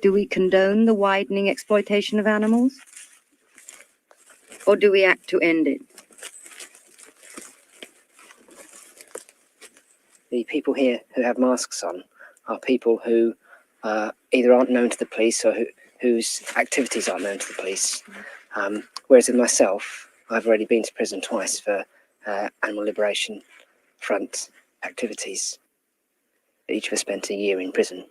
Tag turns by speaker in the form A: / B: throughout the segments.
A: Do we condone the widening exploitation of animals? Or do we act to end it?
B: The people here who have masks on are people who either aren't known to the police or whose activities aren't known to the police. Whereas with myself, I've already been to prison twice for Animal Liberation Front activities. Each of us spent a year in prison.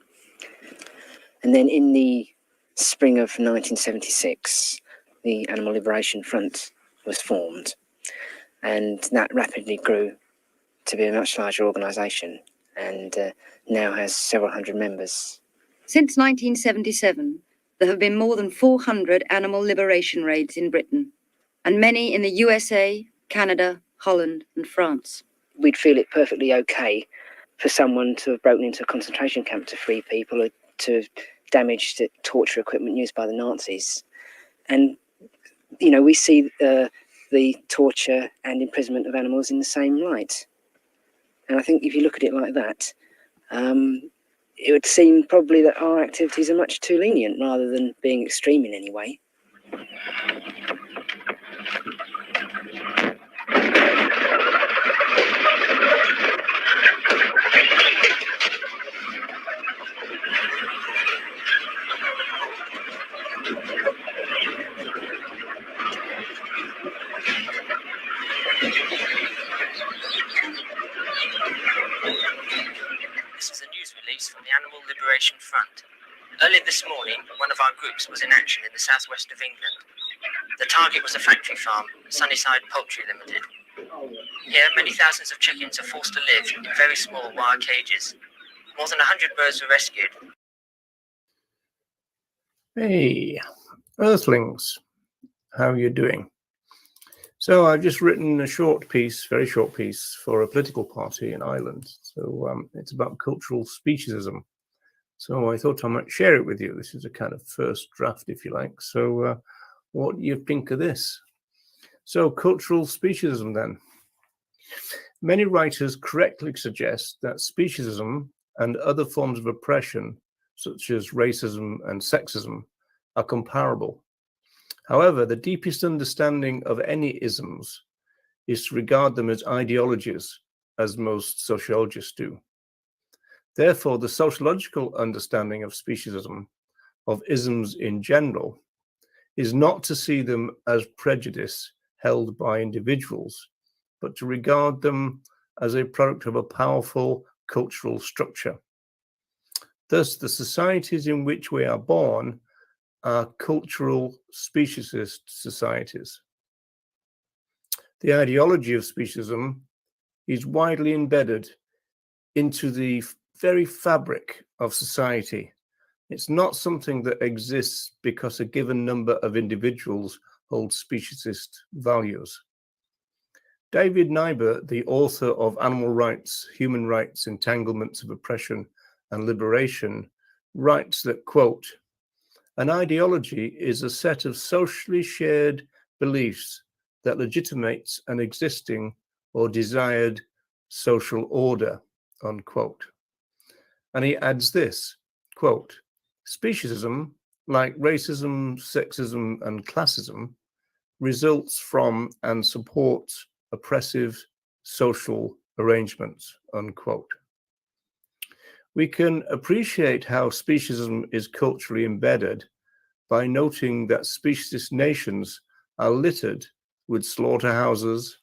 B: And then in the spring of 1976, the Animal Liberation Front was formed, and that rapidly grew to be a much larger organisation, and now has several hundred members.
A: Since 1977, there have been more than 400 animal liberation raids in Britain, and many in the USA, Canada, Holland and France.
B: We'd feel it perfectly okay for someone to have broken into a concentration camp to free people, or to have damaged torture equipment used by the Nazis. And, you know, we see the torture and imprisonment of animals in the same light. And I think if you look at it like that, it would seem probably that our activities are much too lenient rather than being extreme in any way.
C: This is a news release from the Animal Liberation Front. Earlier this morning, one of our groups was in action in the southwest of England. The target was a factory farm, Sunnyside Poultry Limited. Here, many thousands of chickens are forced to live in very small wire cages. More than 100 birds were rescued.
D: Hey, Earthlings, how are you doing? So I've just written a short piece, very short piece, for a political party in Ireland. So it's about cultural speciesism. So I thought I might share it with you. This is a kind of first draft, if you like. So what do you think of this? So cultural speciesism then. Many writers correctly suggest that speciesism and other forms of oppression, such as racism and sexism, are comparable. However, the deepest understanding of any isms is to regard them as ideologies, as most sociologists do. Therefore, the sociological understanding of speciesism, of isms in general, is not to see them as prejudice held by individuals, but to regard them as a product of a powerful cultural structure. Thus, the societies in which we are born are cultural speciesist societies. The ideology of speciesism is widely embedded into the very fabric of society. It's not something that exists because a given number of individuals hold speciesist values. David Niebuhr, the author of Animal Rights, Human Rights, Entanglements of Oppression and Liberation, writes that, quote, "An ideology is a set of socially shared beliefs that legitimates an existing or desired social order," unquote. And he adds this, quote, "Speciesism, like racism, sexism, and classism, results from and supports oppressive social arrangements," unquote. We can appreciate how speciesism is culturally embedded by noting that speciesist nations are littered with slaughterhouses,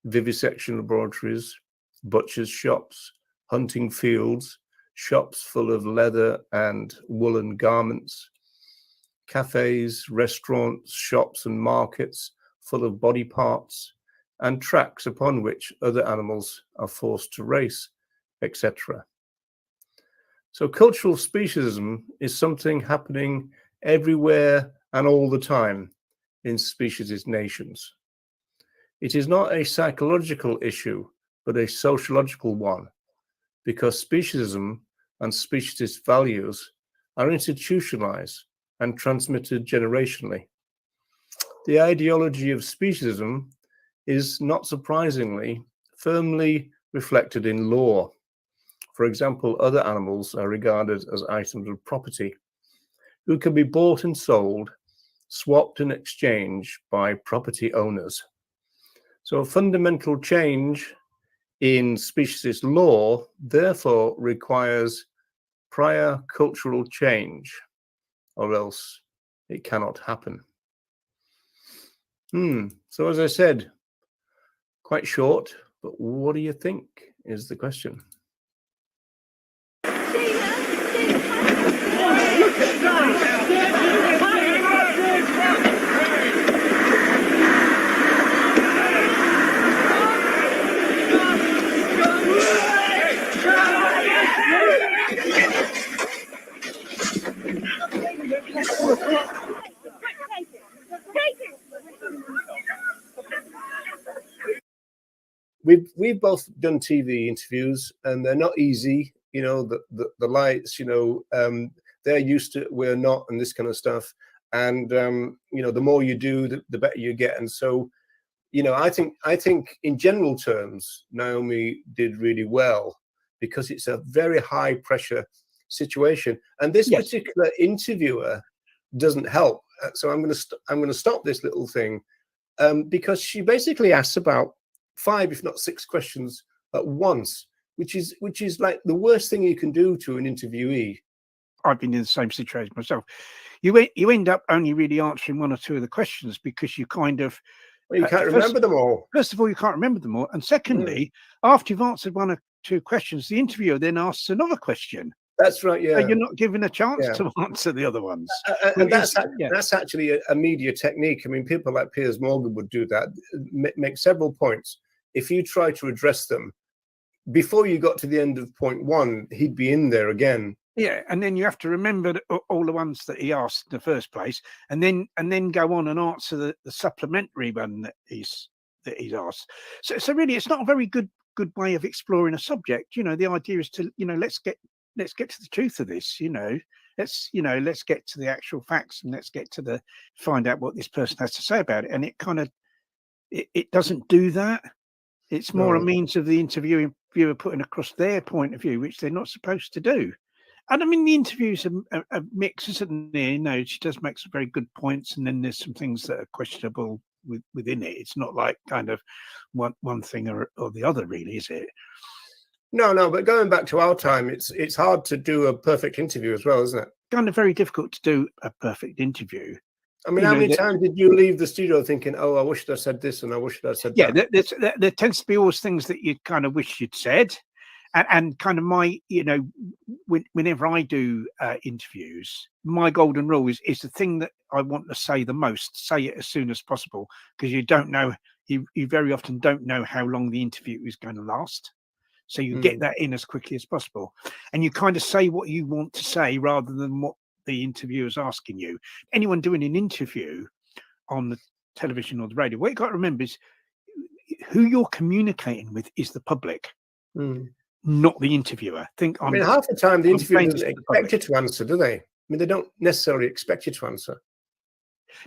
D: vivisection laboratories, butchers' shops, hunting fields, shops full of leather and woolen garments, cafes, restaurants, shops and markets full of body parts, and tracks upon which other animals are forced to race, etc. So cultural speciesism is something happening everywhere and all the time in speciesist nations. It is not a psychological issue, but a sociological one, because speciesism and speciesist values are institutionalized and transmitted generationally. The ideology of speciesism is, not surprisingly, firmly reflected in law. For example, other animals are regarded as items of property, who can be bought and sold, swapped and exchanged by property owners. So a fundamental change in speciesist law therefore requires prior cultural change, or else it cannot happen. So as I said, quite short, but what do you think is the question? We've both done TV interviews, and they're not easy. You know, the lights. You know, they're used to it, we're not, and this kind of stuff. And you know, the more you do, the better you get. And so, you know, I think in general terms, Naomi did really well, because it's a very high pressure situation, and this particular interviewer doesn't help. So I'm going to stop this little thing, because she basically asks about 5, if not 6 questions at once, which is like the worst thing you can do to an interviewee.
E: I've been in the same situation myself. You end up only really answering 1 or 2 of the questions, because you kind of,
D: well, you can't remember them all.
E: First of all, you can't remember them all, and secondly, after you've answered 1 or 2 questions, the interviewer then asks another question.
D: That's right. Yeah,
E: so you're not given a chance to answer the other ones.
D: And that's actually a media technique. I mean, people like Piers Morgan would do that. Make several points. If you try to address them before you got to the end of point 1, he'd be in there again.
E: Yeah, and then you have to remember all the ones that he asked in the first place, and then go on and answer the supplementary one that he's asked. So really, it's not a very good way of exploring a subject. You know, the idea is to, you know, let's get to the truth of this. You know, let's get to the actual facts, and let's get to find out what this person has to say about it. And it kind of it doesn't do that. It's more a means of the interviewer putting across their point of view, which they're not supposed to do. And I mean, the interviews are mixed, isn't there? You know, she does make some very good points, and then there's some things that are questionable within it. It's not like kind of one thing or the other, really, is it?
D: No. But going back to our time, it's hard to do a perfect interview as well, isn't it?
E: Kind of very difficult to do a perfect interview.
D: I mean, how many times did you leave the studio thinking, "Oh, I wish I'd said this, and I wish I'd said that"?
E: Yeah, there tends to be always things that you kind of wish you'd said, and kind of my, you know, whenever I do interviews, my golden rule is the thing that I want to say the most, say it as soon as possible, because you don't know, you very often don't know how long the interview is going to last. So you get that in as quickly as possible, and you kind of say what you want to say rather than what the interviewer's asking you. Anyone doing an interview on the television or the radio, what you got to remember is who you're communicating with is the public, not the interviewer.
D: I mean, half the time the interviewer doesn't expect you to answer, do they? I mean, they don't necessarily expect you to answer.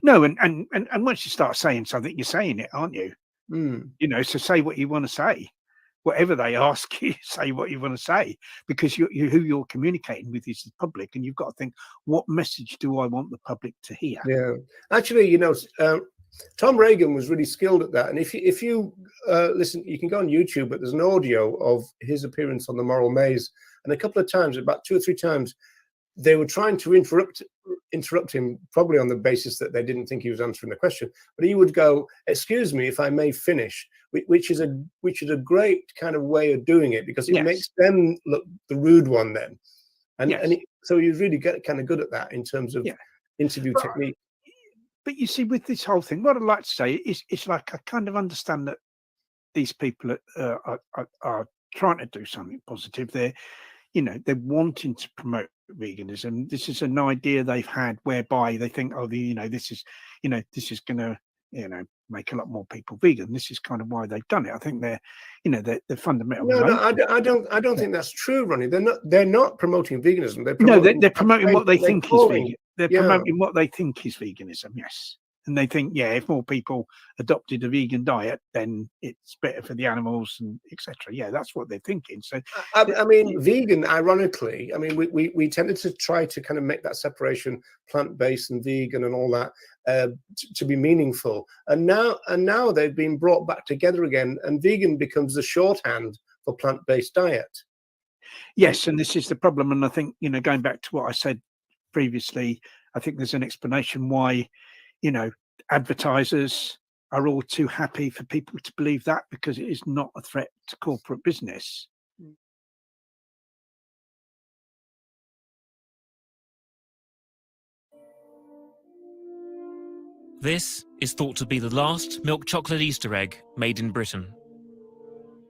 E: No, and once you start saying something, you're saying it, aren't you? You know, so say what you want to say. Whatever they ask you, say what you want to say, because who you're communicating with is the public, and you've got to think, what message do I want the public to hear? Yeah,
D: actually, you know, Tom Reagan was really skilled at that. And if you listen, you can go on YouTube, but there's an audio of his appearance on the Moral Maze, and a couple of times, about 2 or 3 times, they were trying to interrupt him, probably on the basis that they didn't think he was answering the question. But he would go, "Excuse me, if I may finish," which is a great kind of way of doing it, because it makes them look the rude one then. And so you really get kind of good at that in terms of interview technique.
E: But you see, with this whole thing, what I'd like to say is, it's like, I kind of understand that these people are trying to do something positive. They're wanting to promote veganism. This is an idea they've had whereby they think, this is going to, make a lot more people vegan. This is kind of why they've done it. I think they're fundamental.
D: No, I don't think that's true, Ronnie. They're not promoting veganism.
E: They're promoting what they think is vegan. They're promoting what they think is veganism. Yes. And they think, yeah, if more people adopted a vegan diet, then it's better for the animals and etc. Yeah, that's what they're thinking. So,
D: I mean, vegan, ironically, I mean, we tended to try to kind of make that separation, plant-based and vegan and all that, to be meaningful. And now they've been brought back together again, and vegan becomes the shorthand for plant-based diet.
E: yes, and this is the problem. And I think, you know, going back to what I said previously, I think there's an explanation why, you know, advertisers are all too happy for people to believe that, because it is not a threat to corporate business.
F: This is thought to be the last milk chocolate Easter egg made in Britain.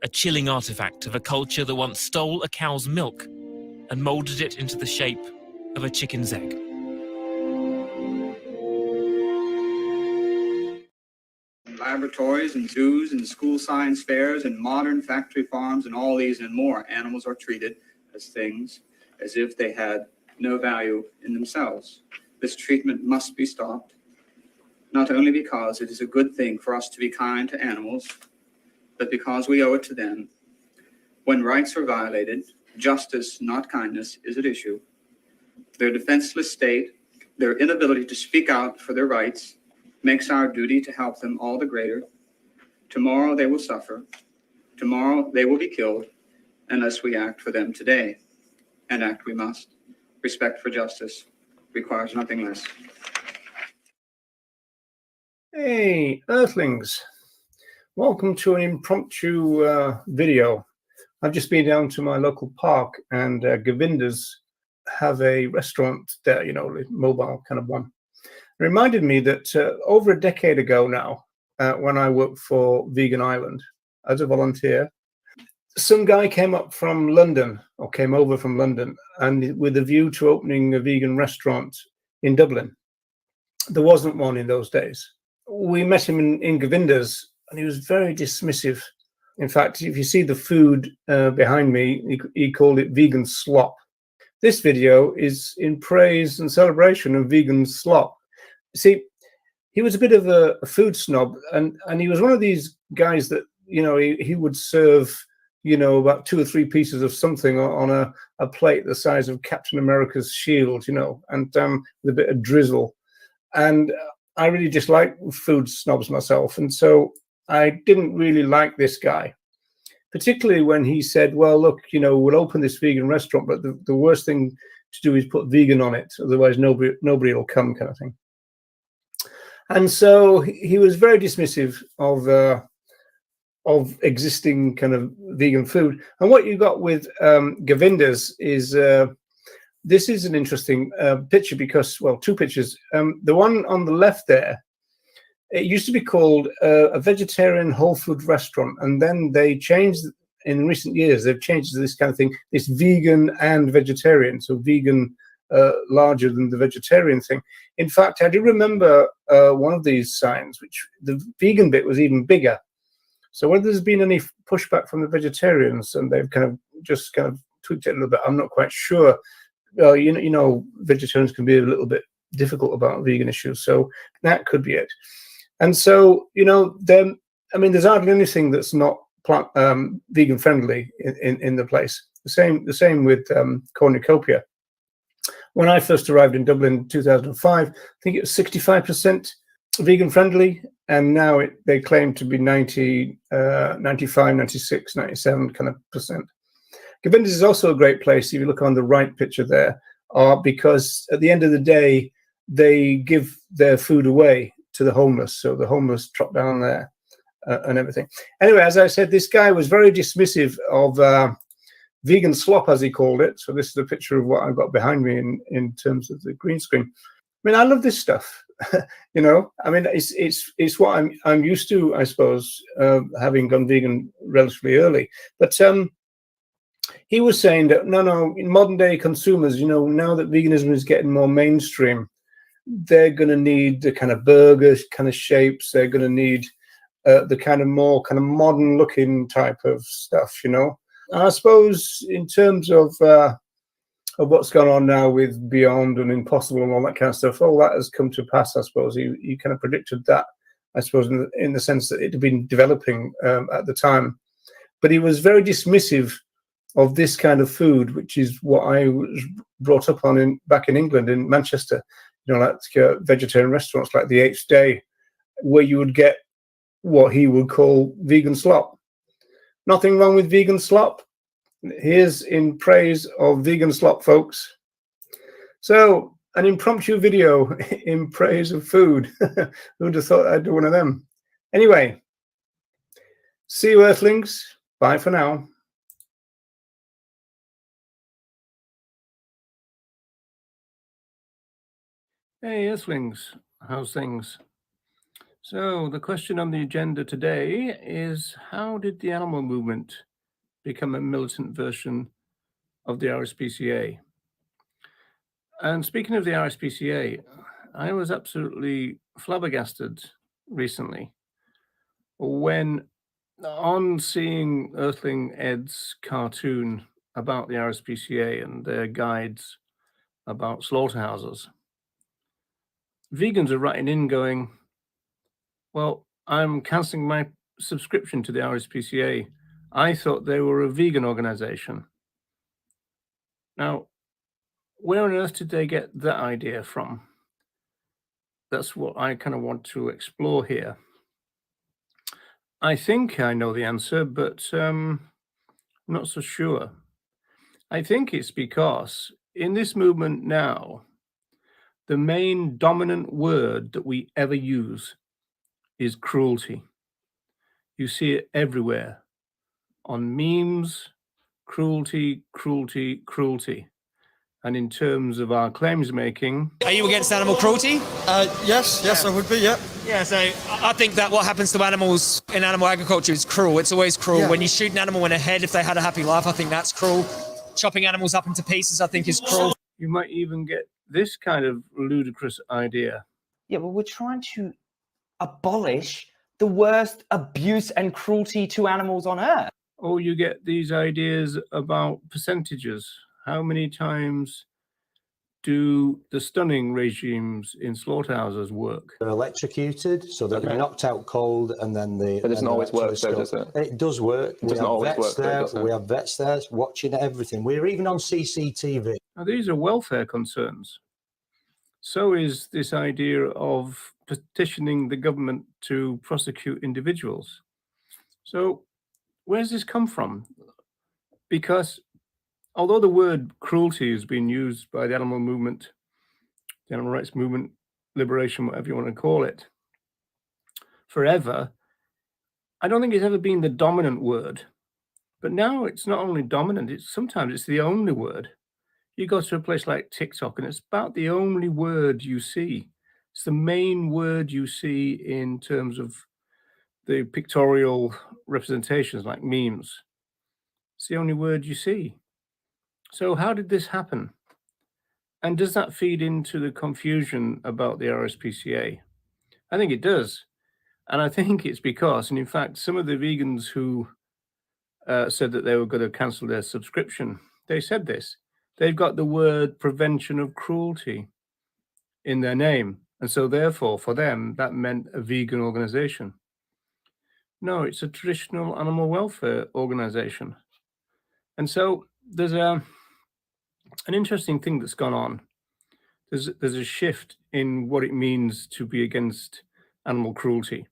F: A chilling artifact of a culture that once stole a cow's milk and moulded it into the shape of a chicken's egg.
G: Laboratories and zoos and school science fairs and modern factory farms and all these and more, animals are treated as things as if they had no value in themselves. This treatment must be stopped, not only because it is a good thing for us to be kind to animals, but because we owe it to them. When rights are violated, justice, not kindness, is at issue. Their defenseless state, their inability to speak out for their rights, makes our duty to help them all the greater. Tomorrow they will suffer. Tomorrow they will be killed unless we act for them today. And act we must. Respect for justice requires nothing less.
D: Hey, Earthlings. Welcome to an impromptu video. I've just been down to my local park, and Govinda's have a restaurant there, you know, mobile kind of one. It reminded me that over a decade ago now, when I worked for Vegan Island as a volunteer, some guy came up from London, or came over from London, and with a view to opening a vegan restaurant in Dublin. There wasn't one in those days. We met him in Govinda's, and he was very dismissive. In fact, if you see the food behind me, he called it vegan slop. This video is in praise and celebration of vegan slop. See, he was a bit of a food snob, and he was one of these guys that, you know, he would serve, you know, about 2 or 3 pieces of something on a plate the size of Captain America's shield, you know, and with a bit of drizzle. And I really dislike food snobs myself, and so I didn't really like this guy, particularly when he said, well, look, you know, we'll open this vegan restaurant, but the worst thing to do is put vegan on it, otherwise nobody will come, kind of thing. And so he was very dismissive of existing kind of vegan food. And what you got with Govinda's is this is an interesting picture because, well, 2 pictures. The one on the left there, it used to be called a vegetarian whole food restaurant, and then they changed in recent years. They've changed to this kind of thing, this vegan and vegetarian. So vegan larger than the vegetarian thing. In fact, I do remember one of these signs, which the vegan bit was even bigger. So whether there's been any pushback from the vegetarians and they've kind of just kind of tweaked it a little bit, I'm not quite sure. You know, vegetarians can be a little bit difficult about vegan issues, so that could be it. And so, you know, then I mean, there's hardly anything that's not vegan friendly in the place. The same with cornucopia. When I first arrived in Dublin in 2005, I think it was 65% vegan friendly, and now they claim to be 90, 95, 96, 97 kind of percent. Govinda's is also a great place, if you look on the right picture there, because at the end of the day, they give their food away to the homeless. So the homeless trot down there and everything. Anyway, as I said, this guy was very dismissive of vegan slop, as he called it. So this is a picture of what I've got behind me in terms of the green screen. I mean, I love this stuff. You know, I mean, it's what I'm used to, I suppose, having gone vegan relatively early. But he was saying that no, in modern day consumers, you know, now that veganism is getting more mainstream, they're going to need the kind of burger kind of shapes. They're going to need the kind of more kind of modern looking type of stuff, you know. And I suppose in terms of of what's gone on now with Beyond and Impossible and all that kind of stuff, all that has come to pass, I suppose. He kind of predicted that, I suppose, in the sense that it had been developing at the time. But he was very dismissive of this kind of food, which is what I was brought up on back in England, in Manchester, like vegetarian restaurants like the Eighth Day, where you would get what he would call vegan slop. Nothing wrong with vegan slop. Here's in praise of vegan slop, folks. So, an impromptu video in praise of food. Who'd have thought I'd do one of them? Anyway, see you, Earthlings. Bye for now. Hey, Earthlings. How's things? So, the question on the agenda today is, how did the animal movement become a militant version of the RSPCA? And speaking of the RSPCA, I was absolutely flabbergasted recently when, on seeing Earthling Ed's cartoon about the RSPCA and their guides about slaughterhouses, vegans are writing in going, well, I'm cancelling my subscription to the RSPCA. I thought they were a vegan organization. Now, where on earth did they get that idea from? That's what I kind of want to explore here. I think I know the answer, but I'm not so sure. I think it's because in this movement now, the main dominant word that we ever use is cruelty. You see it everywhere on memes, cruelty, cruelty, cruelty. And in terms of our claims making...
H: Are you against animal cruelty?
I: Yes, I would be, yeah.
H: Yeah, so I think that what happens to animals in animal agriculture is cruel. It's always cruel.
I: Yeah.
H: When you shoot an animal in the head, if they had a happy life, I think that's cruel. Chopping animals up into pieces, I think, is cruel.
D: You might even get this kind of ludicrous idea.
J: Yeah, well, we're trying to abolish the worst abuse and cruelty to animals on earth.
D: Or you get these ideas about percentages. How many times do the stunning regimes in slaughterhouses work?
K: They're electrocuted, so they're knocked out cold, and then they...
L: But it doesn't always work, though, does it?
K: It does work.
L: It doesn't always work, though, does it?
K: We have vets there watching everything. We're even on CCTV.
D: Now, these are welfare concerns. So is this idea of petitioning the government to prosecute individuals. So where's this come from? Because although the word cruelty has been used by the animal movement, the animal rights movement, liberation, whatever you want to call it, forever, I don't think it's ever been the dominant word. But now it's not only dominant, sometimes it's the only word. You go to a place like TikTok and it's about the only word you see. It's the main word you see in terms of the pictorial representations like memes. It's the only word you see. So how did this happen? And does that feed into the confusion about the RSPCA? I think it does. And I think it's because, and in fact, some of the vegans who said that they were going to cancel their subscription, they said this. They've got the word prevention of cruelty in their name. And so therefore, for them, that meant a vegan organization. No, it's a traditional animal welfare organization. And so there's an interesting thing that's gone on. There's a shift in what it means to be against animal cruelty.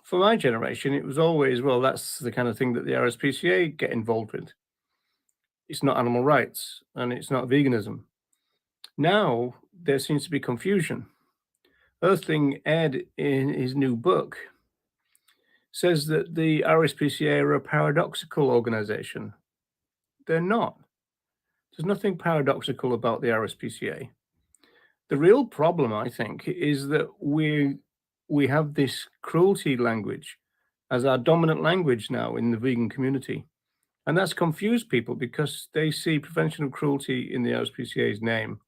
D: For my generation, it was always, well, that's the kind of thing that the RSPCA get involved with. It's not animal rights and it's not veganism. Now there seems to be confusion. Earthling Ed, in his new book, says that the RSPCA are a paradoxical organization. They're not. There's nothing paradoxical about the RSPCA. The real problem, I think, is that we have this cruelty language as our dominant language now in the vegan community. And that's confused people because they see prevention of cruelty in the RSPCA's name,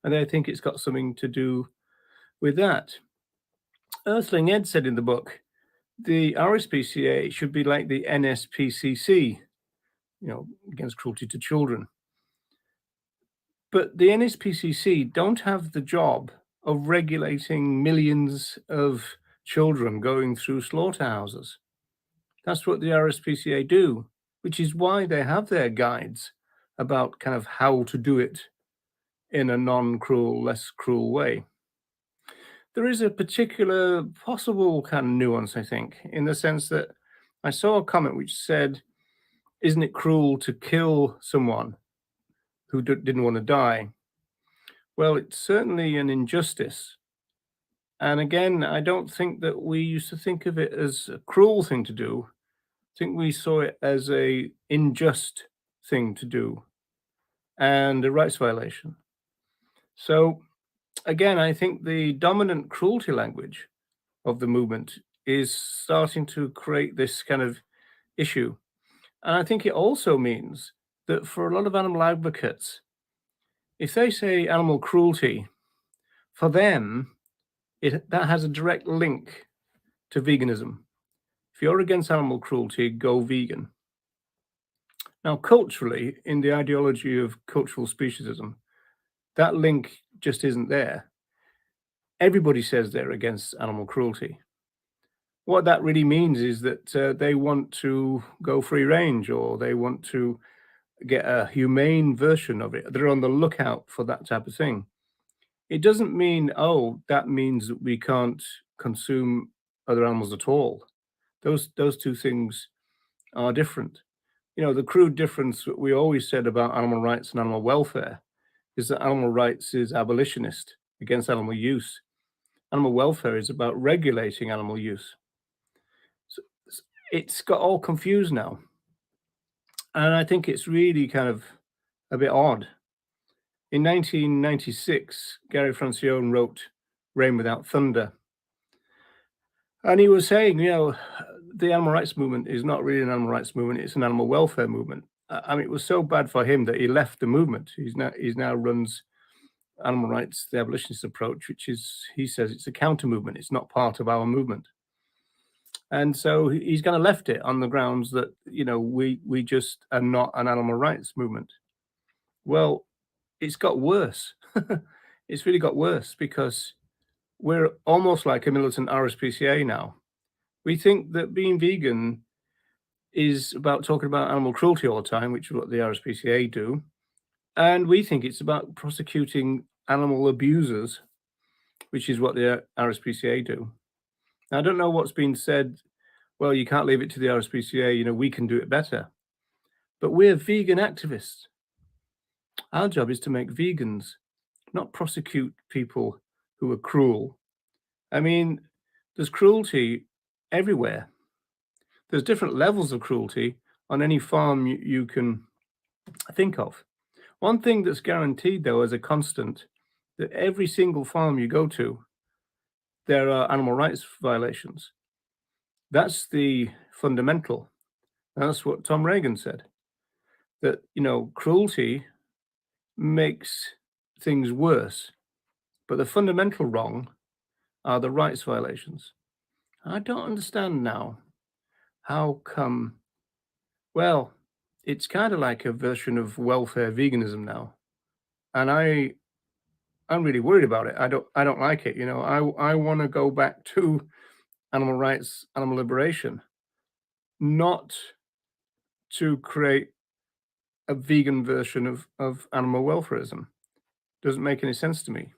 D: and they think it's got something to do with that. Earthling Ed said in the book, the RSPCA should be like the NSPCC, against cruelty to children. But the NSPCC don't have the job of regulating millions of children going through slaughterhouses. That's what the RSPCA do, which is why they have their guides about kind of how to do it in a non-cruel, less cruel way. There is a particular possible kind of nuance, I think, in the sense that I saw a comment which said, isn't it cruel to kill someone who didn't want to die? Well, it's certainly an injustice. And again, I don't think that we used to think of it as a cruel thing to do. I think we saw it as a unjust thing to do and a rights violation. So again, I think the dominant cruelty language of the movement is starting to create this kind of issue. And I think it also means that for a lot of animal advocates, if they say animal cruelty, for them, that has a direct link to veganism. If you're against animal cruelty, go vegan. Now, culturally, in the ideology of cultural speciesism, that link just isn't there. Everybody says they're against animal cruelty. What that really means is that they want to go free range, or they want to get a humane version of it. They're on the lookout for that type of thing. It doesn't mean, oh, that means that we can't consume other animals at all. Those two things are different. You know, the crude difference that we always said about animal rights and animal welfare is that animal rights is abolitionist, against animal use. Animal welfare is about regulating animal use. So it's got all confused now. And I think it's really kind of a bit odd. In 1996, Gary Francione wrote Rain Without Thunder. And he was saying, you know, the animal rights movement is not really an animal rights movement, it's an animal welfare movement. I mean, it was so bad for him that he left the movement. He's now runs animal rights, the abolitionist approach, which is, he says, it's a counter movement. It's not part of our movement. And so he's kind of left it on the grounds that, you know, we just are not an animal rights movement. Well, it's got worse. It's really got worse because we're almost like a militant RSPCA now. We think that being vegan is about talking about animal cruelty all the time, which is what the RSPCA do. And we think it's about prosecuting animal abusers, which is what the RSPCA do. Now, I don't know what's been said. Well, you can't leave it to the RSPCA, you know, we can do it better. But we're vegan activists. Our job is to make vegans, not prosecute people who are cruel. I mean, there's cruelty everywhere. There's different levels of cruelty on any farm you can think of. One thing that's guaranteed, though, as a constant, that every single farm you go to, there are animal rights violations. That's the fundamental. That's what Tom Reagan said, that, you know, cruelty makes things worse, but the fundamental wrong are the rights violations. I don't understand now how come, well, it's kind of like a version of welfare veganism now. And I'm really worried about it. I don't like it. You know, I want to go back to animal rights, animal liberation, not to create a vegan version of animal welfareism. Doesn't make any sense to me.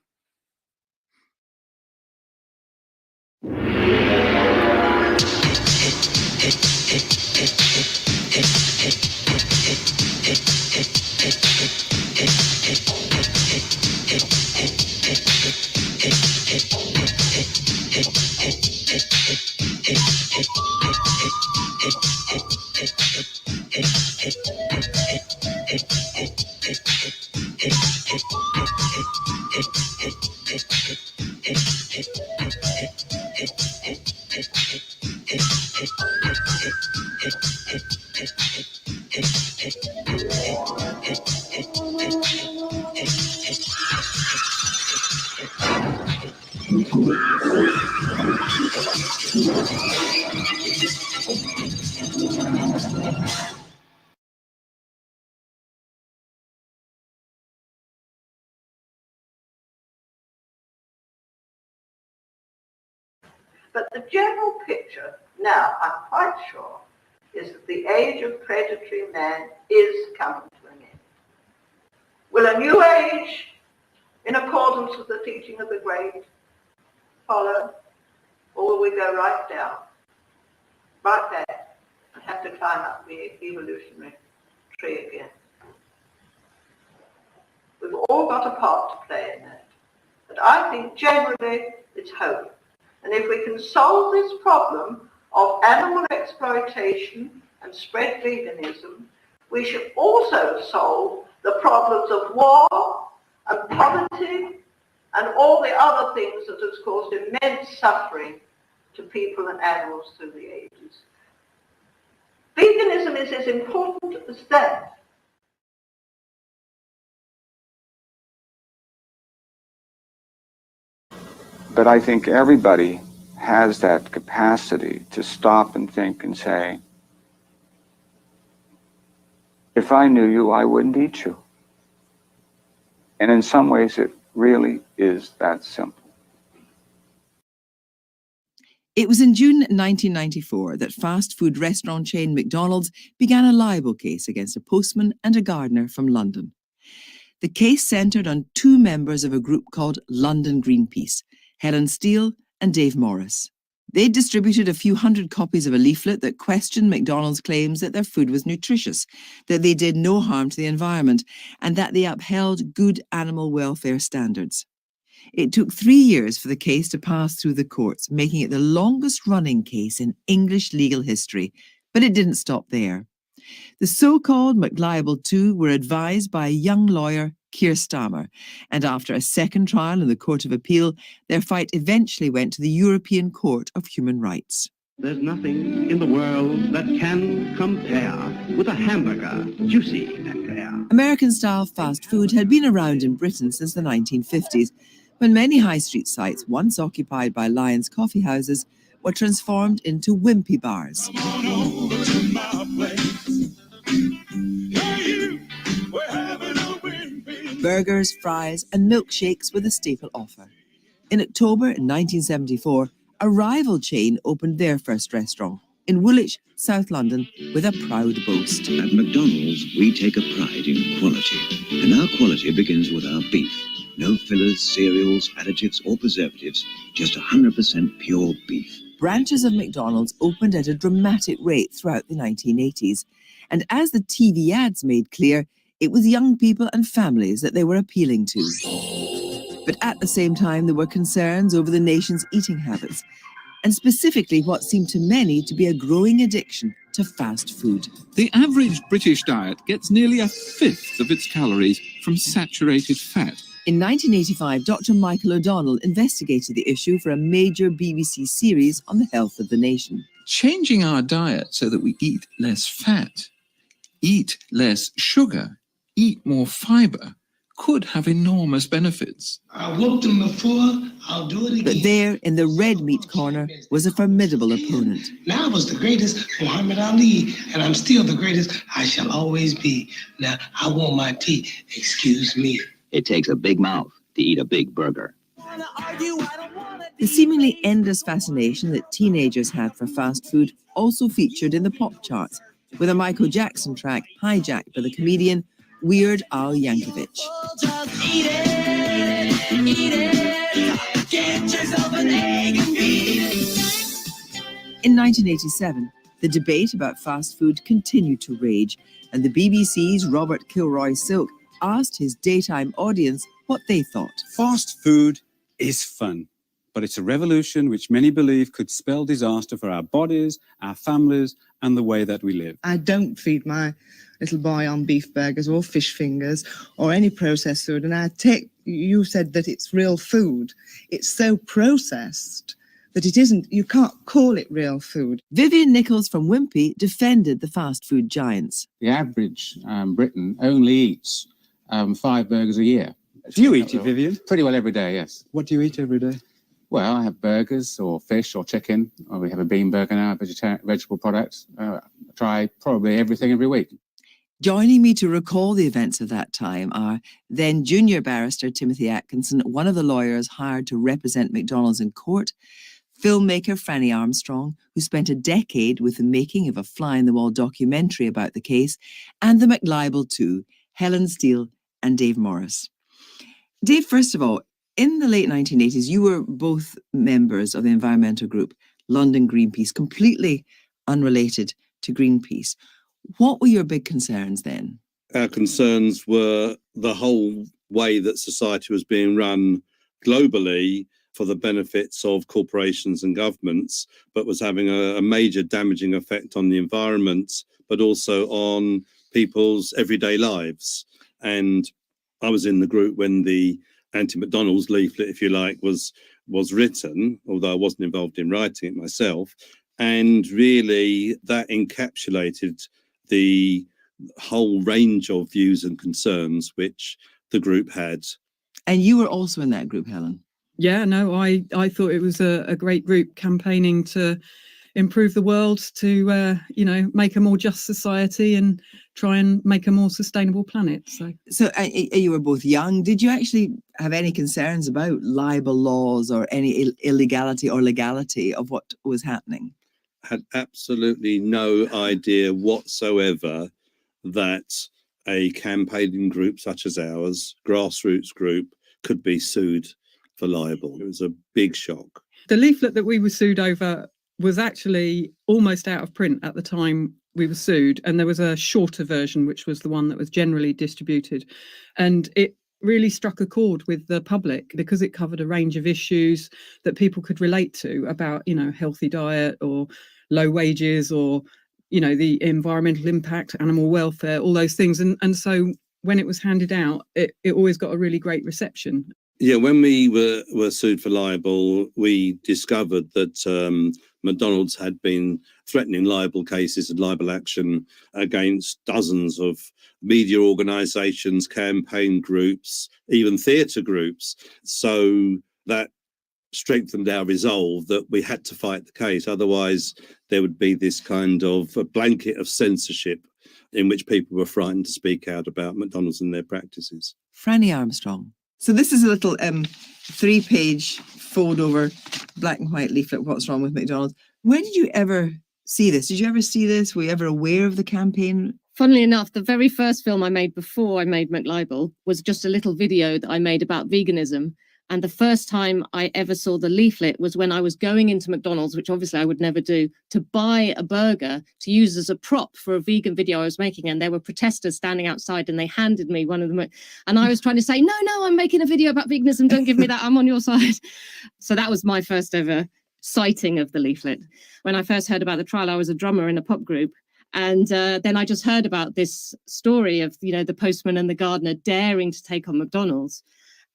M: But the general picture now, I'm quite sure, is that the age of predatory man is coming to an end. Will a new age, in accordance with the teaching of the great, follow, or will we go right down, right there, and have to climb up the evolutionary tree again? We've all got a part to play in that. But I think generally it's hope. And if we can solve this problem of animal exploitation and spread veganism, we should also solve the problems of war and poverty and all the other things that has caused immense suffering to people and animals through the ages. Veganism is as important as that.
N: But I think everybody has that capacity to stop and think and say, if I knew you, I wouldn't eat you. And in some ways, it really is that simple.
O: It was in June 1994 that fast food restaurant chain McDonald's began a libel case against a postman and a gardener from London. The case centred on two members of a group called London Greenpeace, Helen Steele and Dave Morris. They distributed a few hundred copies of a leaflet that questioned McDonald's claims that their food was nutritious, that they did no harm to the environment, and that they upheld good animal welfare standards. It took 3 years for the case to pass through the courts, making it the longest-running case in English legal history, but it didn't stop there. The so-called McLiable II were advised by a young lawyer, Keir Starmer, and after a second trial in the Court of Appeal, their fight eventually went to the European Court of Human Rights.
P: There's nothing in the world that can compare with a hamburger, juicy and rare.
O: American-style fast food had been around in Britain since the 1950s, when many high street sites, once occupied by Lions coffee houses, were transformed into wimpy bars. Burgers, fries and milkshakes were the staple offer. In October 1974, a rival chain opened their first restaurant in Woolwich, South London, with a proud boast.
Q: At McDonald's, we take a pride in quality, and our quality begins with our beef. No fillers, cereals, additives or preservatives, just 100% pure beef.
O: Branches of McDonald's opened at a dramatic rate throughout the 1980s, and as the TV ads made clear, it was young people and families that they were appealing to. But at the same time, there were concerns over the nation's eating habits, and specifically what seemed to many to be a growing addiction to fast food.
R: The average British diet gets nearly a fifth of its calories from saturated fat.
O: In 1985, Dr. Michael O'Donnell investigated the issue for a major BBC series on the health of the nation.
R: Changing our diet so that we eat less fat, eat less sugar, eat more fibre, could have enormous benefits.
S: I whooped them before, I'll do it again.
O: But there, in the red meat corner, was a formidable opponent.
S: Now I was the greatest Muhammad Ali, and I'm still the greatest I shall always be. Now, I want my tea, excuse me.
Q: It takes a big mouth to eat a big burger.
O: The seemingly endless fascination that teenagers had for fast food also featured in the pop charts, with a Michael Jackson track hijacked by the comedian Weird Al Yankovic.
T: Eat it, get yourself an egg and beat it.
O: In 1987, the debate about fast food continued to rage, and the BBC's Robert Kilroy-Silk asked his daytime audience what they thought.
U: Fast food is fun, but it's a revolution which many believe could spell disaster for our bodies, our families, and the way that we live.
V: I don't feed my little boy on beef burgers or fish fingers or any processed food. And you said that it's real food. It's so processed that it isn't, you can't call it real food.
O: Vivian Nichols from Wimpy defended the fast food giants.
W: The average Briton only eats 5 burgers a year.
U: Do you eat it, Vivian?
W: Pretty well every day, yes.
U: What do you eat every day?
W: Well, I have burgers or fish or chicken, or we have a bean burger now, vegetable products. I try probably everything every week.
O: Joining me to recall the events of that time are then junior barrister Timothy Atkinson, one of the lawyers hired to represent McDonald's in court, filmmaker Franny Armstrong, who spent a decade with the making of a fly-in-the-wall documentary about the case, and the McLibel two, Helen Steele and Dave Morris. Dave, first of all, in the late 1980s, you were both members of the environmental group London Greenpeace, completely unrelated to Greenpeace. What were your big concerns then?
A: Our concerns were the whole way that society was being run globally for the benefits of corporations and governments, but was having a major damaging effect on the environment, but also on people's everyday lives. And I was in the group when the anti-McDonald's leaflet, if you like, was written, although I wasn't involved in writing it myself. And really that encapsulated the whole range of views and concerns which the group had.
O: And you were also in that group, Helen?
B: Yeah, no, I thought it was a great group campaigning to improve the world, to, make a more just society and try and make a more sustainable planet.
O: So you were both young. Did you actually have any concerns about libel laws or any illegality or legality of what was happening?
A: Had absolutely no idea whatsoever that a campaigning group such as ours, grassroots group, could be sued for libel. It was a big shock.
B: The leaflet that we were sued over was actually almost out of print at the time we were sued, and there was a shorter version, which was the one that was generally distributed. And it really struck a chord with the public because it covered a range of issues that people could relate to about, healthy diet or low wages or, the environmental impact, animal welfare, all those things. And so when it was handed out, it always got a really great reception.
A: Yeah, when we were sued for libel, we discovered that McDonald's had been threatening libel cases and libel action against dozens of media organisations, campaign groups, even theatre groups. So that strengthened our resolve that we had to fight the case. Otherwise, there would be this kind of a blanket of censorship in which people were frightened to speak out about McDonald's and their practices.
O: Franny Armstrong. So this is a little 3-page fold-over black and white leaflet, What's Wrong with McDonald's. When did you ever see this? Did you ever see this? Were you ever aware of the campaign?
C: Funnily enough, the very first film I made before I made McLibel was just a little video that I made about veganism. And the first time I ever saw the leaflet was when I was going into McDonald's, which obviously I would never do, to buy a burger to use as a prop for a vegan video I was making. And there were protesters standing outside and they handed me one of them. And I was trying to say, no, I'm making a video about veganism. Don't give me that. I'm on your side. So that was my first ever sighting of the leaflet. When I first heard about the trial, I was a drummer in a pop group. And then I just heard about this story of, the postman and the gardener daring to take on McDonald's.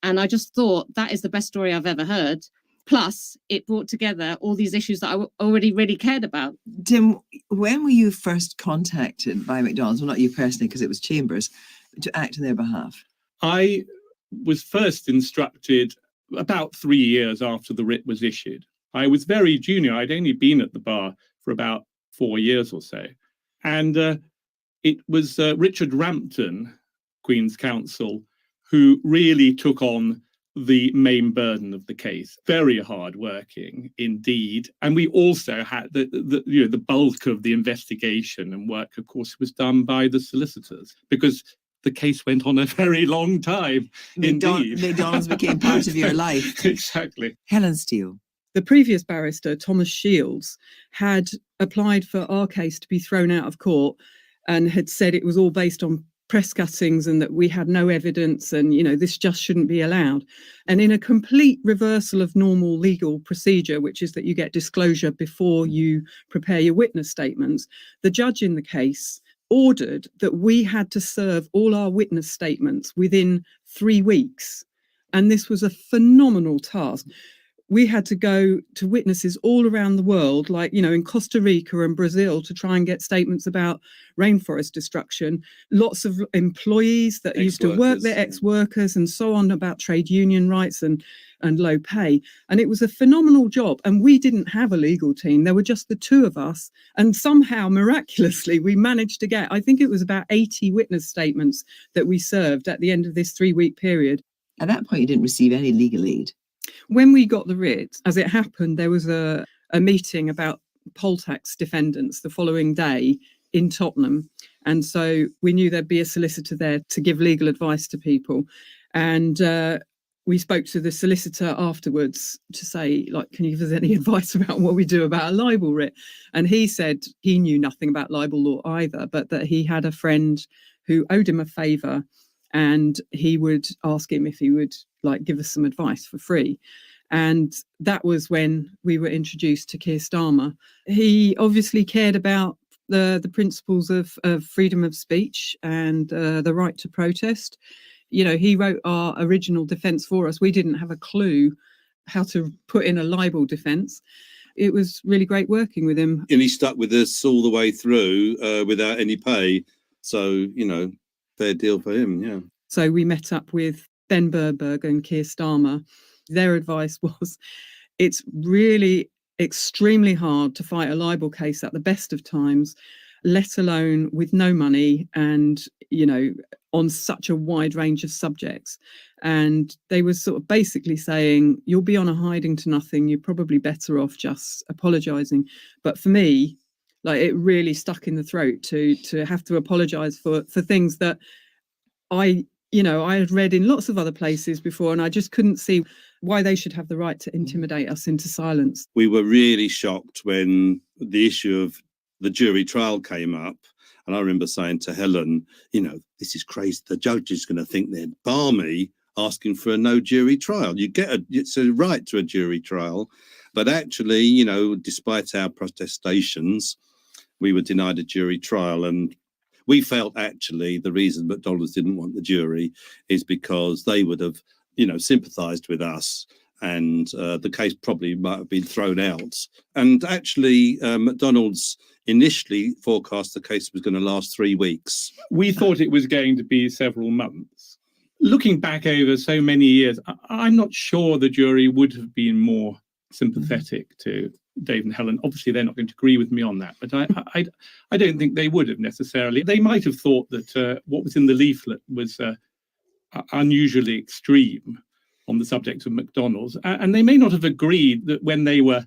C: And I just thought that is the best story I've ever heard. Plus, it brought together all these issues that I already really cared about.
O: Tim, when were you first contacted by McDonald's? Well, not you personally, because it was Chambers, to act on their behalf.
X: I was first instructed about 3 years after the writ was issued. I was very junior. I'd only been at the bar for about 4 years or so. And it was Richard Rampton, Queen's Counsel, who really took on the main burden of the case. Very hard-working indeed. And we also had the bulk of the investigation and work, of course, was done by the solicitors, because the case went on a very long time. Indeed.
O: McDonald's became part of your life.
X: Exactly.
O: Helen Steele.
B: The previous barrister, Thomas Shields, had applied for our case to be thrown out of court and had said it was all based on press cuttings and that we had no evidence and, this just shouldn't be allowed. And in a complete reversal of normal legal procedure, which is that you get disclosure before you prepare your witness statements, the judge in the case ordered that we had to serve all our witness statements within 3 weeks. And this was a phenomenal task. We had to go to witnesses all around the world, like, in Costa Rica and Brazil, to try and get statements about rainforest destruction. Lots of employees that used to work there, ex-workers and so on, about trade union rights and low pay. And it was a phenomenal job. And we didn't have a legal team. There were just the two of us. And somehow, miraculously, we managed to get, I think it was about 80 witness statements that we served at the end of this 3-week period.
O: At that point, you didn't receive any legal aid.
B: When we got the writ, as it happened, there was a meeting about poll tax defendants the following day in Tottenham. And so we knew there'd be a solicitor there to give legal advice to people. And we spoke to the solicitor afterwards to say, like, can you give us any advice about what we do about a libel writ? And he said he knew nothing about libel law either, but that he had a friend who owed him a favour and he would ask him if he would like give us some advice for free. And that was when we were introduced to Keir Starmer. He obviously cared about the principles of freedom of speech and the right to protest. You know, he wrote our original defence for us. We didn't have a clue how to put in a libel defence. It was really great working with him.
A: And he stuck with us all the way through without any pay. So, you know, fair deal for him, yeah.
B: So we met up with Ben Burberg and Keir Starmer. Their advice was, it's really extremely hard to fight a libel case at the best of times, let alone with no money and, you know, on such a wide range of subjects. And they were sort of basically saying, you'll be on a hiding to nothing. You're probably better off just apologising. But for me, like, it really stuck in the throat to have to apologise for things that I had read in lots of other places before, and I just couldn't see why they should have the right to intimidate us into silence.
A: We were really shocked when the issue of the jury trial came up. And I remember saying to Helen, you know, this is crazy. The judge is going to think they'd bar me asking for a no jury trial. It's a right to a jury trial. But actually, you know, despite our protestations, we were denied a jury trial. And we felt actually the reason McDonald's didn't want the jury is because they would have, you know, sympathised with us, and the case probably might have been thrown out. And actually, McDonald's initially forecast the case was going to last 3 weeks.
X: We thought it was going to be several months. Looking back over so many years, I'm not sure the jury would have been more sympathetic to Dave and Helen. Obviously, they're not going to agree with me on that, but I don't think they would have necessarily. They might have thought that what was in the leaflet was unusually extreme on the subject of McDonald's, and they may not have agreed that when they were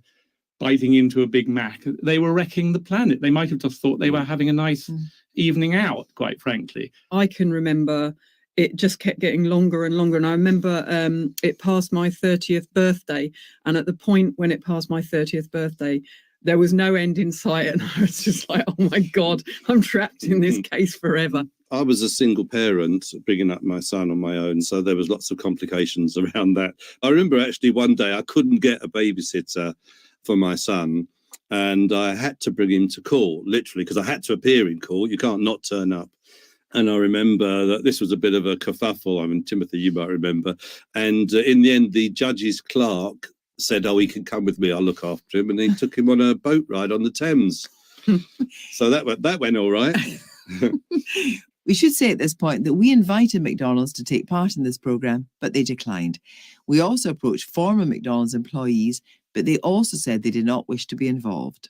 X: biting into a Big Mac, they were wrecking the planet. They might have just thought they were having a nice evening out, quite frankly.
B: I can remember it just kept getting longer and longer. And I remember it passed my 30th birthday. And at the point when it passed my 30th birthday, there was no end in sight. And I was just like, oh my God, I'm trapped in this case forever.
A: I was a single parent bringing up my son on my own, so there was lots of complications around that. I remember actually one day I couldn't get a babysitter for my son, and I had to bring him to court, literally, because I had to appear in court. You can't not turn up. And I remember that this was a bit of a kerfuffle. I mean, Timothy, you might remember. And in the end, the judge's clerk said, oh, he can come with me, I'll look after him. And he took him on a boat ride on the Thames. So that went all right.
O: We should say at this point that we invited McDonald's to take part in this programme, but they declined. We also approached former McDonald's employees, but they also said they did not wish to be involved.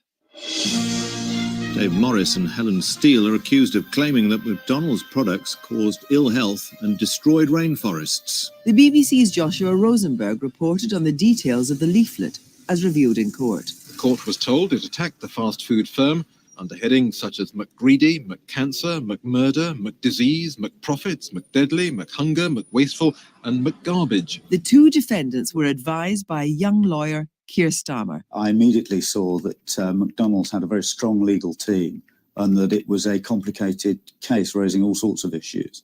E: Dave Morris and Helen Steele are accused of claiming that McDonald's products caused ill health and destroyed rainforests.
O: The BBC's Joshua Rosenberg reported on the details of the leaflet as revealed in court.
F: The court was told it attacked the fast food firm under headings such as McGreedy, McCancer, McMurder, McDisease, McProfits, McDeadly, McHunger, McWasteful and McGarbage.
O: The two defendants were advised by a young lawyer, Keir Starmer.
G: I immediately saw that McDonald's had a very strong legal team and that it was a complicated case raising all sorts of issues.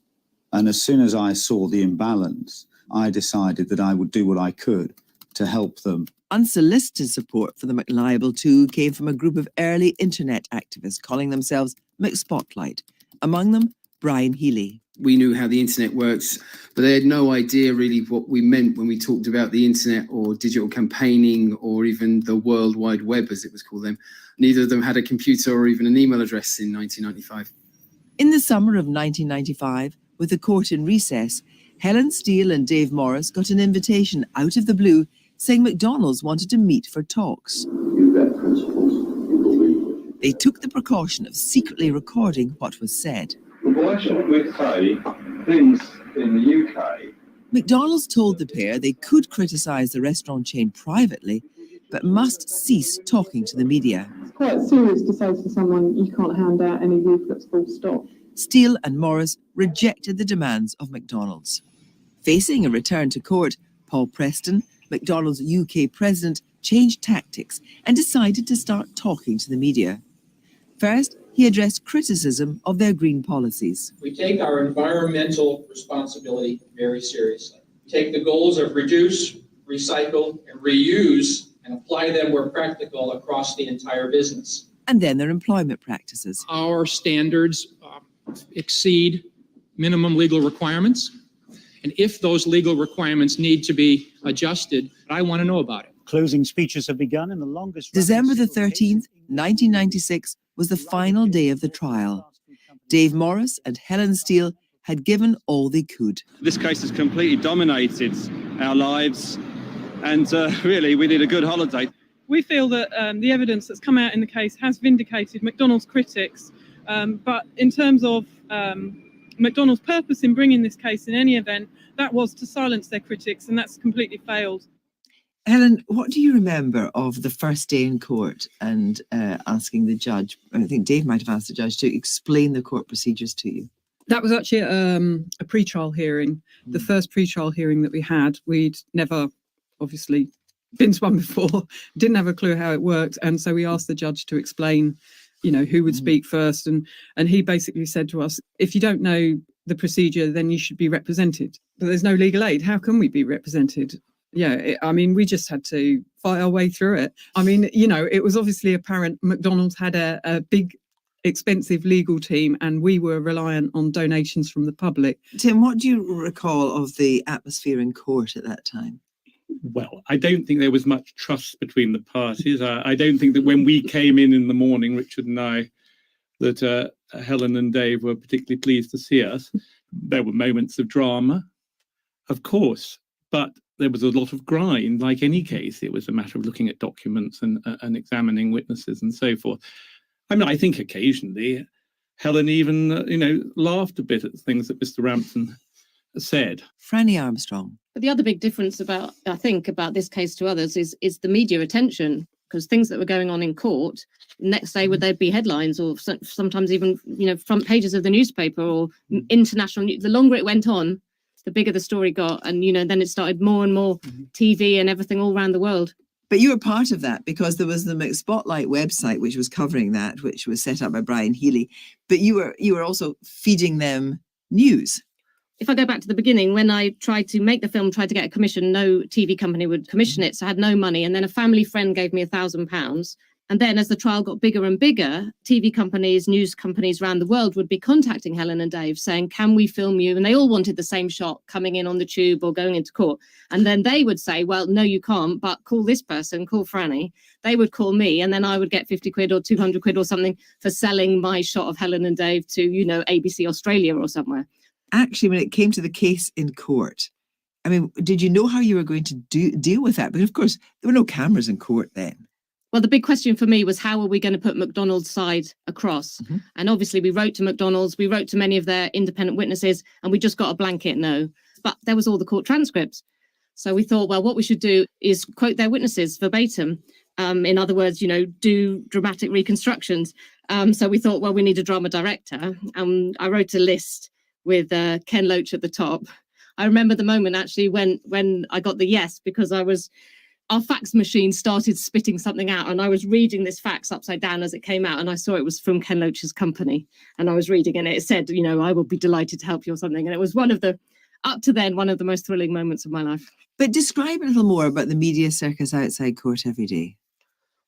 G: And as soon as I saw the imbalance, I decided that I would do what I could to help them.
O: Unsolicited support for the McLibel 2 came from a group of early internet activists calling themselves McSpotlight. Among them, Brian Healy.
I: We knew how the internet works, but they had no idea really what we meant when we talked about the internet or digital campaigning or even the World Wide Web, as it was called then. Neither of them had a computer or even an email address in 1995.
O: In the summer of 1995, with the court in recess, Helen Steele and Dave Morris got an invitation out of the blue saying McDonald's wanted to meet for talks. They took the precaution of secretly recording what was said.
Y: Why shouldn't we say things in the UK
O: McDonald's told the pair they could criticise the restaurant chain privately, but must cease talking to the media.
H: It's quite serious to say to someone, you can't hand out any leaflets, full stop.
O: Steele and Morris rejected the demands of McDonald's. Facing a return to court, Paul Preston, McDonald's UK president, changed tactics and decided to start talking to the media. First, he addressed criticism of their green policies.
J: We take our environmental responsibility very seriously. We take the goals of reduce, recycle, and reuse and apply them where practical across the entire business.
O: And then their employment practices.
J: Our standards exceed minimum legal requirements. And if those legal requirements need to be adjusted, I want to know about it.
K: Closing speeches have begun in the longest...
O: December the 13th, 1996 was the final day of the trial. Dave Morris and Helen Steele had given all they could.
A: This case has completely dominated our lives, and really we need a good holiday.
B: We feel that the evidence that's come out in the case has vindicated McDonald's critics, but in terms of McDonald's purpose in bringing this case in any event, that was to silence their critics, and that's completely failed.
O: Helen, what do you remember of the first day in court and asking the judge, I think Dave might have asked the judge to explain the court procedures to you?
B: That was actually a pre-trial hearing, the first pre-trial hearing that we had. We'd never, obviously, been to one before, didn't have a clue how it worked, and so we asked the judge to explain, you know, who would speak first, and he basically said to us, if you don't know the procedure, then you should be represented. But there's no legal aid. How can we be represented? Yeah, I mean, we just had to fight our way through it. I mean, you know, it was obviously apparent McDonald's had a big, expensive legal team, and we were reliant on donations from the public.
O: Tim, what do you recall of the atmosphere in court at that time?
X: Well, I don't think there was much trust between the parties. I don't think that when we came in the morning, Richard and I, that Helen and Dave were particularly pleased to see us. There were moments of drama, of course, but there was a lot of grind. Like any case, it was a matter of looking at documents and examining witnesses and so forth. I mean, I think occasionally Helen even, laughed a bit at things that Mr. Rampton said.
O: Franny Armstrong.
C: But the other big difference about this case to others is the media attention, because things that were going on in court, next day would there be headlines or sometimes even, front pages of the newspaper or international news. The longer it went on, the bigger the story got. And, then it started more and more TV and everything all around the world.
O: But you were part of that because there was the McSpotlight website, which was covering that, which was set up by Brian Healy. But you were also feeding them news.
C: If I go back to the beginning, when I tried to make the film, tried to get a commission, no TV company would commission it. So I had no money. And then a family friend gave me £1,000. And then as the trial got bigger and bigger, TV companies, news companies around the world would be contacting Helen and Dave saying, can we film you? And they all wanted the same shot coming in on the tube or going into court. And then they would say, well, no, you can't, but call this person, call Franny. They would call me, and then I would get 50 quid or 200 quid or something for selling my shot of Helen and Dave to, ABC Australia or somewhere.
O: Actually, when it came to the case in court, I mean, did you know how you were going to deal with that? But of course, there were no cameras in court then.
C: Well, the big question for me was, how are we going to put McDonald's side across? Mm-hmm. And obviously we wrote to McDonald's, we wrote to many of their independent witnesses, and we just got a blanket no. But there was all the court transcripts. So we thought, well, what we should do is quote their witnesses verbatim. In other words, do dramatic reconstructions. So we thought, well, we need a drama director. I wrote a list with Ken Loach at the top. I remember the moment actually when I got the yes, because our fax machine started spitting something out, and I was reading this fax upside down as it came out, and I saw it was from Ken Loach's company, and I was reading, and it said, I will be delighted to help you or something. And it was up to then, one of the most thrilling moments of my life.
O: But describe a little more about the media circus outside court every day.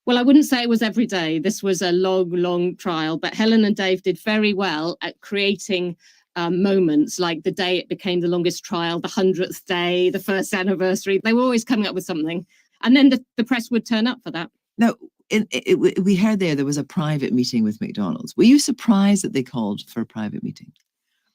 C: Well, I wouldn't say it was every day. This was a long, long trial, but Helen and Dave did very well at creating moments, like the day it became the longest trial, the 100th day, the first anniversary. They were always coming up with something. And then the press would turn up for that.
O: Now, we heard there was a private meeting with McDonald's. Were you surprised that they called for a private meeting?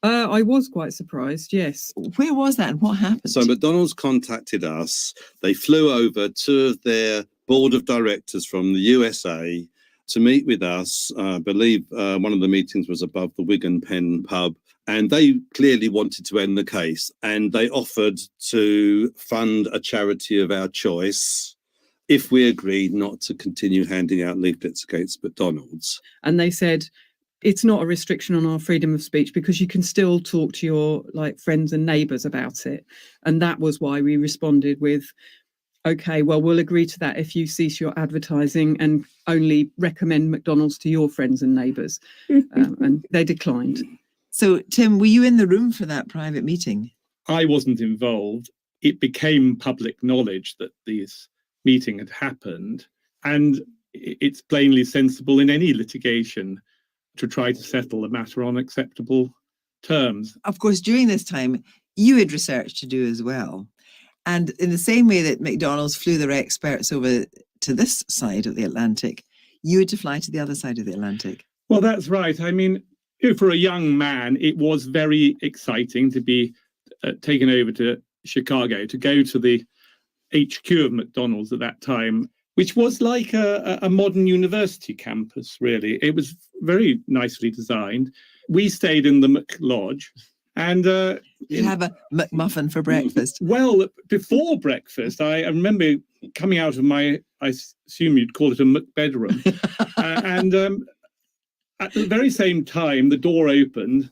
B: I was quite surprised, yes.
O: Where was that and what happened?
A: So McDonald's contacted us. They flew over two of their board of directors from the USA to meet with us. I believe one of the meetings was above the Wigan Pen pub. And they clearly wanted to end the case, and they offered to fund a charity of our choice if we agreed not to continue handing out leaflets against McDonald's.
B: And they said, it's not a restriction on our freedom of speech because you can still talk to your friends and neighbours about it. And that was why we responded with, OK, well, we'll agree to that if you cease your advertising and only recommend McDonald's to your friends and neighbours. And they declined.
O: So, Tim, were you in the room for that private meeting?
X: I wasn't involved. It became public knowledge that this meeting had happened. And it's plainly sensible in any litigation to try to settle a matter on acceptable terms.
O: Of course, during this time, you had research to do as well. And in the same way that McDonald's flew their experts over to this side of the Atlantic, you had to fly to the other side of the Atlantic.
X: Well, that's right. I mean, for a young man, it was very exciting to be taken over to Chicago, to go to the HQ of McDonald's at that time, which was like a modern university campus, really. It was very nicely designed. We stayed in the McLodge. And
O: you have a McMuffin for breakfast.
X: Well, before breakfast, I remember coming out of I assume you'd call it a McBedroom. And at the very same time, the door opened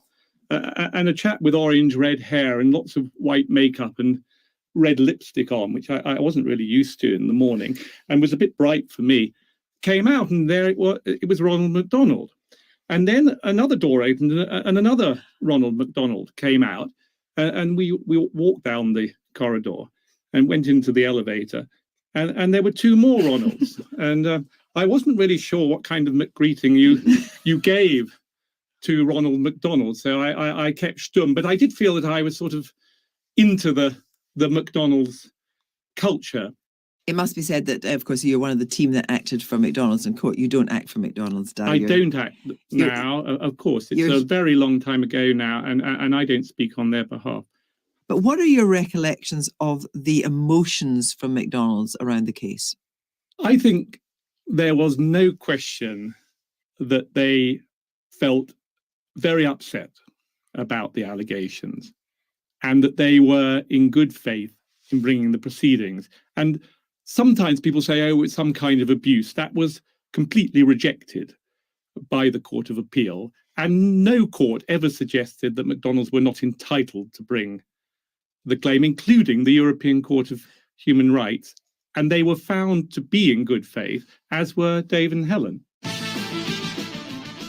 X: and a chap with orange red hair and lots of white makeup and red lipstick on, which I wasn't really used to in the morning and was a bit bright for me, came out, and there it was Ronald McDonald. And then another door opened and another Ronald McDonald came out, and we walked down the corridor and went into the elevator, and there were two more Ronalds. And I wasn't really sure what kind of greeting you gave to Ronald McDonald, so I kept stum. But I did feel that I was sort of into the McDonald's culture.
O: It must be said that, of course, you're one of the team that acted for McDonald's in court. You don't act for McDonald's, do you?
X: I don't act now, of course. It's a very long time ago now, and I don't speak on their behalf.
O: But what are your recollections of the emotions from McDonald's around the case?
X: I think there was no question that they felt very upset about the allegations and that they were in good faith in bringing the proceedings. And sometimes people say, oh, it's some kind of abuse. That was completely rejected by the Court of Appeal. And no court ever suggested that McDonald's were not entitled to bring the claim, including the European Court of Human Rights. And they were found to be in good faith, as were Dave and Helen.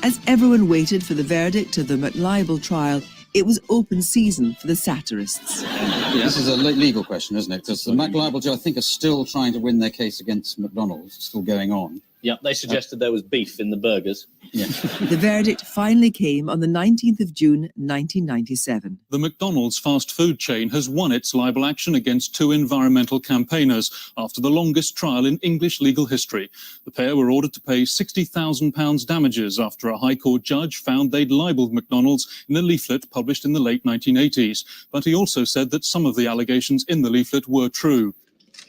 O: As everyone waited for the verdict of the McLibel trial, it was open season for the satirists.
D: This is a legal question, isn't it? Because the McLibel, I think, are still trying to win their case against McDonald's. It's still going on.
L: Yeah, they suggested there was beef in the burgers.
D: Yeah.
O: The verdict finally came on the 19th of June, 1997.
M: The McDonald's fast food chain has won its libel action against two environmental campaigners after the longest trial in English legal history. The pair were ordered to pay £60,000 damages after a High Court judge found they'd libelled McDonald's in a leaflet published in the late 1980s. But he also said that some of the allegations in the leaflet were true.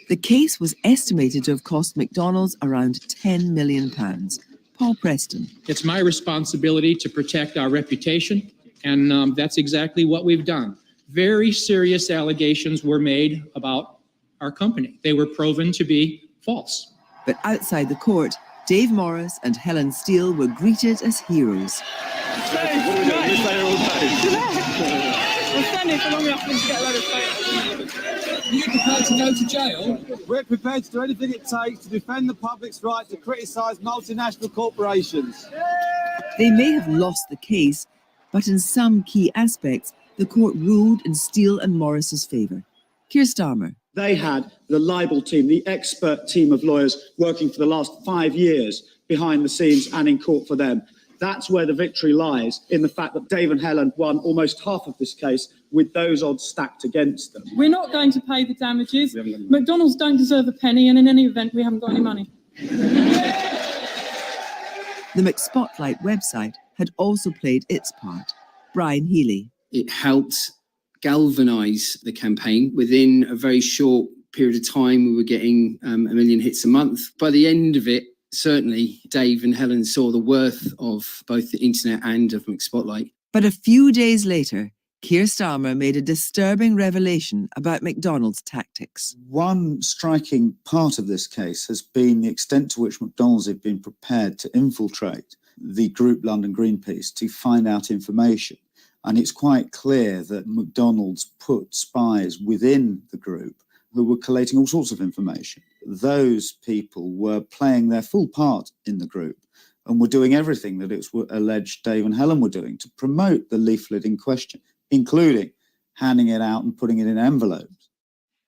O: The case was estimated to have cost McDonald's around £10 million. Paul Preston.
J: It's my responsibility to protect our reputation, and that's exactly what we've done. Very serious allegations were made about our company. They were proven to be false.
O: But outside the court, Dave Morris and Helen Steele were greeted as heroes.
T: We're standing for long enough to get a load of photos.
J: Are you prepared to go to jail?
N: We're prepared to do anything it takes to defend the public's right to criticise multinational corporations.
O: They may have lost the case, but in some key aspects, the court ruled in Steele and Morris's favour. Keir Starmer.
Y: They had the libel team, the expert team of lawyers working for the last 5 years behind the scenes and in court for them. That's where the victory lies, in the fact that Dave and Helen won almost half of this case with those odds stacked against them.
H: We're not going to pay the damages. McDonald's don't deserve a penny, and in any event, we haven't got any money.
O: The McSpotlight website had also played its part. Brian Healy.
I: It helped galvanise the campaign. Within a very short period of time, we were getting 1 million hits a month. By the end of it, certainly Dave and Helen saw the worth of both the internet and of McSpotlight.
O: But a few days later, Keir Starmer made a disturbing revelation about McDonald's tactics.
G: One striking part of this case has been the extent to which McDonald's had been prepared to infiltrate the group London Greenpeace to find out information. And it's quite clear that McDonald's put spies within the group who were collating all sorts of information. Those people were playing their full part in the group and were doing everything that it's alleged Dave and Helen were doing to promote the leaflet in question, including handing it out and putting it in envelopes.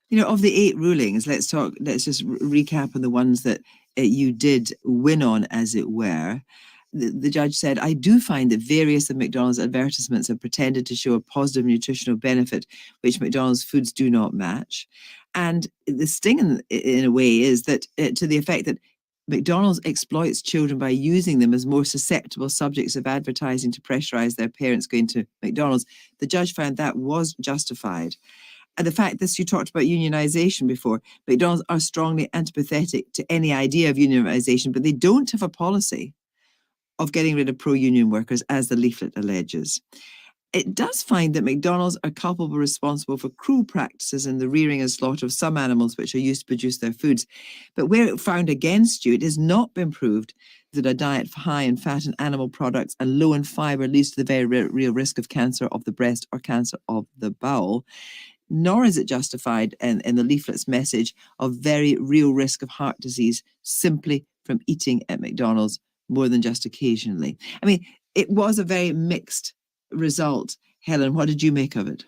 O: You know, of the 8 rulings, let's just recap on the ones that you did win on, as it were. The judge said, I do find that various of McDonald's advertisements have pretended to show a positive nutritional benefit, which McDonald's foods do not match. And the sting, in a way, is that to the effect that McDonald's exploits children by using them as more susceptible subjects of advertising to pressurize their parents going to McDonald's. The judge found that was justified. And the fact that you talked about unionization before, McDonald's are strongly antipathetic to any idea of unionization, but they don't have a policy of getting rid of pro-union workers, as the leaflet alleges. It does find that McDonald's are culpably responsible for cruel practices in the rearing and slaughter of some animals which are used to produce their foods. But where it found against you, it has not been proved that a diet high in fat and animal products and low in fibre leads to the very real risk of cancer of the breast or cancer of the bowel. Nor is it justified in the leaflet's message of very real risk of heart disease simply from eating at McDonald's more than just occasionally. I mean, it was a very mixed result. Helen, what did you make of it?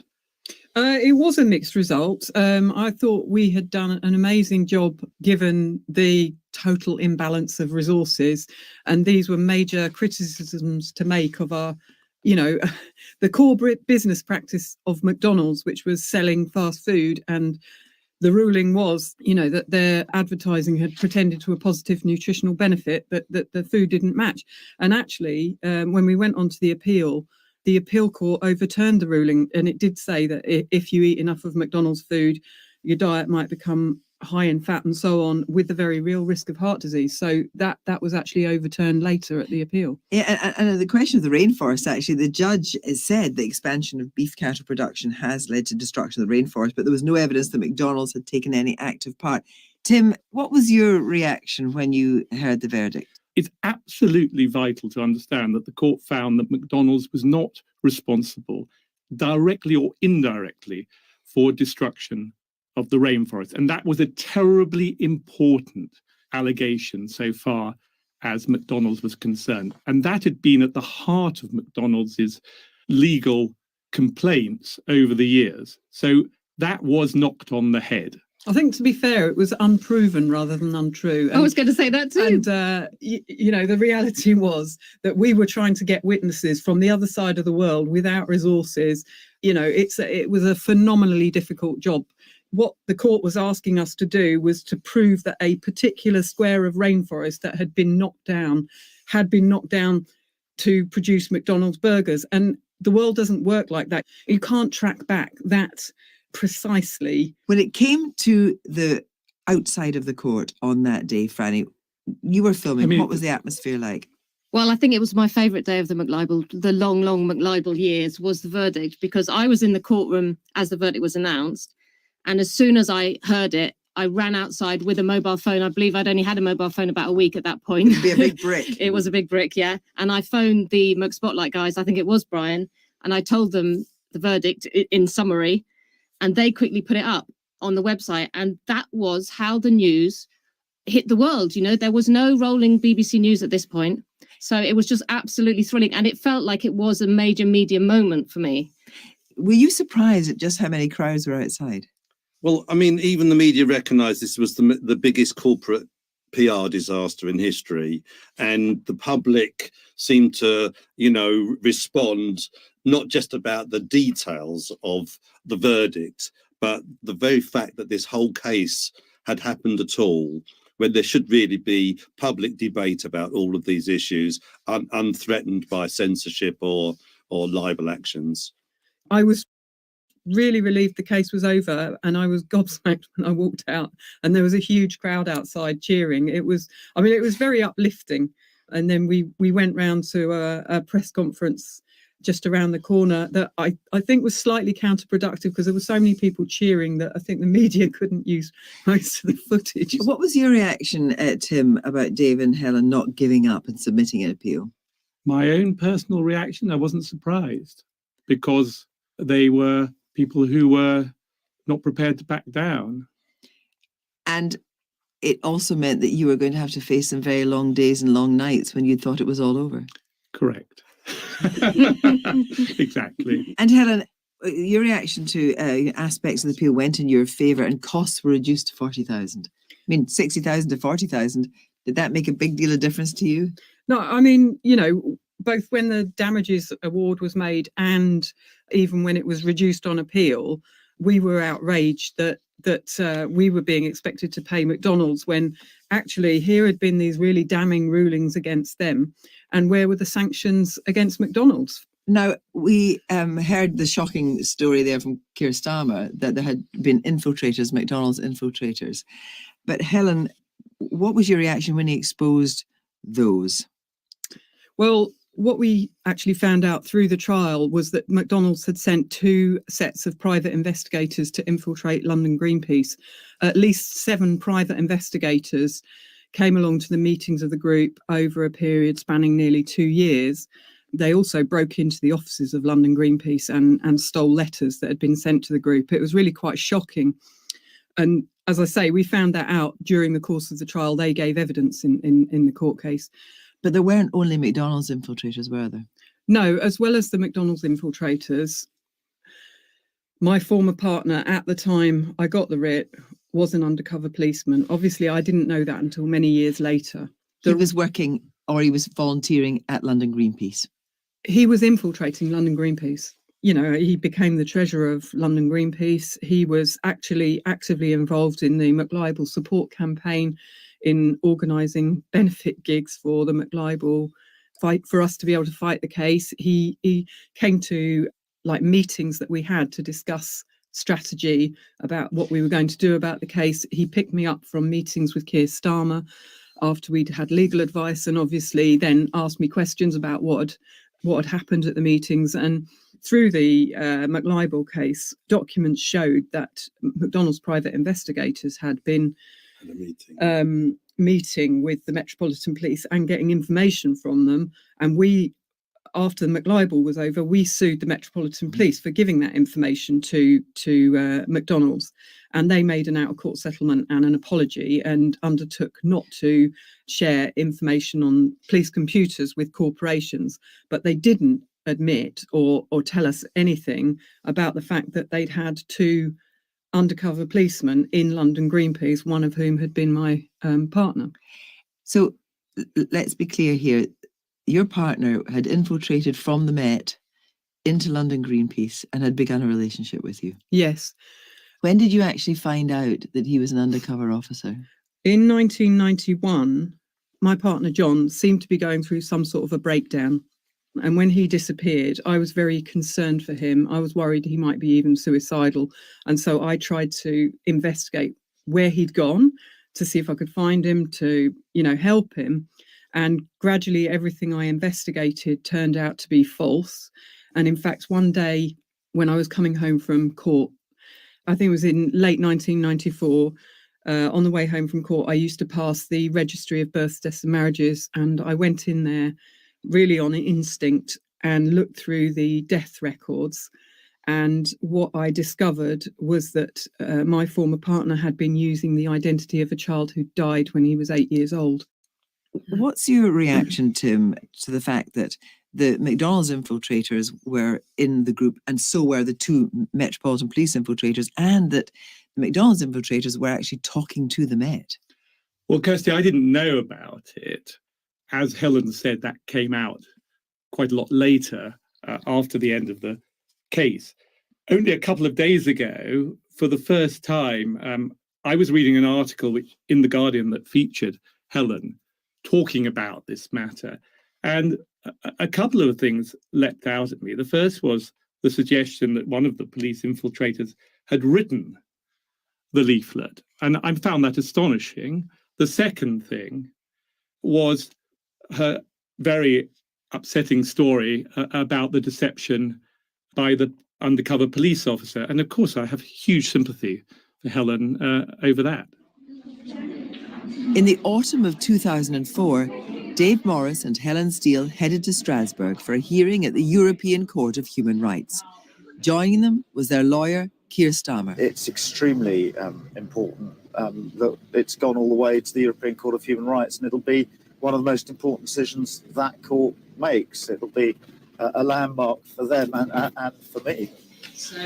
B: It was a mixed result. I thought we had done an amazing job given the total imbalance of resources, and these were major criticisms to make of our, the core business practice of McDonald's, which was selling fast food. And the ruling was, that their advertising had pretended to a positive nutritional benefit that the food didn't match. And actually, when we went on to the appeal court overturned the ruling, and it did say that if you eat enough of McDonald's food, your diet might become high in fat and so on, with the very real risk of heart disease. So that was actually overturned later at the appeal.
O: Yeah, and the question of the rainforest, actually, the judge said the expansion of beef cattle production has led to destruction of the rainforest, but there was no evidence that McDonald's had taken any active part. Tim, what was your reaction when you heard the verdict?
X: It's absolutely vital to understand that the court found that McDonald's was not responsible, directly or indirectly, for destruction of the rainforest. And that was a terribly important allegation so far as McDonald's was concerned. And that had been at the heart of McDonald's legal complaints over the years. So that was knocked on the head.
B: I think, to be fair, it was unproven rather than untrue.
C: I was going to say that too.
B: And, the reality was that we were trying to get witnesses from the other side of the world without resources. It was a phenomenally difficult job. What the court was asking us to do was to prove that a particular square of rainforest that had been knocked down to produce McDonald's burgers. And the world doesn't work like that. You can't track back that precisely.
O: When it came to the outside of the court on that day, Franny, you were filming. What was the atmosphere like?
C: Well, I think it was my favourite day of the long McLibel years was the verdict, because I was in the courtroom as the verdict was announced. And as soon as I heard it, I ran outside with a mobile phone. I believe I'd only had a mobile phone about a week at that point.
O: It'd be a big brick.
C: It was a big brick, yeah. And I phoned the Mc Spotlight guys, I think it was Brian, and I told them the verdict in summary, and they quickly put it up on the website. And that was how the news hit the world. There was no rolling BBC News at this point. So it was just absolutely thrilling. And it felt like it was a major media moment for me.
O: Were you surprised at just how many crowds were outside?
A: Well, I mean, even the media recognised this was the biggest corporate PR disaster in history, and the public seemed to, respond not just about the details of the verdict, but the very fact that this whole case had happened at all, when there should really be public debate about all of these issues, unthreatened by censorship or libel actions.
B: I was really relieved the case was over, and I was gobsmacked when I walked out and there was a huge crowd outside cheering. It was very uplifting. And then we went round to a press conference just around the corner that I think was slightly counterproductive because there were so many people cheering that I think the media couldn't use most of the footage.
O: What was your reaction, Tim, about Dave and Helen not giving up and submitting an appeal?
X: My own personal reaction, I wasn't surprised because they were people who were not prepared to back down.
O: And it also meant that you were going to have to face some very long days and long nights when you thought it was all over.
X: Correct. Exactly.
O: And Helen, your reaction to aspects of the appeal went in your favour and costs were reduced to 40,000. I mean, 60,000 to 40,000. Did that make a big deal of difference to you?
B: No, I mean, both when the damages award was made and even when it was reduced on appeal, we were outraged that we were being expected to pay McDonald's when actually here had been these really damning rulings against them. And where were the sanctions against McDonald's?
O: Now, we heard the shocking story there from Keir Starmer that there had been infiltrators, McDonald's infiltrators. But Helen, what was your reaction when he exposed those?
B: Well, what we actually found out through the trial was that McDonald's had sent 2 sets of private investigators to infiltrate London Greenpeace. At least 7 private investigators came along to the meetings of the group over a period spanning nearly 2 years. They also broke into the offices of London Greenpeace and stole letters that had been sent to the group. It was really quite shocking. And as I say, we found that out during the course of the trial. They gave evidence in the court case.
O: But there weren't only McDonald's infiltrators, were there?
B: No, as well as the McDonald's infiltrators, my former partner at the time I got the writ was an undercover policeman. Obviously, I didn't know that until many years later.
O: He was working or he was volunteering at London Greenpeace?
B: He was infiltrating London Greenpeace. He became the treasurer of London Greenpeace. He was actually actively involved in the McLibel support campaign in organising benefit gigs for the McLibel fight, for us to be able to fight the case. He came to meetings that we had to discuss strategy about what we were going to do about the case. He picked me up from meetings with Keir Starmer after we'd had legal advice, and obviously then asked me questions about what had happened at the meetings. And through the McLibel case, documents showed that McDonald's private investigators had been meeting with the Metropolitan Police and getting information from them. And we, after the McLibel was over, we sued the Metropolitan Police for giving that information to McDonald's. And they made an out-of-court settlement and an apology and undertook not to share information on police computers with corporations. But they didn't admit or tell us anything about the fact that they'd had 2 undercover policemen in London Greenpeace, one of whom had been my partner.
O: So let's be clear here. Your partner had infiltrated from the Met into London Greenpeace and had begun a relationship with you.
B: Yes.
O: When did you actually find out that he was an undercover officer?
B: In 1991, my partner John seemed to be going through some sort of a breakdown. And when he disappeared, I was very concerned for him. I was worried he might be even suicidal. And so I tried to investigate where he'd gone to see if I could find him, to, help him. And gradually everything I investigated turned out to be false. And in fact, one day when I was coming home from court, I think it was in late 1994, on the way home from court, I used to pass the Registry of Births, Deaths and Marriages. And I went in there really on instinct and looked through the death records. And what I discovered was that my former partner had been using the identity of a child who died when he was 8 years old.
O: What's your reaction, Tim, to the fact that the McDonald's infiltrators were in the group and so were the 2 Metropolitan Police infiltrators, and that the McDonald's infiltrators were actually talking to the Met?
X: Well, Kirsty, I didn't know about it. As Helen said, that came out quite a lot later, after the end of the case. Only a couple of days ago, for the first time, I was reading an article in The Guardian that featured Helen talking about this matter. And a couple of things leapt out at me. The first was the suggestion that one of the police infiltrators had written the leaflet. And I found that astonishing. The second thing was her very upsetting story about the deception by the undercover police officer. And of course, I have huge sympathy for Helen over that.
O: In the autumn of 2004, Dave Morris and Helen Steele headed to Strasbourg for a hearing at the European Court of Human Rights. Joining them was their lawyer, Keir Starmer.
P: It's extremely important that it's gone all the way to the European Court of Human Rights, and it'll be one of the most important decisions that court makes. It'll be a landmark for them and for me.
B: So?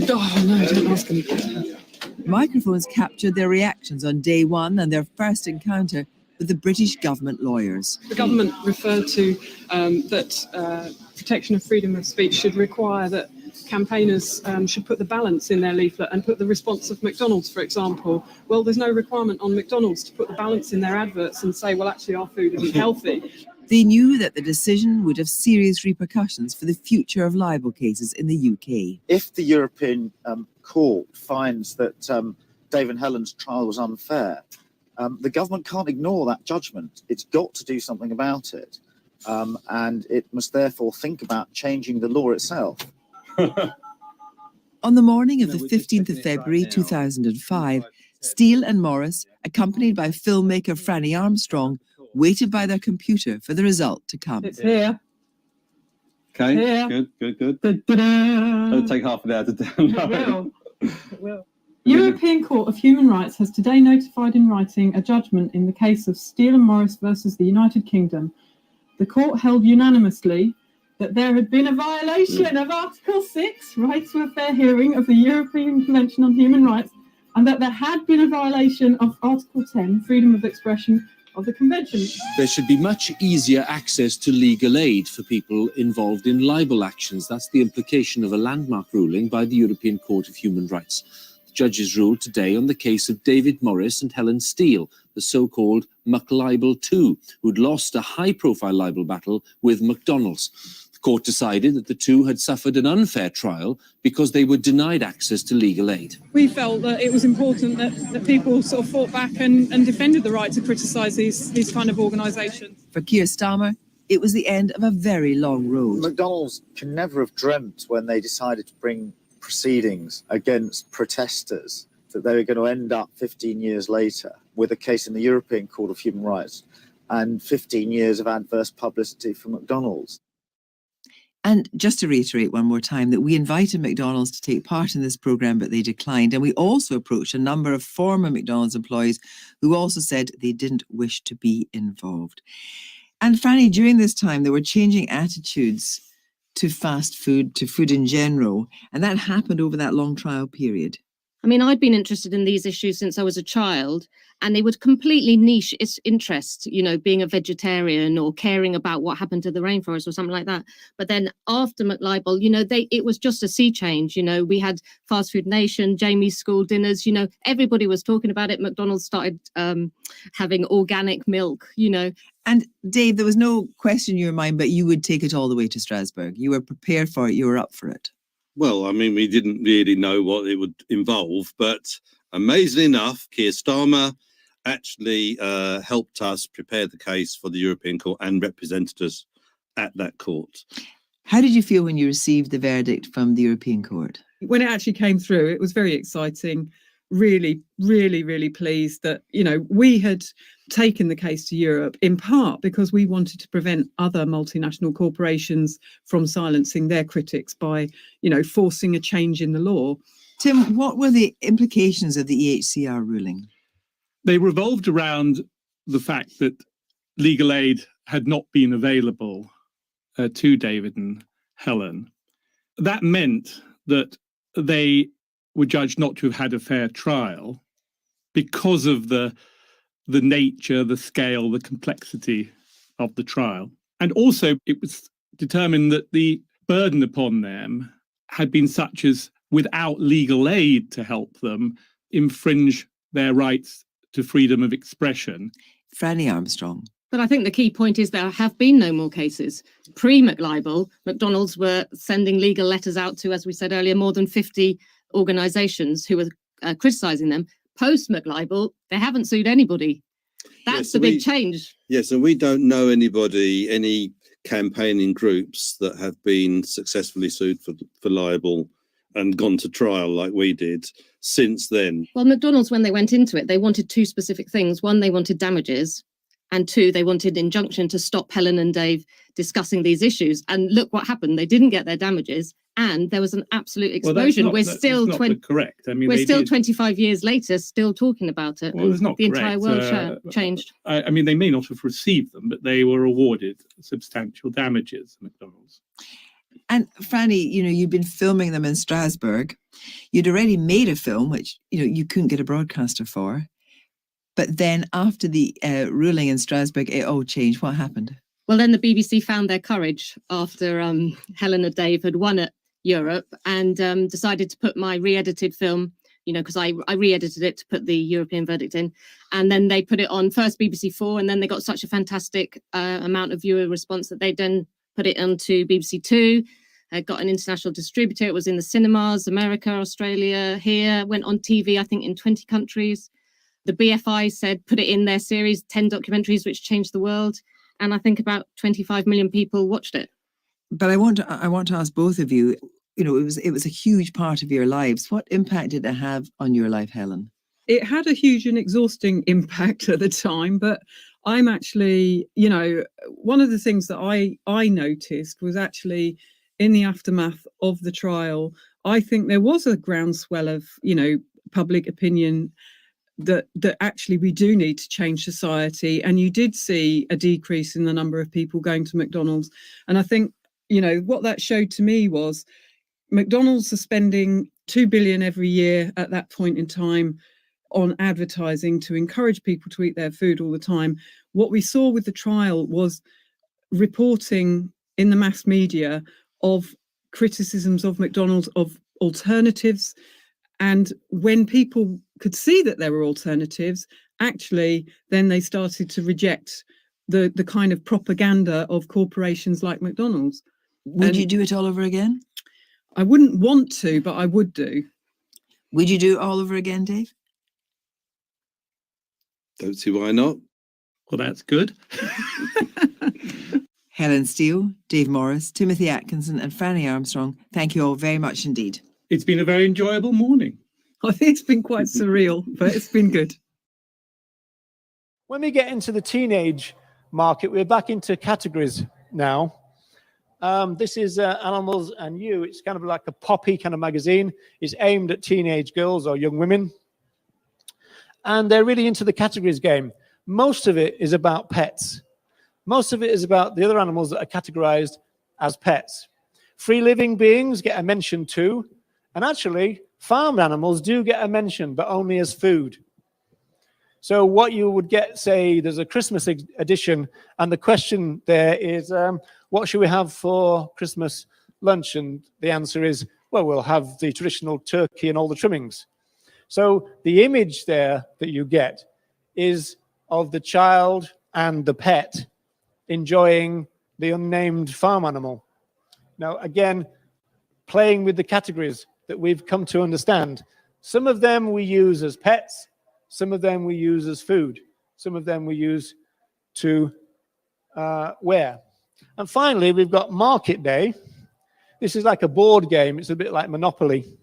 B: Oh, no, don't ask me.
O: Microphones captured their reactions on day one and their first encounter with the British government lawyers.
H: The government referred to that protection of freedom of speech should require that campaigners should put the balance in their leaflet and put the response of McDonald's, for example. Well, there's no requirement on McDonald's to put the balance in their adverts and say, well, actually, our food isn't healthy.
O: They knew that the decision would have serious repercussions for the future of libel cases in the UK.
P: If the European Court finds that Dave and Helen's trial was unfair, the government can't ignore that judgment. It's got to do something about it. And it must therefore think about changing the law itself.
O: On the morning of the 15th of February 2005, Steele and Morris, accompanied by filmmaker Franny Armstrong, waited by their computer for the result to come.
H: It's here.
A: Okay,
H: Yeah.
A: good.
H: Da-da-da.
A: It'll take half an hour to download.
H: It will. European Court of Human Rights has today notified in writing a judgment in the case of Steele and Morris versus the United Kingdom. The court held unanimously that there had been a violation of Article 6, Right to a Fair Hearing of the European Convention on Human Rights, and that there had been a violation of Article 10, Freedom of Expression of the Convention.
Q: There should be much easier access to legal aid for people involved in libel actions. That's the implication of a landmark ruling by the European Court of Human Rights. The judges ruled today on the case of David Morris and Helen Steele, the so-called McLibel 2, who'd lost a high-profile libel battle with McDonald's. The court decided that the two had suffered an unfair trial because they were denied access to legal aid.
H: We felt that it was important that people sort of fought back and defended the right to criticise these kind of organisations.
O: For Keir Starmer, it was the end of a very long road.
P: McDonald's can never have dreamt when they decided to bring proceedings against protesters that they were going to end up 15 years later with a case in the European Court of Human Rights and 15 years of adverse publicity for McDonald's.
O: And just to reiterate one more time that we invited McDonald's to take part in this programme, but they declined. And we also approached a number of former McDonald's employees who also said they didn't wish to be involved. And Franny, during this time, there were changing attitudes to fast food, to food in general. And that happened over that long trial period.
C: I mean, I'd been interested in these issues since I was a child, and they would completely niche its interest, you know, being a vegetarian or caring about what happened to the rainforest or something like that. But then after McLibel, you know, it was just a sea change. You know, we had Fast Food Nation, Jamie's school dinners, you know, everybody was talking about it. McDonald's started having organic milk, you know.
O: And Dave, there was no question in your mind, but you would take it all the way to Strasbourg. You were prepared for it. You were up for it.
A: Well, I mean, we didn't really know what it would involve, but amazingly enough, Keir Starmer actually helped us prepare the case for the European Court and represented us at that court.
O: How did you feel when you received the verdict from the European Court?
B: When it actually came through, it was very exciting. Really, really, really pleased that, you know, we had taken the case to Europe in part because we wanted to prevent other multinational corporations from silencing their critics by, you know, forcing a change in the law.
O: Tim, what were the implications of the EHCR ruling?
X: They revolved around the fact that legal aid had not been available to David and Helen. That meant that they were judged not to have had a fair trial because of the nature, the scale, the complexity of the trial. And also it was determined that the burden upon them had been such as, without legal aid to help them, infringe their rights to freedom of expression.
O: Franny Armstrong.
C: But I think the key point is there have been no more cases. Pre-McLibel, McDonald's were sending legal letters out to, as we said earlier, more than 50 organisations who were criticising them. Post-McLibel, they haven't sued anybody. That's the big change.
A: Yes, and we don't know anybody, any campaigning groups that have been successfully sued for libel and gone to trial like we did since then.
C: Well, McDonald's, when they went into it, they wanted two specific things. One, they wanted damages. And two, they wanted injunction to stop Helen and Dave discussing these issues. And look what happened. They didn't get their damages. And there was an absolute explosion.
X: Well, that's not correct. I mean,
C: we're still 25 years later, still talking about it.
X: Well, it's not
C: the
X: correct.
C: Entire world changed.
X: I mean, they may not have received them, but they were awarded substantial damages, McDonald's.
O: And Franny, you'd been filming them in Strasbourg. You'd already made a film, which, you couldn't get a broadcaster for. But then after the ruling in Strasbourg, it all changed. What happened?
C: Well, then the BBC found their courage after Helen and Dave had won at Europe and decided to put my re-edited film, because I re-edited it to put the European verdict in. And then they put it on first BBC 4, and then they got such a fantastic amount of viewer response that they then put it onto BBC 2, got an international distributor. It was in the cinemas, America, Australia, here, went on TV, I think, in 20 countries. The BFI said put it in their series, 10 documentaries which changed the world. And I think about 25 million people watched it.
O: But I want to ask both of you, it was a huge part of your lives. What impact did it have on your life, Helen?
B: It had a huge and exhausting impact at the time, but I'm actually, one of the things that I noticed was actually in the aftermath of the trial, I think there was a groundswell of, public opinion that actually we do need to change society. And you did see a decrease in the number of people going to McDonald's. And I think, what that showed to me was McDonald's are spending $2 billion every year at that point in time on advertising to encourage people to eat their food all the time. What we saw with the trial was reporting in the mass media of criticisms of McDonald's, of alternatives. And when people could see that there were alternatives, actually, then they started to reject the kind of propaganda of corporations like McDonald's.
O: Would you do it all over again?
B: I wouldn't want to, but I would do.
O: Would you do it all over again, Dave?
A: Don't see why not.
X: Well, that's good.
O: Helen Steele, Dave Morris, Timothy Atkinson and Franny Armstrong, thank you all very much indeed.
X: It's been a very enjoyable morning.
B: I think it's been quite surreal, but it's been good.
R: When we get into the teenage market, we're back into categories now. This is Animals and You. It's kind of like a poppy kind of magazine. It's aimed at teenage girls or young women. And they're really into the categories game. Most of it is about pets. Most of it is about the other animals that are categorized as pets. Free living beings get a mention too. And actually, farmed animals do get a mention, but only as food. So what you would get, say, there's a Christmas edition, and the question there is, what should we have for Christmas lunch? And the answer is, well, we'll have the traditional turkey and all the trimmings. So the image there that you get is of the child and the pet enjoying the unnamed farm animal. Now, again, playing with the categories that we've come to understand. Some of them we use as pets, some of them we use as food, some of them we use to wear. And finally, we've got Market Day. This is like a board game. It's a bit like Monopoly.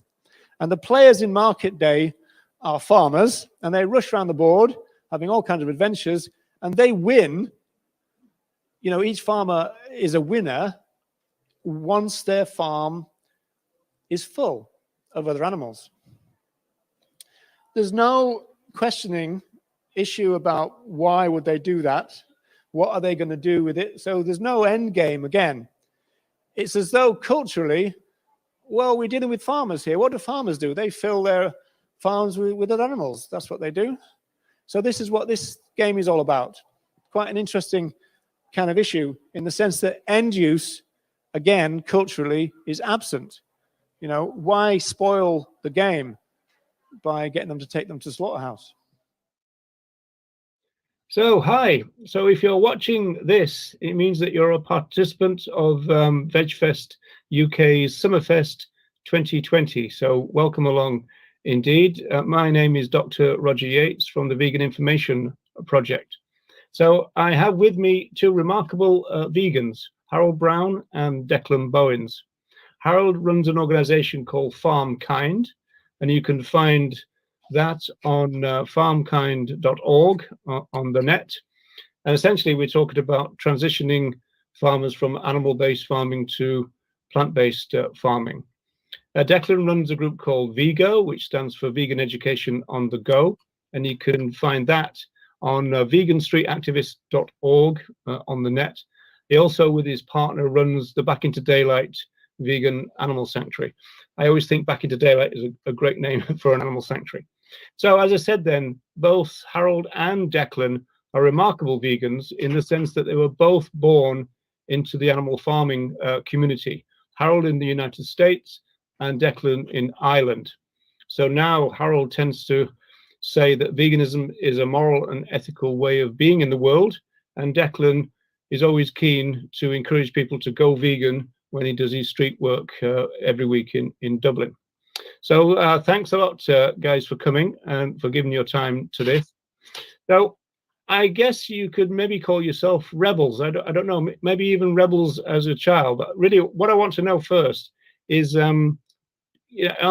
R: And the players in Market Day are farmers, and they rush around the board, having all kinds of adventures, and they win. Each farmer is a winner once their farm is full of other animals. There's no questioning issue about why would they do that? What are they going to do with it? So there's no end game again. It's as though culturally, well, we're dealing with farmers here. What do farmers do? They fill their farms with other animals. That's what they do. So this is what this game is all about. Quite an interesting kind of issue in the sense that end use, again, culturally, is absent. Why spoil the game by getting them to take them to slaughterhouse?
S: So, hi. So if you're watching this, it means that you're a participant of VegFest UK's Summerfest 2020. So welcome along indeed. My name is Dr. Roger Yates from the Vegan Information Project. So I have with me two remarkable vegans, Harold Brown and Declan Bowens. Harold runs an organization called FarmKind, and you can find that on farmkind.org on the net. And essentially, we're talking about transitioning farmers from animal-based farming to plant-based farming. Declan runs a group called Vigo, which stands for Vegan Education on the Go, and you can find that on veganstreetactivist.org on the net. He also, with his partner, runs the Back into Daylight Vegan Animal Sanctuary. I always think Back into Daylight is a great name for an animal sanctuary. So as I said then, both Harold and Declan are remarkable vegans in the sense that they were both born into the animal farming community. Harold in the United States and Declan in Ireland. So now Harold tends to say that veganism is a moral and ethical way of being in the world, and Declan is always keen to encourage people to go vegan when he does his street work every week in Dublin. So thanks a lot, guys, for coming and for giving your time to this. So I guess you could maybe call yourself rebels. I don't know, maybe even rebels as a child. But really, what I want to know first is, on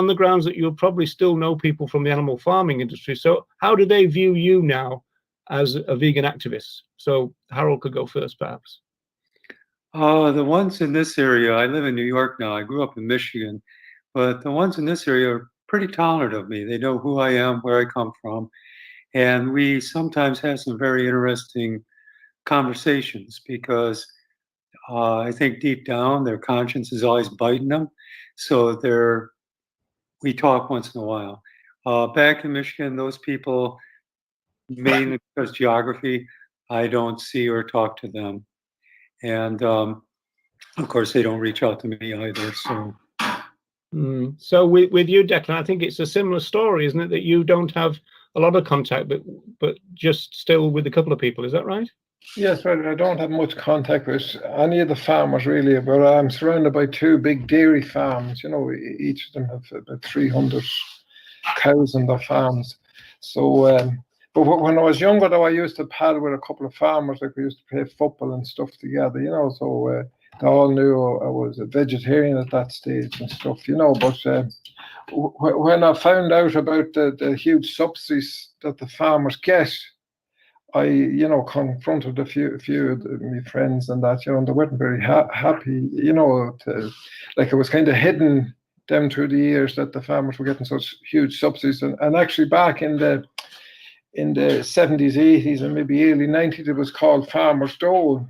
S: the grounds that you'll probably still know people from the animal farming industry. So how do they view you now as a vegan activist? So Harold could go first, perhaps.
E: The ones in this area, I live in New York now. I grew up in Michigan, but the ones in this area are pretty tolerant of me. They know who I am, where I come from. And we sometimes have some very interesting conversations because I think deep down their conscience is always biting them. So we talk once in a while. Back in Michigan, those people, mainly because geography, I don't see or talk to them. And of course, they don't reach out to me either. So,
S: So with you, Declan, I think it's a similar story, isn't it? That you don't have a lot of contact, but just still with a couple of people. Is that right?
F: Yes, right. I don't have much contact with any of the farmers really, but I'm surrounded by two big dairy farms. Each of them have about 300 cows on their farms. So, but when I was younger, though, I used to paddle with a couple of farmers. Like we used to play football and stuff together. So they all knew I was a vegetarian at that stage and stuff. But when I found out about the huge subsidies that the farmers get, I, confronted a few of my friends and that, and they weren't very happy, like it was kind of hidden down through the years that the farmers were getting such huge subsidies. And actually back in the 70s, 80s, and maybe early 90s, it was called Farmer's Dole,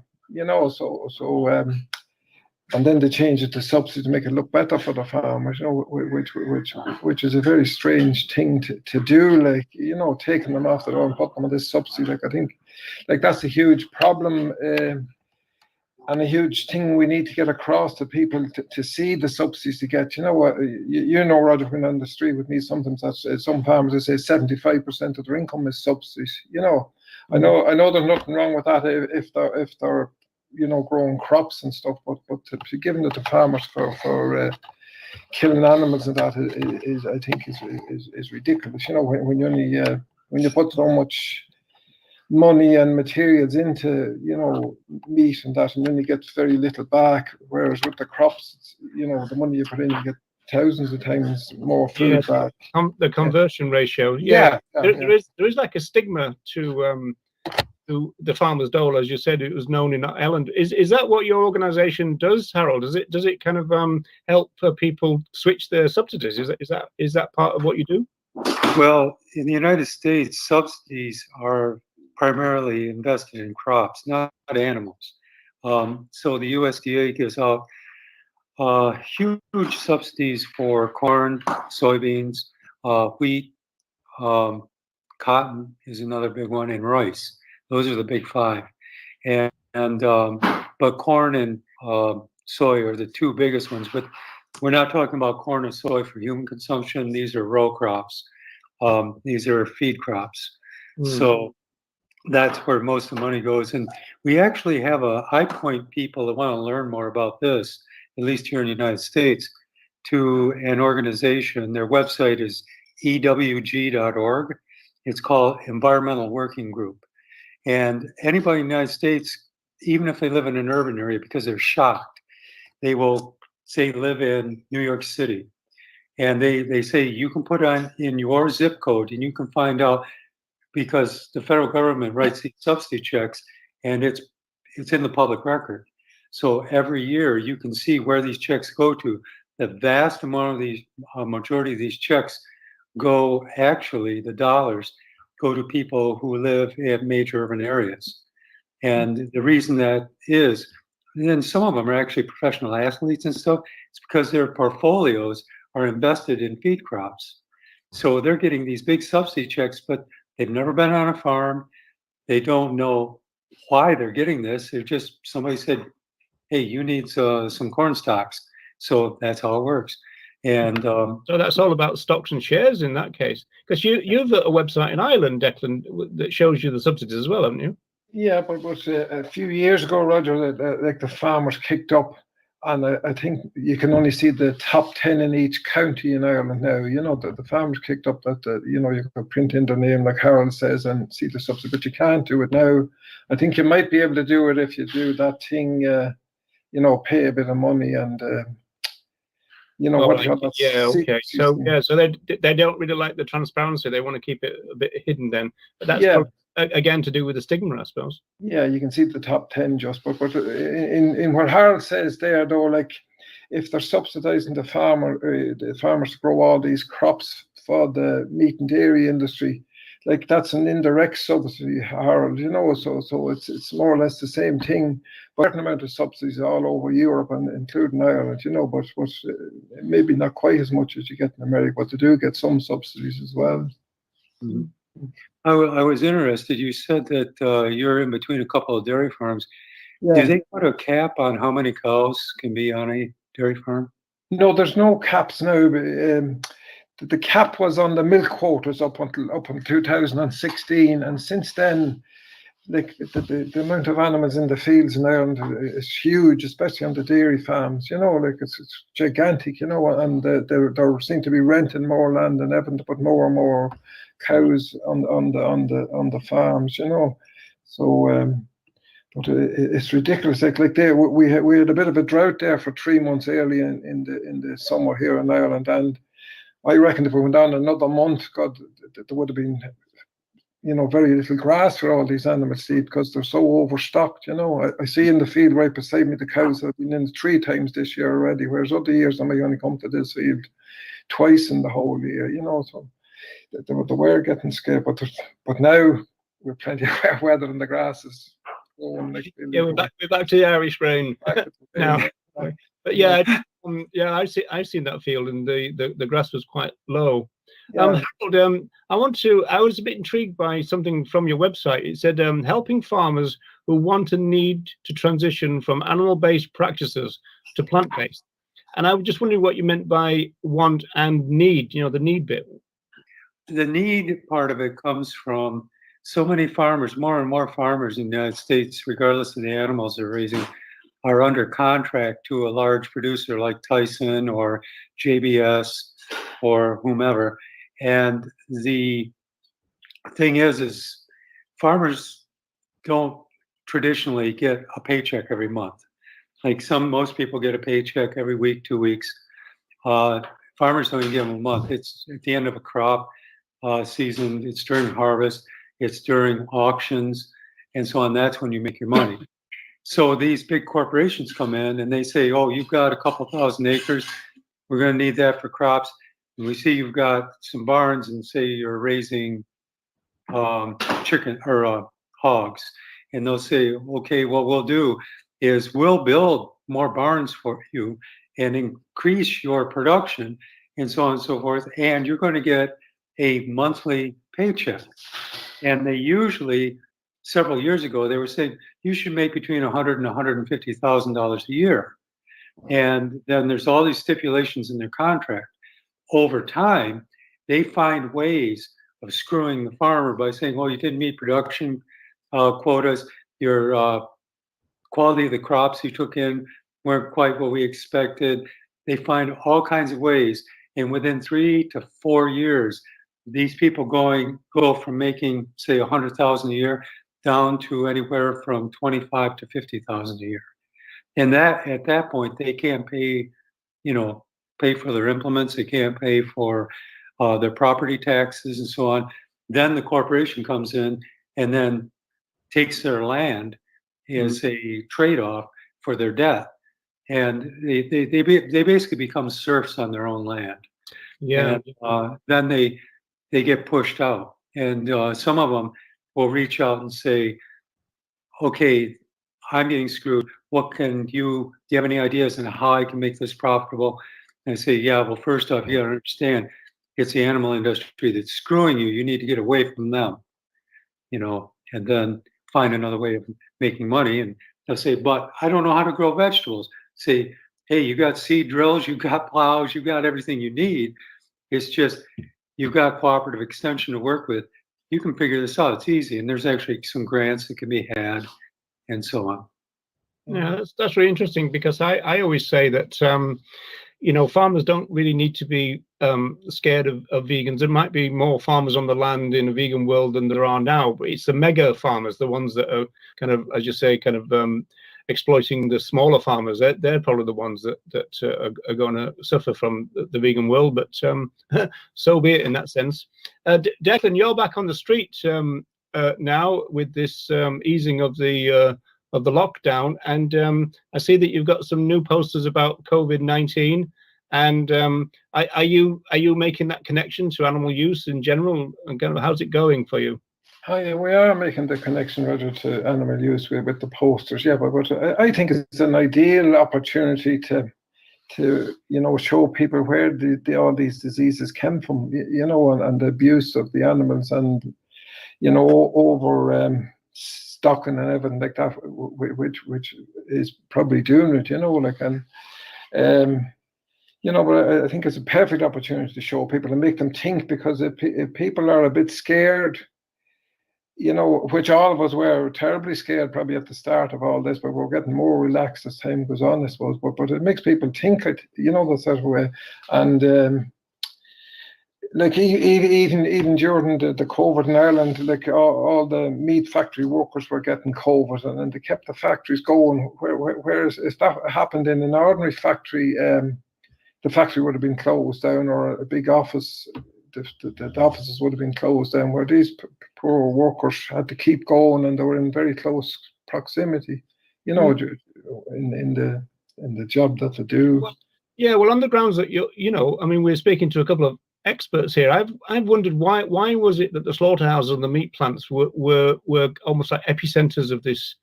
F: and then they changed it to subsidy to make it look better for the farmers, which is a very strange thing to do, like, taking them off the road and putting them on this subsidy. Like, I think, like, that's a huge problem and a huge thing we need to get across to people to see the subsidies to get. Roger, when on the street with me, sometimes that's some farmers, they say 75% of their income is subsidies. I know there's nothing wrong with that if they're growing crops and stuff, but to giving it to farmers for killing animals and that is I think is ridiculous. When you only when you put so much money and materials into meat and that, and then you get very little back. Whereas with the crops, the money you put in, you get thousands of times more food back.
S: The conversion ratio. There is like a stigma to the Farmer's Dole, as you said. It was known in Ireland. Is that what your organisation does, Harold? Does it kind of help people switch their subsidies? Is that part of what you do?
E: Well, in the United States, subsidies are primarily invested in crops, not animals. So the USDA gives out huge subsidies for corn, soybeans, wheat, cotton is another big one, and rice. Those are the big five. But corn and soy are the two biggest ones. But we're not talking about corn and soy for human consumption. These are row crops. These are feed crops. So that's where most of the money goes. And we actually have I point people that want to learn more about this, at least here in the United States, to an organization. Their website is ewg.org. It's called Environmental Working Group. And anybody in the United States even if they live in an urban area, because they're shocked, they will say live in New York City. And they say you can put on in your zip code and you can find out, because the federal government writes these subsidy checks and it's in the public record. So every year you can see where these checks go to. The vast amount of these, majority of these checks go, actually, the dollars go to people who live in major urban areas. And the reason that is, then some of them are actually professional athletes and stuff, it's because their portfolios are invested in feed crops. So they're getting these big subsidy checks, but they've never been on a farm. They don't know why they're getting this. They're just, somebody said, hey, you need some corn stocks. So that's how it works. And
S: so that's all about stocks and shares in that case, because you've got a website in Ireland, Declan, that shows you the subsidies as well, haven't you?
F: Yeah, but a few years ago, Roger, like the farmers kicked up, and I think you can only see the top 10 in each county in Ireland now. You know, the farmers kicked up that, you know, you could print in their name, like Harold says, and see the subsidy, but you can't do it now. I think you might be able to do it if you do that thing, you know, pay a bit of money and, you know, what
S: right. Yeah, okay. So, yeah, so they don't really like the transparency. They want to keep it a bit hidden then. But that's probably, again, to do with the stigma, I suppose.
F: Yeah, you can see the top 10 just, but in what Harold says there, though, like if they're subsidizing the farmers to grow all these crops for the meat and dairy industry, like that's an indirect subsidy, Harold, you know, so it's more or less the same thing, but a certain amount of subsidies all over Europe and including Ireland, you know, but maybe not quite as much as you get in America, but they do get some subsidies as well.
E: Mm-hmm. I was interested. You said that you're in between a couple of dairy farms.
F: Yeah.
E: Do they put a cap on how many cows can be on a dairy farm?
F: No, there's no caps now. The cap was on the milk quotas up until 2016, and since then, like the amount of animals in the fields in Ireland is huge, especially on the dairy farms. You know, like it's gigantic. You know, and they seem to be renting more land than ever to put more and more cows on the farms. You know, so. But it's ridiculous. Like there, we had a bit of a drought there for 3 months early in the summer here in Ireland, and I reckon if we went on another month, God, there would have been, you know, very little grass for all these animals to eat because they're so overstocked. You know, I see in the field right beside me the cows have been in 3 times this year already, whereas other years I might only come to this field twice in the whole year. You know, so they were getting scared, but now we've plenty of weather and the grass is.
S: Yeah, we're back to the Irish rain now. But yeah, I've seen that field and the grass was quite low.
F: Yeah.
S: Harold, I was a bit intrigued by something from your website. It said helping farmers who want and need to transition from animal-based practices to plant-based. And I was just wondering what you meant by want and need, you know, the need bit.
E: The need part of it comes from so many farmers, more and more farmers in the United States, regardless of the animals they're raising, are under contract to a large producer like Tyson or JBS or whomever. And the thing is farmers don't traditionally get a paycheck every month. Like most people get a paycheck every week, 2 weeks. Farmers don't even give them a month. It's at the end of a crop season. It's during harvest. It's during auctions and so on. That's when you make your money. So these big corporations come in and they say, oh, you've got a couple thousand acres. We're going to need that for crops. And we see you've got some barns and say you're raising chicken or hogs. And they'll say, okay, what we'll do is we'll build more barns for you and increase your production and so on and so forth. And you're going to get a monthly paycheck. And they usually, several years ago, they were saying you should make between $100,000 and $150,000 a year. And then there's all these stipulations in their contract. Over time, they find ways of screwing the farmer by saying, "Oh, you didn't meet production quotas. Your quality of the crops you took in weren't quite what we expected." They find all kinds of ways, and within 3 to 4 years, these people go from making, say, $100,000 a year down to anywhere from 25 to 50,000 a year. And that at that point, they can't pay, pay for their implements. They can't pay for their property taxes and so on. Then the corporation comes in and then takes their land as a trade-off for their debt. And they basically become serfs on their own land.
S: Yeah.
E: And then they get pushed out. And some of them will reach out and say, okay, I'm getting screwed. Do you have any ideas on how I can make this profitable? And I say, yeah, well, first off, you gotta understand, it's the animal industry that's screwing you. You need to get away from them, and then find another way of making money. And they'll say, but I don't know how to grow vegetables. Say, hey, you got seed drills, you got plows, you got everything you need. It's just, you've got cooperative extension to work with. You can figure this out. It's easy. And there's actually some grants that can be had and so on.
S: Yeah, that's really interesting, because I always say that, farmers don't really need to be scared of vegans. There might be more farmers on the land in a vegan world than there are now, but it's the mega farmers, the ones that are kind of, as you say, kind of exploiting the smaller farmers. They're probably the ones that are going to suffer from the vegan world, but so be it in that sense. Declan, you're back on the street now with this easing of the lockdown, and I see that you've got some new posters about COVID-19. And are you making that connection to animal use in general? And kind of, how's it going for you?
F: Hi, we are making the connection rather to animal use with the posters, yeah. But I think it's an ideal opportunity to show people where all these diseases came from, and the abuse of the animals, and over stocking and everything like that, which is probably doing it, but I think it's a perfect opportunity to show people and make them think, because if people are a bit scared, which all of us were terribly scared probably at the start of all this, but we're getting more relaxed as time goes on, I suppose. But it makes people think, that sort of way. And like even during the COVID in Ireland, like all the meat factory workers were getting COVID, and then they kept the factories going. Whereas if that happened in an ordinary factory, the factory would have been closed down, or a big office, the offices would have been closed down. Where these poor workers had to keep going, and they were in very close proximity, in the job that they do.
S: Well, on the grounds that we're speaking to a couple of experts here. I've wondered why was it that the slaughterhouses and the meat plants were almost like epicenters of this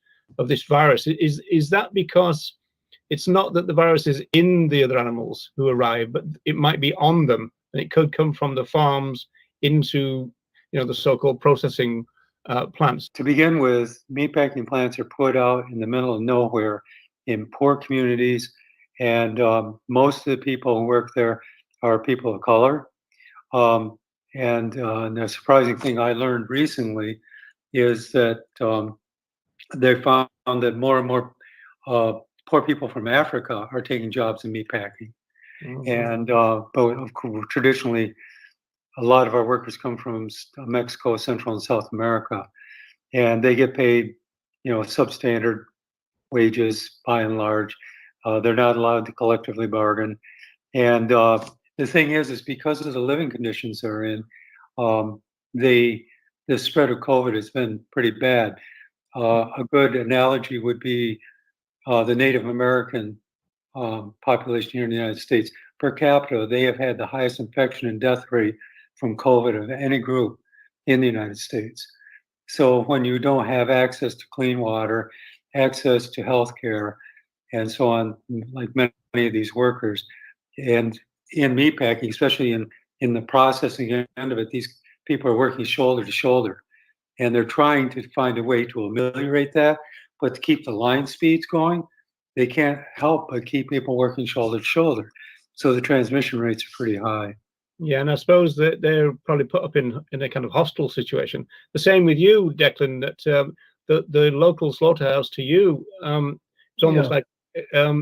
S: virus? Is that because it's not that the virus is in the other animals who arrive, but it might be on them, and it could come from the farms into the so-called processing plants?
E: To begin with, meatpacking plants are put out in the middle of nowhere in poor communities, and most of the people who work there are people of color. And the surprising thing I learned recently is that they found that more and more poor people from Africa are taking jobs in meatpacking. Mm-hmm. And but of course, traditionally, a lot of our workers come from Mexico, Central and South America, and they get paid, substandard wages by and large. They're not allowed to collectively bargain, and the thing is because of the living conditions they're in, the spread of COVID has been pretty bad. A good analogy would be the Native American population here in the United States. Per capita, they have had the highest infection and death rate from COVID of any group in the United States. So when you don't have access to clean water, access to health care, and so on, like many of these workers, and in meatpacking, especially in the processing end of it, these people are working shoulder to shoulder, and they're trying to find a way to ameliorate that, but to keep the line speeds going, they can't help but keep people working shoulder to shoulder. So the transmission rates are pretty high.
S: Yeah, and I suppose that they're probably put up in a kind of hostile situation. The same with you, Declan, that the local slaughterhouse to you, it's almost like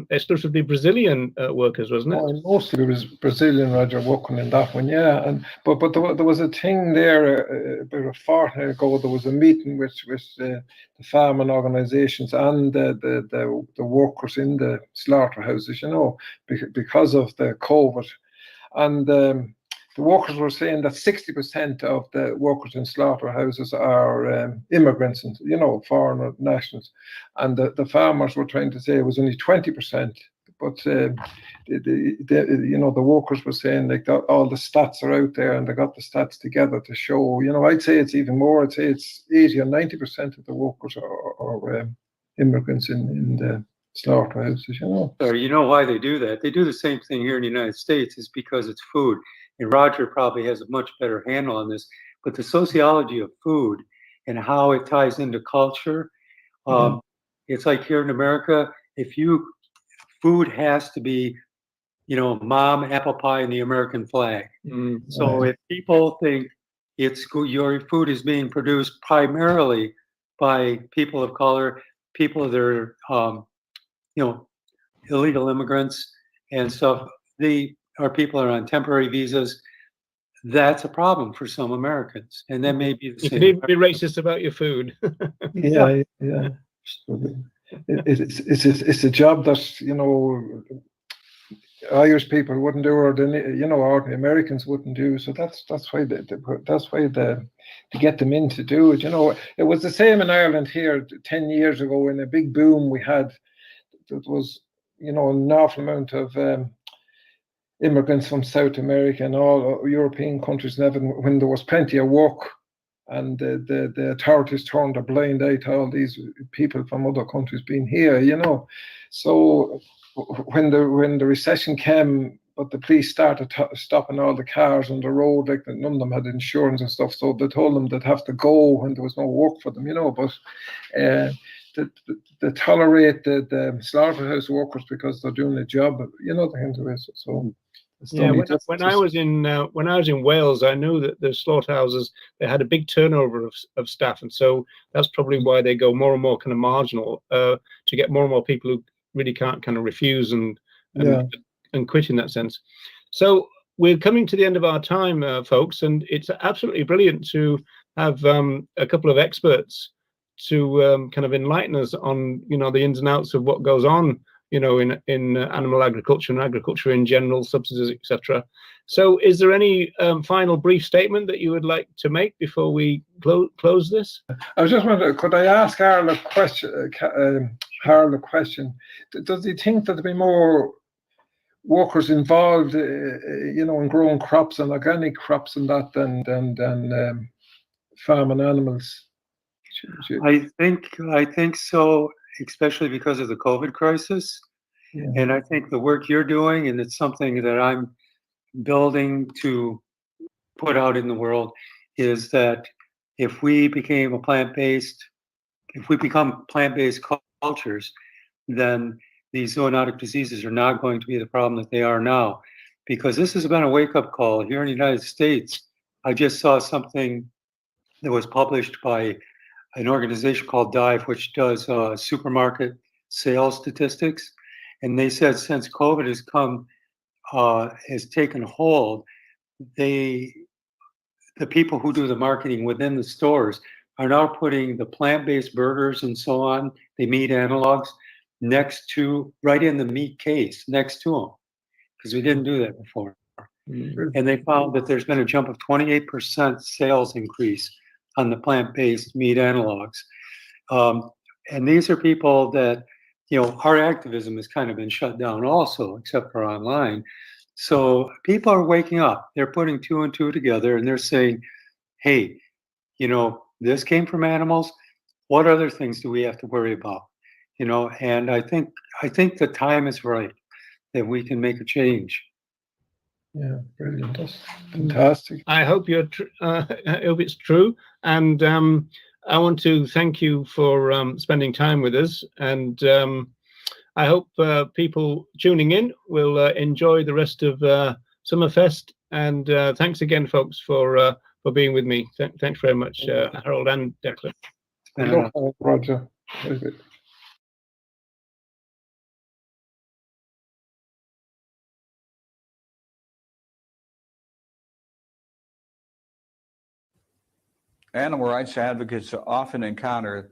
S: exclusively Brazilian workers, wasn't it?
F: Oh, mostly it was Brazilian, Roger, working in that one, yeah. And but there was a thing there about a fortnight ago. There was a meeting with the farming organisations and the workers in the slaughterhouses, you know, because of the COVID, and the workers were saying that 60% of the workers in slaughterhouses are immigrants, and you know, foreign nationals, and the farmers were trying to say it was only 20%. But you know, the workers were saying like that all the stats are out there, and they got the stats together to show. You know, I'd say it's even more. I'd say it's 80 or 90% of the workers are immigrants in the slaughterhouses. You know.
E: Or you know why they do that? They do the same thing here in the United States. It's because it's food. And Roger probably has a much better handle on this. But the sociology of food and how it ties into culture, it's like here in America, food has to be, you know, mom, apple pie, and the American flag. So if people think your food is being produced primarily by people of color, people that are, you know, illegal immigrants and stuff, people are on temporary visas, that's a problem for some Americans. And that may be the
S: You
E: same.
S: can even be racist about your food.
F: Yeah. It's a job that, you know, Irish people wouldn't do, or you know, ordinary Americans wouldn't do. So that's why to get them in to do it. You know, it was the same in Ireland here 10 years ago in a big boom we had. That was, you know, an awful amount of immigrants from South America and all European countries, and when there was plenty of work, and the authorities turned a blind eye to all these people from other countries being here, you know. So when the recession came, but the police started stopping all the cars on the road, like none of them had insurance and stuff, so they told them they'd have to go when there was no work for them, you know. But they tolerate the slaughterhouse workers because they're doing a job, you know, the kind of way. So
S: yeah, when I was in Wales, I knew that the slaughterhouses, they had a big turnover of staff, and so that's probably why they go more and more kind of marginal, to get more and more people who really can't kind of refuse and quit in that sense. So we're coming to the end of our time, folks, and it's absolutely brilliant to have a couple of experts to kind of enlighten us on, you know, the ins and outs of what goes on, you know, in animal agriculture and agriculture in general, subsidies, etc. So is there any final brief statement that you would like to make before we close this?
F: I was just wondering, could I ask Harold a question? Does he think that there'll be more workers involved, you know, in growing crops and organic crops and that than farming animals?
E: I think so, especially because of the COVID crisis. Yeah. And I think the work you're doing, and it's something that I'm building to put out in the world, is that if we become plant-based cultures, then these zoonotic diseases are not going to be the problem that they are now. Because this has been a wake-up call here in the United States. I just saw something that was published by an organization called Dive, which does supermarket sales statistics. And they said since COVID has taken hold, the people who do the marketing within the stores are now putting the plant-based burgers and so on, the meat analogs, right in the meat case next to them, because we didn't do that before. Mm-hmm. And they found that there's been a jump of 28% sales increase on the plant-based meat analogs. And these are people that, you know, our activism has kind of been shut down also, except for online. So people are waking up. They're putting two and two together, and they're saying, hey, you know, this came from animals. What other things do we have to worry about? You know, and I think the time is right that we can make a change.
F: Yeah, brilliant. That's fantastic.
S: I hope I hope it's true. And I want to thank you for spending time with us. And I hope people tuning in will enjoy the rest of Summerfest. And thanks again, folks, for being with me. Thanks very much, Harold and Declan.
F: Roger.
K: animal rights advocates often encounter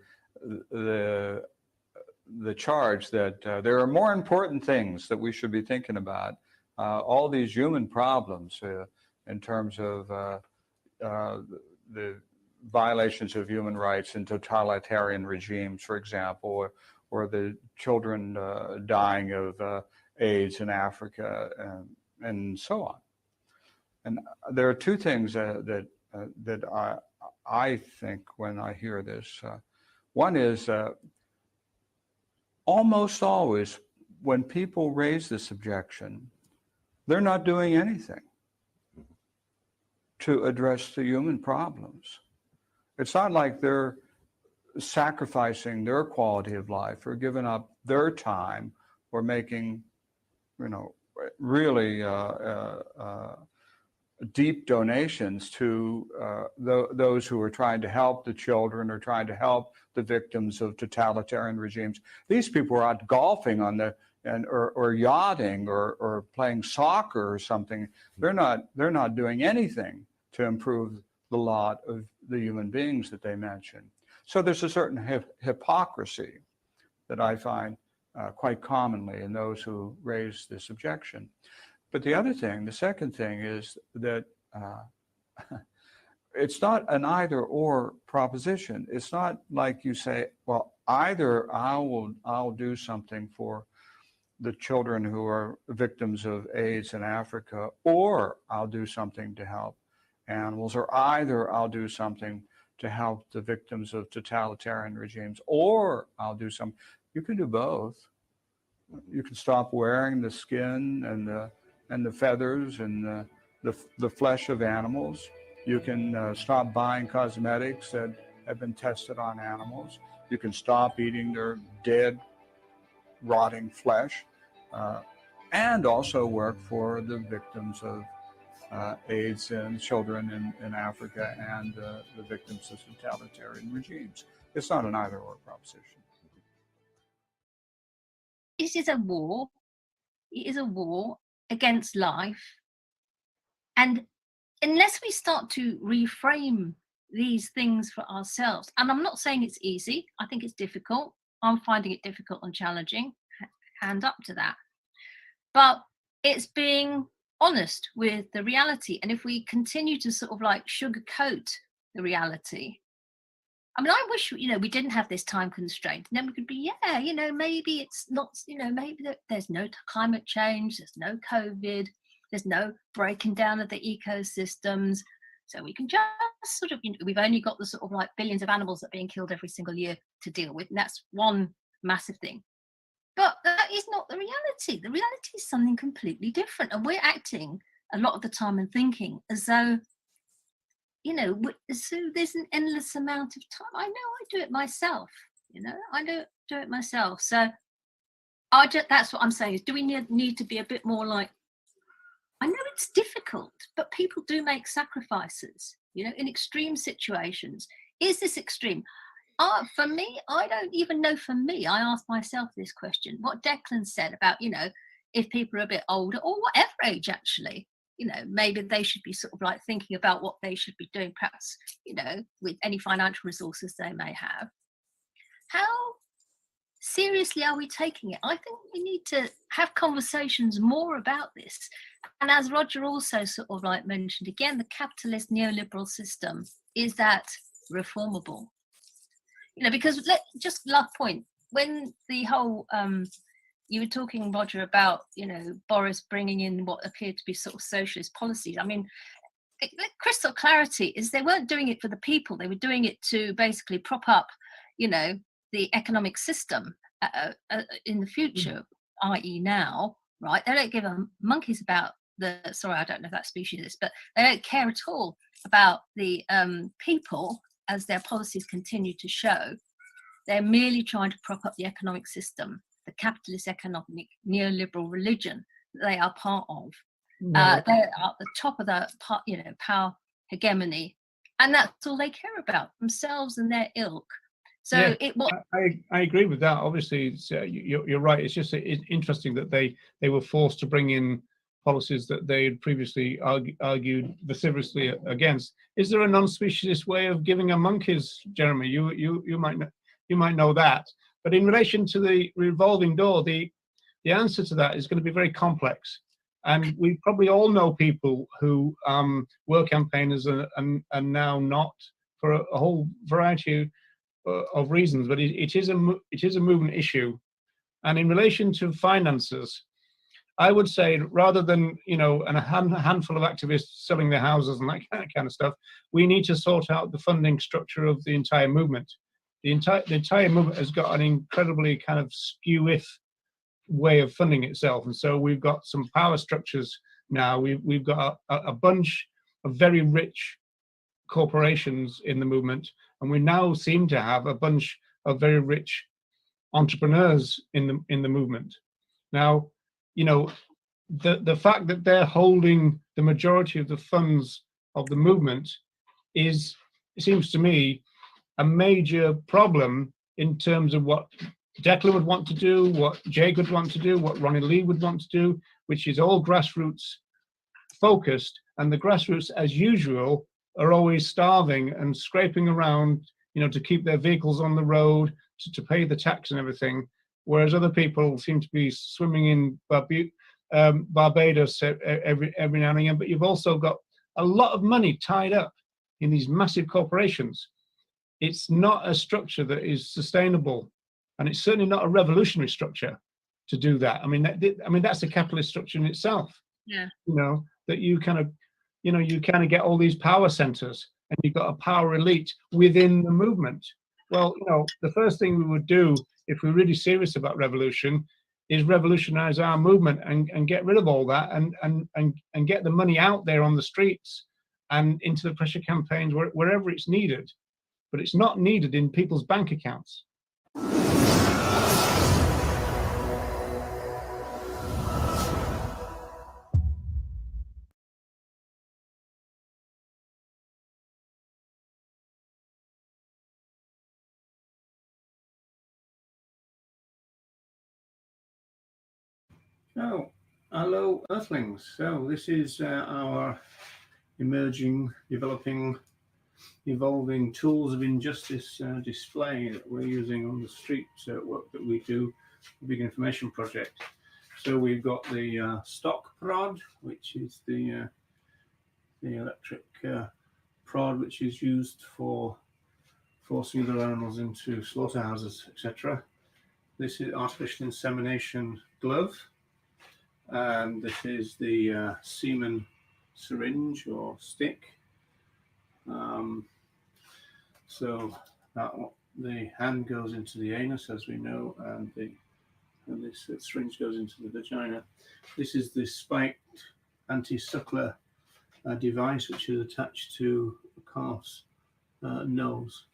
K: the charge that there are more important things that we should be thinking about. All these human problems in terms of the violations of human rights in totalitarian regimes, for example, or the children dying of AIDS in Africa, and so on. And there are two things that I think when I hear this. One is almost always when people raise this objection, they're not doing anything to address the human problems. It's not like they're sacrificing their quality of life or giving up their time or making, really deep donations to those who are trying to help the children or trying to help the victims of totalitarian regimes. These people are out golfing on or yachting or playing soccer or something. They're not doing anything to improve the lot of the human beings that they mention. So there's a certain hypocrisy that I find quite commonly in those who raise this objection. But the second thing is that it's not an either or proposition. It's not like you say, well, either I'll do something for the children who are victims of AIDS in Africa, or I'll do something to help animals, or either I'll do something to help the victims of totalitarian regimes, or I'll do something. You can do both. You can stop wearing the skin and the feathers and the flesh of animals. You can stop buying cosmetics that have been tested on animals. You can stop eating their dead, rotting flesh, and also work for the victims of AIDS and children in Africa and the victims of totalitarian regimes. It's not an either-or proposition.
L: This is a war. It is a war against life. And unless we start to reframe these things for ourselves, and I'm not saying it's easy, I think it's difficult. I'm finding it difficult and challenging, hand up to that. But it's being honest with the reality. And if we continue to sort of like sugarcoat the reality, I mean, I wish, we didn't have this time constraint. And then we could be, maybe it's not, maybe there's no climate change, there's no COVID, there's no breaking down of the ecosystems. So we can just sort of, we've only got the sort of like billions of animals that are being killed every single year to deal with. And that's one massive thing. But that is not the reality. The reality is something completely different. And we're acting a lot of the time and thinking as though, so there's an endless amount of time. I know I do it myself, I do it myself. So that's what I'm saying is, do we need to be a bit more like, I know it's difficult, but people do make sacrifices, in extreme situations. Is this extreme? For me, I don't even know. For me, I ask myself this question, what Declan said about, if people are a bit older or whatever age, actually, maybe they should be sort of like thinking about what they should be doing, perhaps, with any financial resources they may have. How seriously are we taking it? I think we need to have conversations more about this. And as Roger also sort of like mentioned, again, the capitalist neoliberal system, is that reformable? Because just last point, when the whole, you were talking, Roger, about, Boris bringing in what appeared to be sort of socialist policies. I mean, crystal clarity is they weren't doing it for the people. They were doing it to basically prop up, the economic system in the future, i.e. now, right? They don't give a monkeys about sorry, I don't know if that species is, but they don't care at all about the people, as their policies continue to show. They're merely trying to prop up the economic system, the capitalist economic neoliberal religion that they are part of. They're at the top of the power hegemony, and that's all they care about, themselves and their ilk. So
S: I agree with that. Obviously, you're right. It's just interesting that they were forced to bring in policies that they had previously argued vociferously against. Is there a non-specialist way of giving a monkeys, Jeremy? You might know that. But in relation to the revolving door, the answer to that is going to be very complex. And we probably all know people who were campaigners and now not, for a whole variety of reasons. But it is a movement issue. And in relation to finances, I would say rather than a handful of activists selling their houses and that kind of stuff, we need to sort out the funding structure of the entire movement. The entire movement has got an incredibly kind of skew-if way of funding itself, and so we've got some power structures now. We've got a bunch of very rich corporations in the movement, and we now seem to have a bunch of very rich entrepreneurs in the movement. Now, the fact that they're holding the majority of the funds of the movement is, it seems to me, a major problem in terms of what Declan would want to do, what Jake would want to do, what Ronnie Lee would want to do, which is all grassroots focused. And the grassroots, as usual, are always starving and scraping around, to keep their vehicles on the road, to pay the tax and everything. Whereas other people seem to be swimming in Barbados every now and again. But you've also got a lot of money tied up in these massive corporations. It's not a structure that is sustainable. And it's certainly not a revolutionary structure to do that. I mean, that's a capitalist structure in itself.
L: Yeah.
S: That you kind of get all these power centers, and you've got a power elite within the movement. Well, the first thing we would do if we're really serious about revolution is revolutionize our movement and get rid of all that and get the money out there on the streets and into the pressure campaigns wherever it's needed. But it's not needed in people's bank accounts.
D: So, hello Earthlings. So this is our developing, evolving tools of injustice display that we're using on the street work that we do, the Big Information Project. So we've got the stock prod, which is the electric prod, which is used for forcing other animals into slaughterhouses, etc. This is artificial insemination glove. And this is the semen syringe or stick. So the hand goes into the anus, as we know, and this syringe goes into the vagina. This is the spiked anti-suckler device, which is attached to a calf's nose.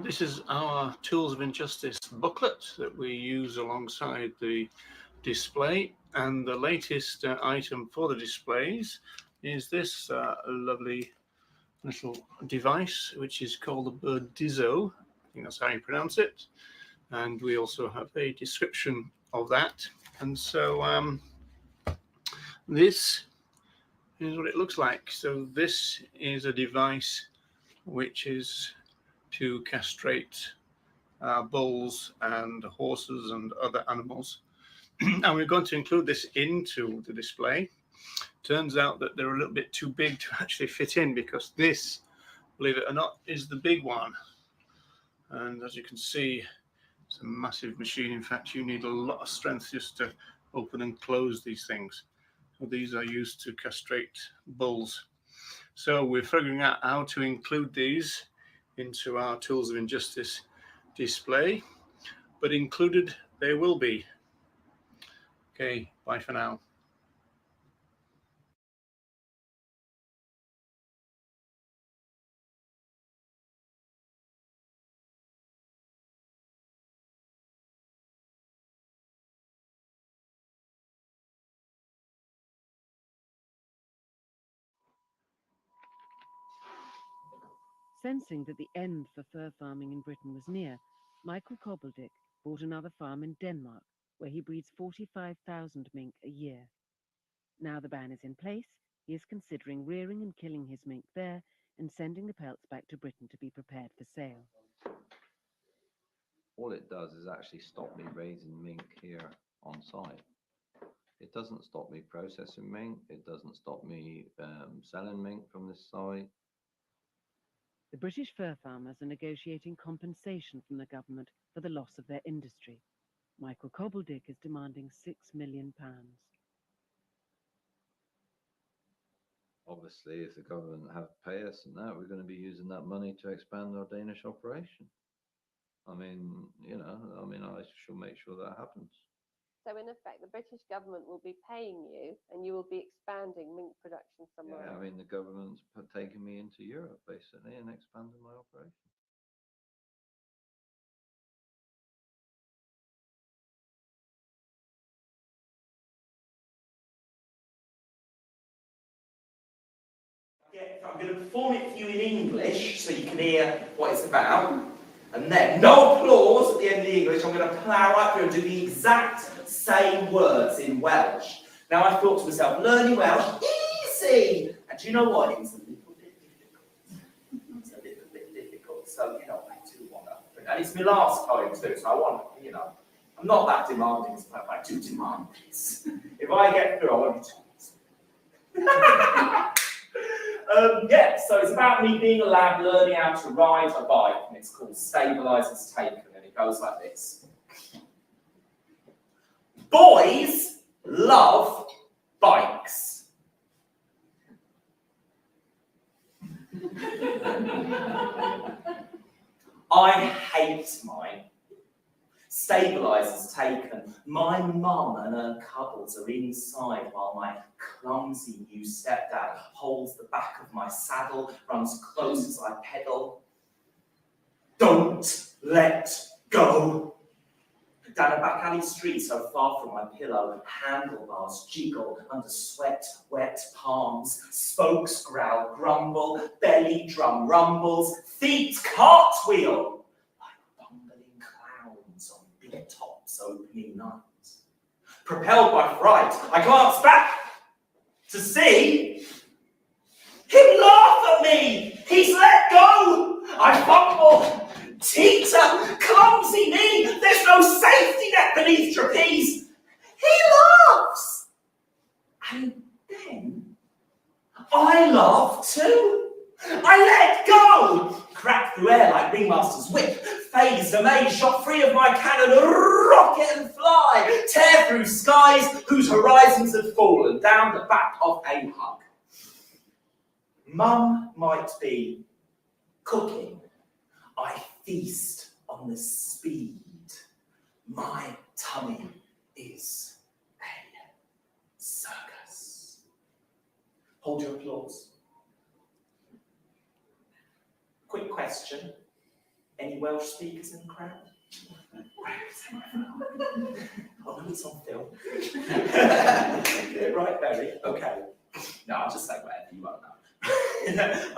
D: This is our Tools of Injustice booklet that we use alongside the display, and the latest item for the displays is this lovely little device, which is called the Birdizzo. I think that's how you pronounce it. And we also have a description of that. And so this is what it looks like. So this is a device which is to castrate bulls and horses and other animals. And we're going to include this into the display. Turns out that they're a little bit too big to actually fit in, because this, believe it or not, is the big one. And as you can see, it's a massive machine. In fact, you need a lot of strength just to open and close these things. So these are used to castrate bulls. So we're figuring out how to include these into our Tools of Injustice display, but included they will be. Okay, bye for now.
M: Sensing that the end for fur farming in Britain was near, Michael Cobbledick bought another farm in Denmark, where he breeds 45,000 mink a year. Now the ban is in place, he is considering rearing and killing his mink there and sending the pelts back to Britain to be prepared for sale.
J: All it does is actually stop me raising mink here on site. It doesn't stop me processing mink. It doesn't stop me selling mink from this site.
M: The British fur farmers are negotiating compensation from the government for the loss of their industry. Michael Cobbledick is demanding £6 million.
J: Obviously, if the government have to pay us and that, we're going to be using that money to expand our Danish operation. I mean, I shall make sure that happens.
T: So in effect, the British government will be paying you and you will be expanding mink production somewhere
J: Yeah,
T: else.
J: I mean, the government's taking me into Europe, basically, and expanding my operation.
U: I'm going to perform it for you in English so you can hear what it's about. And then, no applause at the end of the English, I'm going to plough right through and do the exact same words in Welsh. Now I thought to myself, learning Welsh, easy! And do you know what? It's a little bit difficult. It's a little bit difficult, so, I do want to. And it's my last time too, so I want, I'm not that demanding, but I do demand this. If I get through, I want you to. So it's about me being a lad learning how to ride a bike, and it's called Stabilizers Taken, and it goes like this. Boys love bikes. I hate mine. Stabilizers taken. My mum and her cupboards are inside while my clumsy new stepdad holds the back of my saddle, runs close as I pedal. Don't let go. Down a back alley street so far from my pillow, handlebars jiggle under sweat, wet palms, spokes growl, grumble, belly drum rumbles, feet cartwheel. Tops opening night. Propelled by fright, I glance back to see him laugh at me. He's let go. I fumble, teeter, clumsy knee. There's no safety net beneath trapeze. He laughs. And then I laugh too. I let go. Crack through air like Ringmaster's whip. Phased, amazed, shot free of my cannon, rocket and fly, tear through skies whose horizons had fallen down the back of a hug. Mum might be cooking. I feast on the speed. My tummy is a circus. Hold your applause. Quick question. Any Welsh speakers in the crowd? Oh no, it's on film. Right, Barry. Okay. No, I'll just say whatever, you won't know.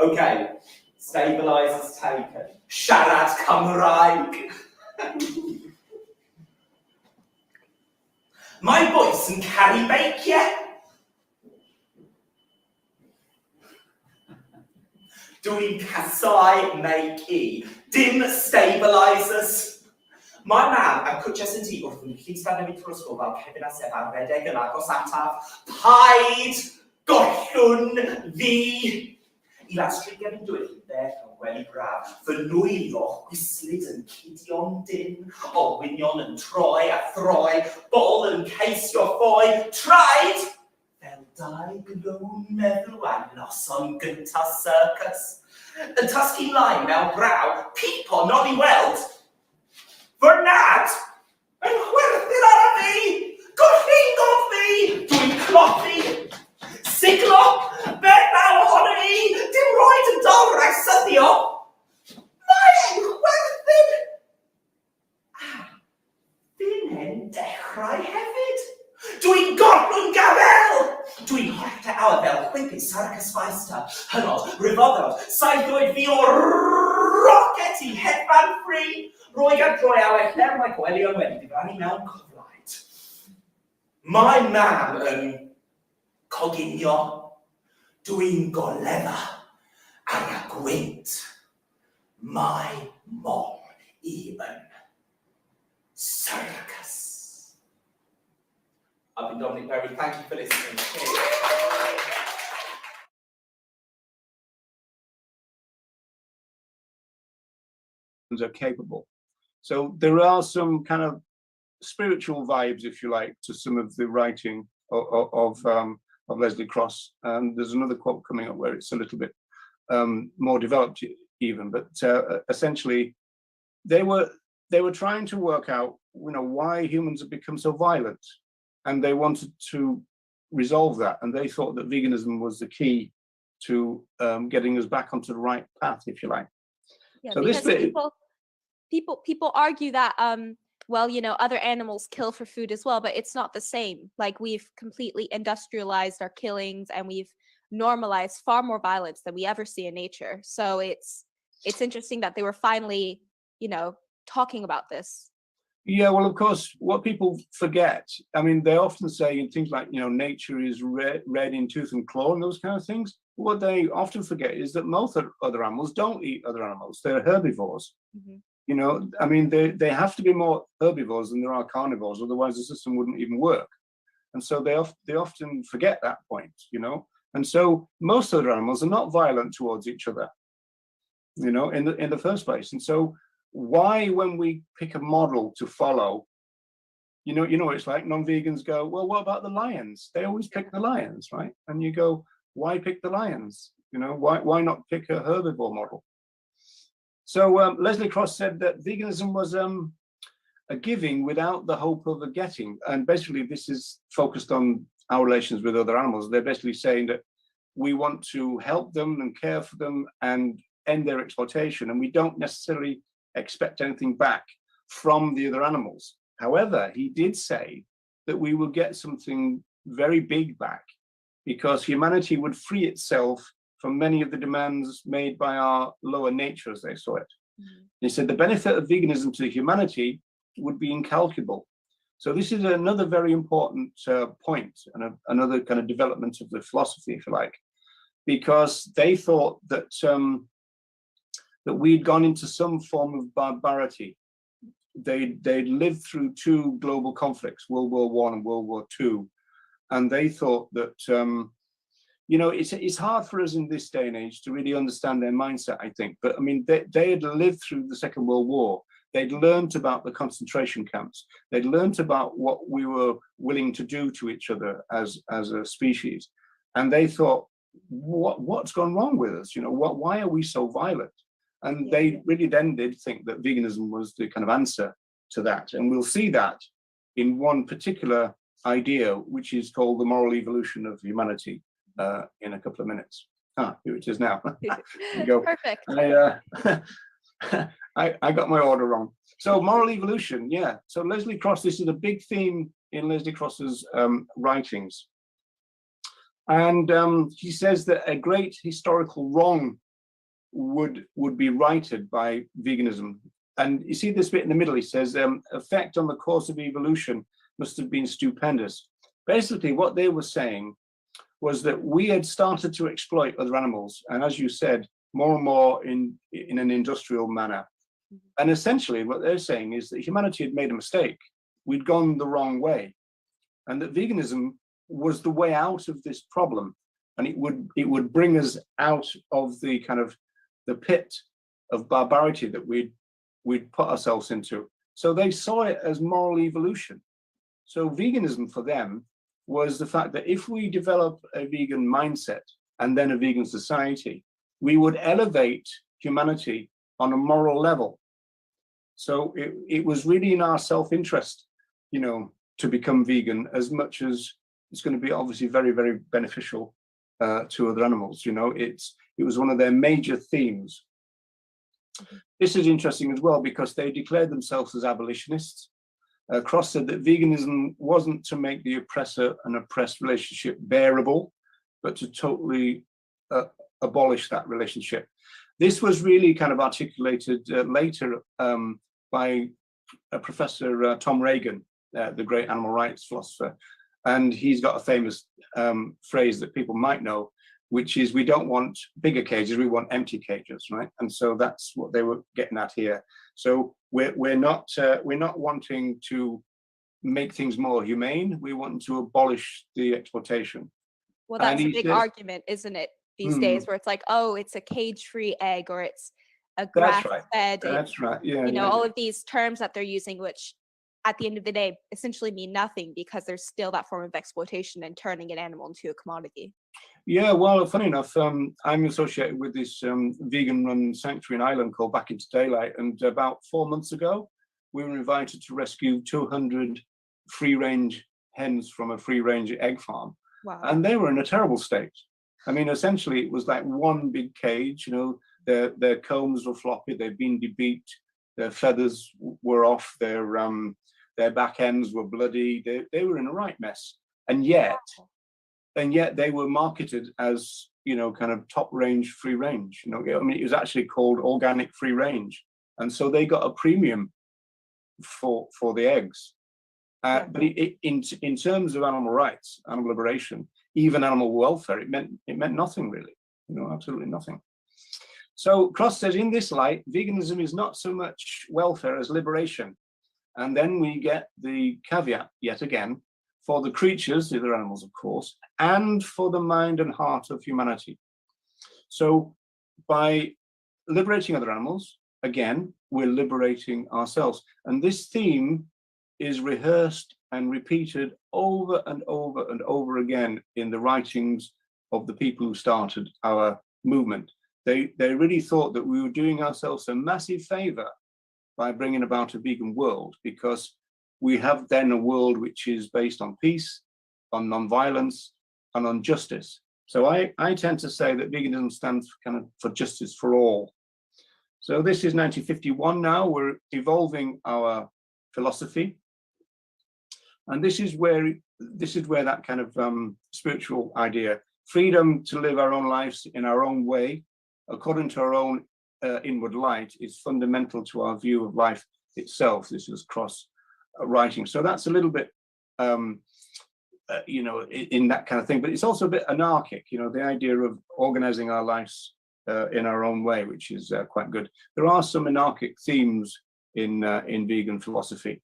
U: Okay. Stabilizers taken. Siarad Cymraeg. My voice and carry bake yet? Dwi'n casau make dim stabilizers. My mam a cwtches yn di wrth yn llysfan newid trwy'r ysgol fel Kevin a Sef ar redeg yn agos ataf. Paid gollwn fi. I lastri gefn dweud beth o weli braf. Fy nwylioch gwislyd yn cudio'n dyn. Olwynion yn troi a throi. Bol yn ceisio ffoi. Traed! Fel dau glwn meddwl a noson gynta circus. Yn tasgu mlaen mewn braw, pipo nod I weld. Fy nad, yn chwerthin ar y fi, gollingod fi, dwi'n clothu, siglo, beth naw ohono I, dim roed yn dol rhaid syddio. Mae e'n chwerthin. Fi'n hen dechrau hefyd. Dwi'n gorfod gafel! Dwi'n hollta awr fel chwipid Sarcus Meister, hynod, ryfoddod, saethwyd fi o rocket I hedfan ffri, roi gan droi awr ller mae gwely o'n wedi difrannu mewn coflaid. My mam yn coginio, dwi'n goledda ar y gwynt. My mom even circus. I've been Dominic Berry. Thank you for listening.
S: Are capable. So there are some kind of spiritual vibes, if you like, to some of the writing of Leslie Cross. And there's another quote coming up where it's a little bit more developed even, but essentially they were trying to work out, you know, why humans have become so violent, and they wanted to resolve that, and they thought that veganism was the key to getting us back onto the right path, if you like.
I: Yeah,
S: So
I: because
S: this bit,
I: people argue that well, you know, other animals kill for food as well, but it's not the same. Like, we've completely industrialized our killings, and we've normalized far more violence than we ever see in nature. So it's interesting that they were finally, you know, talking about this.
S: yeah, well, of course, what people forget, I mean, they often say things like, you know, nature is red in tooth and claw and those kind of things. What they often forget is that most other animals don't eat other animals. They're herbivores.
I: Mm-hmm.
S: You know, I mean, they have to be more herbivores than there are carnivores, otherwise the system wouldn't even work. And so they often forget that point, you know. And so most other animals are not violent towards each other, you know, in the first place. And so why, when we pick a model to follow, you know, it's like non-vegans go, well, what about the lions? They always pick the lions, right? And you go, why pick the lions? You know, why not pick a herbivore model? So Leslie Cross said that veganism was a giving without the hope of a getting. And basically this is focused on our relations with other animals. They're basically saying that we want to help them and care for them and end their exploitation, and we don't necessarily expect anything back from the other animals. However, he did say that we will get something very big back, because humanity would free itself from many of the demands made by our lower nature, as they saw it. Mm-hmm. He said the benefit of veganism to humanity would be incalculable. So this is another very important point, and another kind of development of the philosophy, if you like, because they thought that that we'd gone into some form of barbarity. They'd lived through two global conflicts, World War I and World War II, and they thought that you know, it's hard for us in this day and age to really understand their mindset, I think. But I mean, they had lived through the Second World War. They'd learned about the concentration camps. They'd learned about what we were willing to do to each other as a species. And they thought, what's gone wrong with us? You know, why are we so violent? And they really then did think that veganism was the kind of answer to that. And we'll see that in one particular idea, which is called the moral evolution of humanity, in a couple of minutes. Here it is now. You go.
I: Perfect.
S: I got my order wrong. So moral evolution, yeah. So Leslie Cross, this is a big theme in Leslie Cross's writings. And he says that a great historical wrong would be righted by veganism. And you see this bit in the middle, he says, effect on the course of evolution must have been stupendous. Basically, what they were saying was that we had started to exploit other animals, and as you said, more and more in an industrial manner. And essentially what they're saying is that humanity had made a mistake. We'd gone the wrong way, and that veganism was the way out of this problem, and it would bring us out of the kind of the pit of barbarity that we'd put ourselves into. So they saw it as moral evolution. So veganism for them was the fact that if we develop a vegan mindset and then a vegan society, we would elevate humanity on a moral level. So it was really in our self-interest, you know, to become vegan, as much as it's going to be obviously very, very beneficial to other animals. You know, it was one of their major themes. This is interesting as well, because they declared themselves as abolitionists. Cross said that veganism wasn't to make the oppressor and oppressed relationship bearable, but to totally abolish that relationship. This was really kind of articulated later by Professor Tom Regan, the great animal rights philosopher. And he's got a famous phrase that people might know, which is, we don't want bigger cages, we want empty cages, right? And so that's what they were getting at here. So we're not wanting to make things more humane. We want to abolish the exploitation.
I: Well, that's
S: And
I: a
S: he
I: big
S: says-
I: argument, isn't it, these days, where it's like, oh, it's a cage-free egg, or it's a
S: That's right.
I: grass-fed.
S: That's right. Yeah.
I: You know,
S: yeah,
I: all
S: yeah.
I: of these terms that they're using, which at the end of the day essentially mean nothing, because there's still that form of exploitation and turning an animal into a commodity.
S: Yeah, well, funny enough, I'm associated with this vegan-run sanctuary in Ireland called Back into Daylight, and about 4 months ago, we were invited to rescue 200 free-range hens from a free-range egg farm.
I: Wow.
S: And they were in a terrible state. I mean, essentially, it was like one big cage. You know, their combs were floppy, they'd been debeaked, their feathers were off, their back ends were bloody. They were in a right mess. And yet they were marketed as, you know, kind of top range free range. You know, I mean, it was actually called organic free range, and so they got a premium for the eggs. But in terms of animal rights, animal liberation, even animal welfare, it meant nothing really. You know, absolutely nothing. So Cross says, in this light, veganism is not so much welfare as liberation. And then we get the caveat yet again, for the creatures, the other animals, of course, and for the mind and heart of humanity. So by liberating other animals, again, we're liberating ourselves. And this theme is rehearsed and repeated over and over and over again in the writings of the people who started our movement. They really thought that we were doing ourselves a massive favor by bringing about a vegan world, because we have then a world which is based on peace, on non-violence, and on justice. So I tend to say that veganism stands for justice for all. So this is 1951 now. We're evolving our philosophy, and this is where that kind of spiritual idea, freedom to live our own lives in our own way, according to our own inward light, is fundamental to our view of life itself. This is Cross writing. So that's a little bit, you know, in that kind of thing, but it's also a bit anarchic, you know, the idea of organizing our lives in our own way, which is quite good. There are some anarchic themes in vegan philosophy.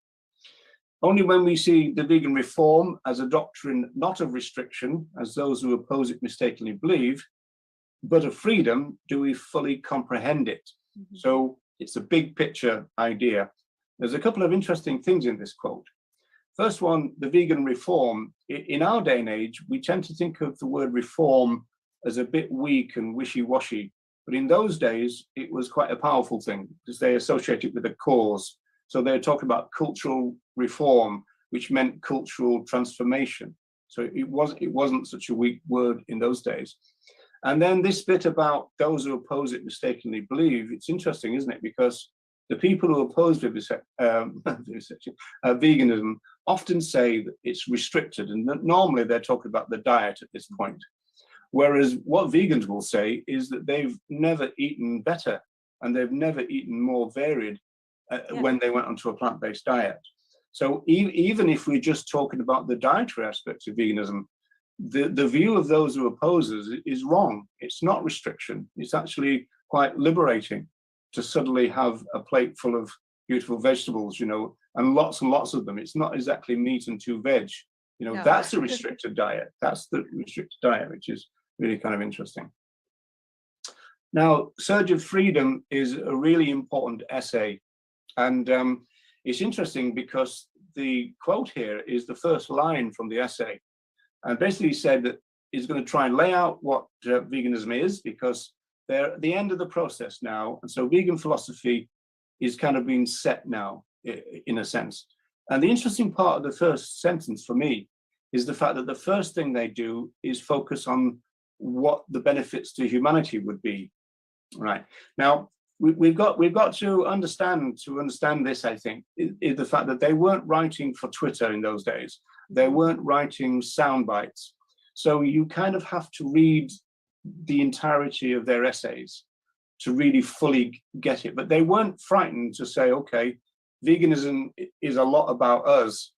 S: Only when we see the vegan reform as a doctrine not of restriction, as those who oppose it mistakenly believe, but of freedom, do we fully comprehend it. Mm-hmm. So it's a big picture idea. There's a couple of interesting things in this quote. First one, the vegan reform. In our day and age, we tend to think of the word reform as a bit weak and wishy-washy. But in those days, it was quite a powerful thing because they associate it with a cause. So they're talking about cultural reform, which meant cultural transformation. So it wasn't such a weak word in those days. And then this bit about those who oppose it mistakenly believe, it's interesting, isn't it? Because the people who oppose veganism often say that it's restricted, and that normally they're talking about the diet at this point. Whereas what vegans will say is that they've never eaten better and they've never eaten more varied when they went onto a plant-based diet. So even if we're just talking about the dietary aspects of veganism, the view of those who oppose us is wrong. It's not restriction. It's actually quite liberating to suddenly have a plate full of beautiful vegetables, you know, and lots of them. It's not exactly meat and 2 veg. You know, no. That's a restricted diet. That's the restricted diet, which is really kind of interesting. Now, Surge of Freedom is a really important essay. And it's interesting because the quote here is the first line from the essay. And basically said that he's going to try and lay out what veganism is, because they're at the end of the process now. And so vegan philosophy is kind of being set now, in a sense. And the interesting part of the first sentence for me is the fact that the first thing they do is focus on what the benefits to humanity would be. Right. Now, we've got to understand this, I think, is the fact that they weren't writing for Twitter in those days. They weren't writing sound bites. So you kind of have to read the entirety of their essays to really fully get it. But they weren't frightened to say, okay, veganism is a lot about us,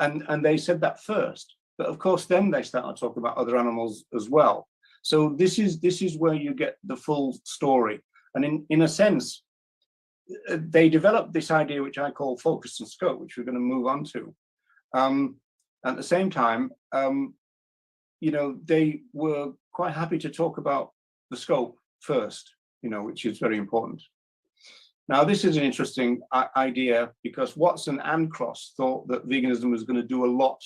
S: and they said that first. But of course, then they started talking about other animals as well. So this is where you get the full story. And in a sense, they developed this idea, which I call focus and scope, which we're going to move on to. At the same time, you know, they were quite happy to talk about the scope first, you know, which is very important. Now, this is an interesting idea because Watson and Cross thought that veganism was going to do a lot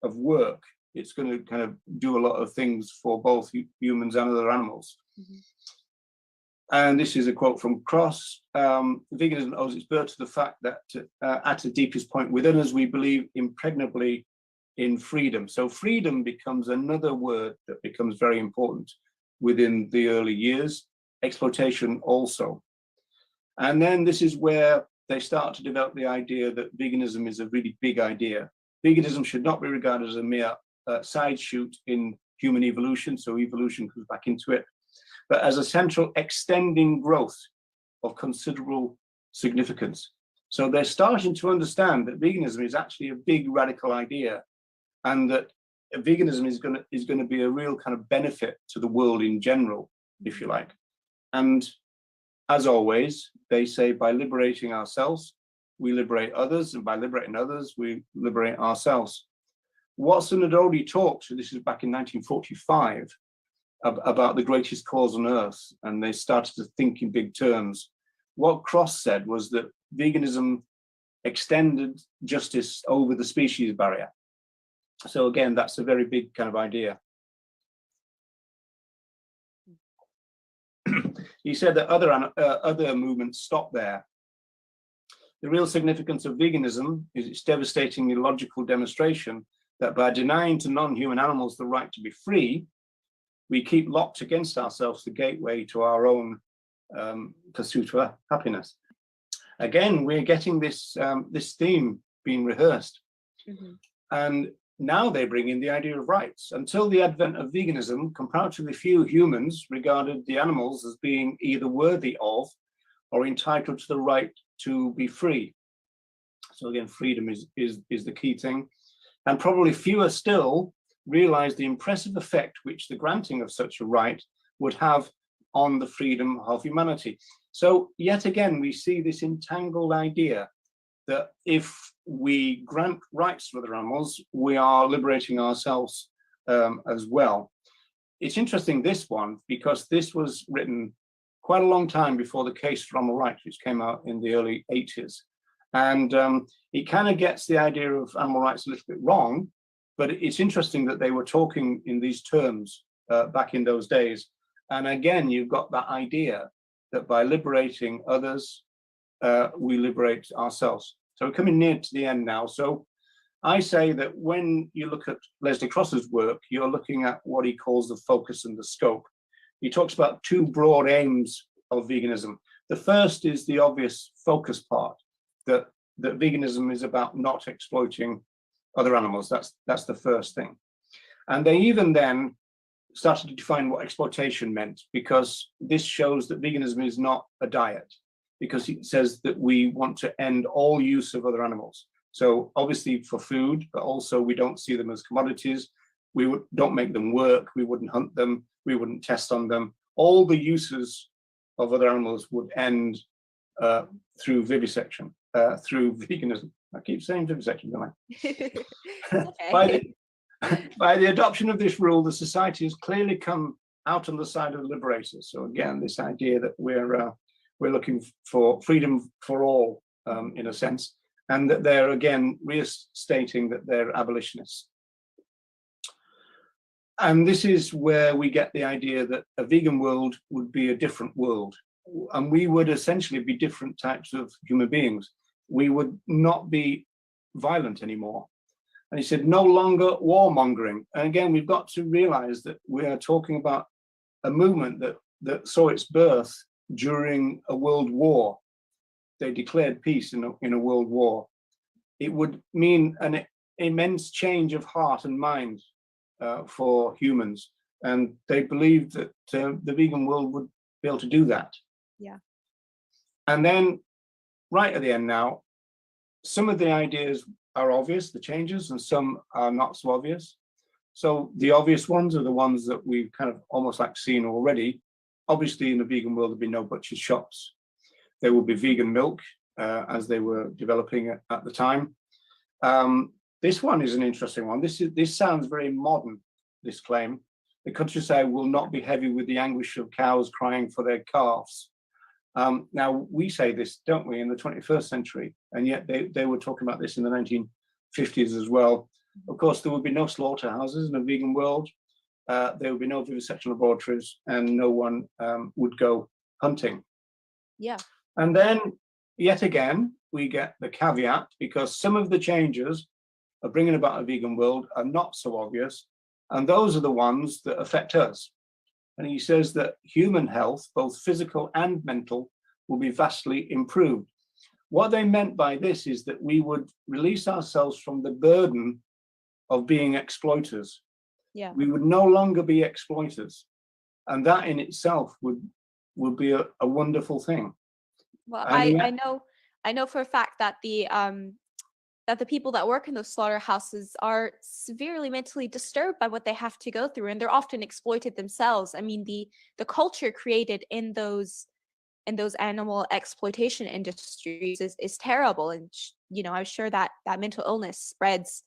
S: of work. It's going to kind of do a lot of things for both humans and other animals. Mm-hmm. And this is a quote from Cross. Veganism owes its birth to the fact that at the deepest point within us, we believe impregnably in freedom. So freedom becomes another word that becomes very important within the early years. Exploitation also. And then this is where they start to develop the idea that veganism is a really big idea. Veganism should not be regarded as a mere side shoot in human evolution, so evolution comes back into it, but as a central extending growth of considerable significance. So they're starting to understand that veganism is actually a big radical idea, and that veganism is going to be a real kind of benefit to the world in general, if you like. And as always, they say by liberating ourselves, we liberate others, and by liberating others, we liberate ourselves. Watson had already talked, so this is back in 1945, about the greatest cause on earth, and they started to think in big terms. What Cross said was that veganism extended justice over the species barrier. So again, that's a very big kind of idea. He said that other movements stopped there. The real significance of veganism is its devastating illogical demonstration that by denying to non-human animals the right to be free, we keep locked against ourselves the gateway to our own pursuit of happiness. Again, we're getting this theme being rehearsed. Mm-hmm. And now they bring in the idea of rights. Until the advent of veganism, comparatively few humans regarded the animals as being either worthy of or entitled to the right to be free. So again, freedom is the key thing. And probably fewer still realize the impressive effect which the granting of such a right would have on the freedom of humanity. So yet again, we see this entangled idea that if we grant rights to other animals, we are liberating ourselves as well. It's interesting, this one, because this was written quite a long time before the Case for Animal Rights, which came out in the early 80s. And it kind of gets the idea of animal rights a little bit wrong, but it's interesting that they were talking in these terms back in those days. And again, you've got that idea that by liberating others, we liberate ourselves. So we're coming near to the end now. So I say that when you look at Leslie Cross's work, you're looking at what he calls the focus and the scope. He talks about two broad aims of veganism. The first is the obvious focus part, that veganism is about not exploiting other animals. That's the first thing. And they even then started to define what exploitation meant, because this shows that veganism is not a diet, because it says that we want to end all use of other animals. So obviously for food, but also we don't see them as commodities. We don't make them work. We wouldn't hunt them. We wouldn't test on them. All the uses of other animals would end through vivisection, through veganism. I keep saying vivisection, don't I? Okay. By the adoption of this rule, the society has clearly come out on the side of the liberators. So again, this idea that we're looking for freedom for all, in a sense, and that they're again restating that they're abolitionists. And this is where we get the idea that a vegan world would be a different world, and we would essentially be different types of human beings. We would not be violent anymore. And he said, no longer warmongering. And again, we've got to realize that we are talking about a movement that saw its birth during a world war. They declared peace in a world war. It would mean an immense change of heart and mind for humans. And they believed that the vegan world would be able to do that.
I: Yeah.
S: And then right at the end now, some of the ideas are obvious, the changes, and some are not so obvious. So the obvious ones are the ones that we've kind of almost like seen already. Obviously, in the vegan world, there'll be no butcher's shops. There will be vegan milk, as they were developing at the time. This one is an interesting one. This sounds very modern, this claim. The countryside will not be heavy with the anguish of cows crying for their calves. Now, we say this, don't we, in the 21st century, and yet they were talking about this in the 1950s as well. Of course, there would be no slaughterhouses in a vegan world. There would be no vivisection laboratories, and no one would go hunting.
I: Yeah.
S: And then, yet again, we get the caveat, because some of the changes of bringing about a vegan world are not so obvious, and those are the ones that affect us. And he says that human health, both physical and mental, will be vastly improved. What they meant by this is that we would release ourselves from the burden of being exploiters.
I: Yeah.
S: We would no longer be exploiters. And that in itself would be a wonderful thing.
I: Well,
S: And
I: I know for a fact that the people that work in those slaughterhouses are severely mentally disturbed by what they have to go through, and they're often exploited themselves. I mean, the culture created in those animal exploitation industries is terrible, and I'm sure that mental illness spreads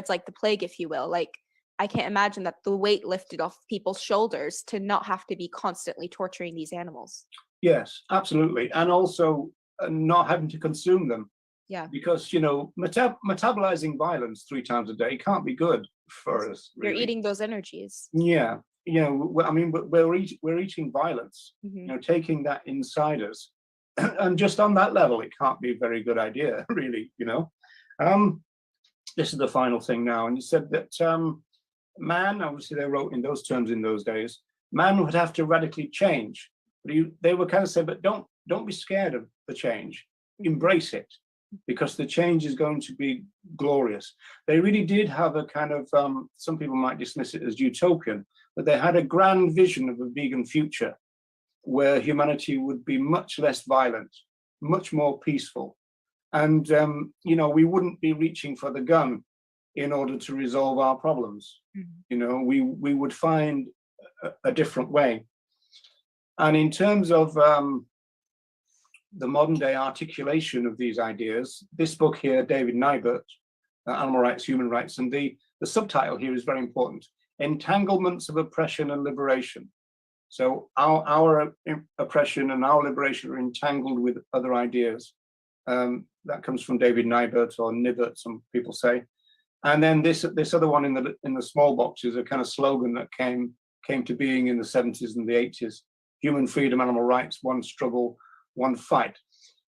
I: like the plague, if you will. Like, I can't imagine that the weight lifted off people's shoulders to not have to be constantly torturing these animals.
S: yes, absolutely. And also not having to consume them.
I: Yeah.
S: Because, metabolizing violence 3 times a day can't be good for us.
I: You're
S: Really.
I: eating those energies.
S: Yeah. I mean, we're eating violence,
I: Mhm.
S: taking that inside us. And just on that level, it can't be a very good idea, really, This is the final thing now. And he said that man, obviously they wrote in those terms in those days, man would have to radically change. But they were kind of saying, but don't be scared of the change. Embrace it, because the change is going to be glorious. They really did have a kind of, some people might dismiss it as utopian, but they had a grand vision of a vegan future where humanity would be much less violent, much more peaceful. And, we wouldn't be reaching for the gun in order to resolve our problems. We would find a different way. And in terms of the modern day articulation of these ideas, this book here, David Nybert, Animal Rights, Human Rights, and the subtitle here is very important: Entanglements of Oppression and Liberation. So our oppression and our liberation are entangled with other ideas. That comes from David Nybert, or Nibert, some people say. And then this other one in the small box is a kind of slogan that came to being in the 70s and the 80s: human freedom, animal rights, one struggle, one fight.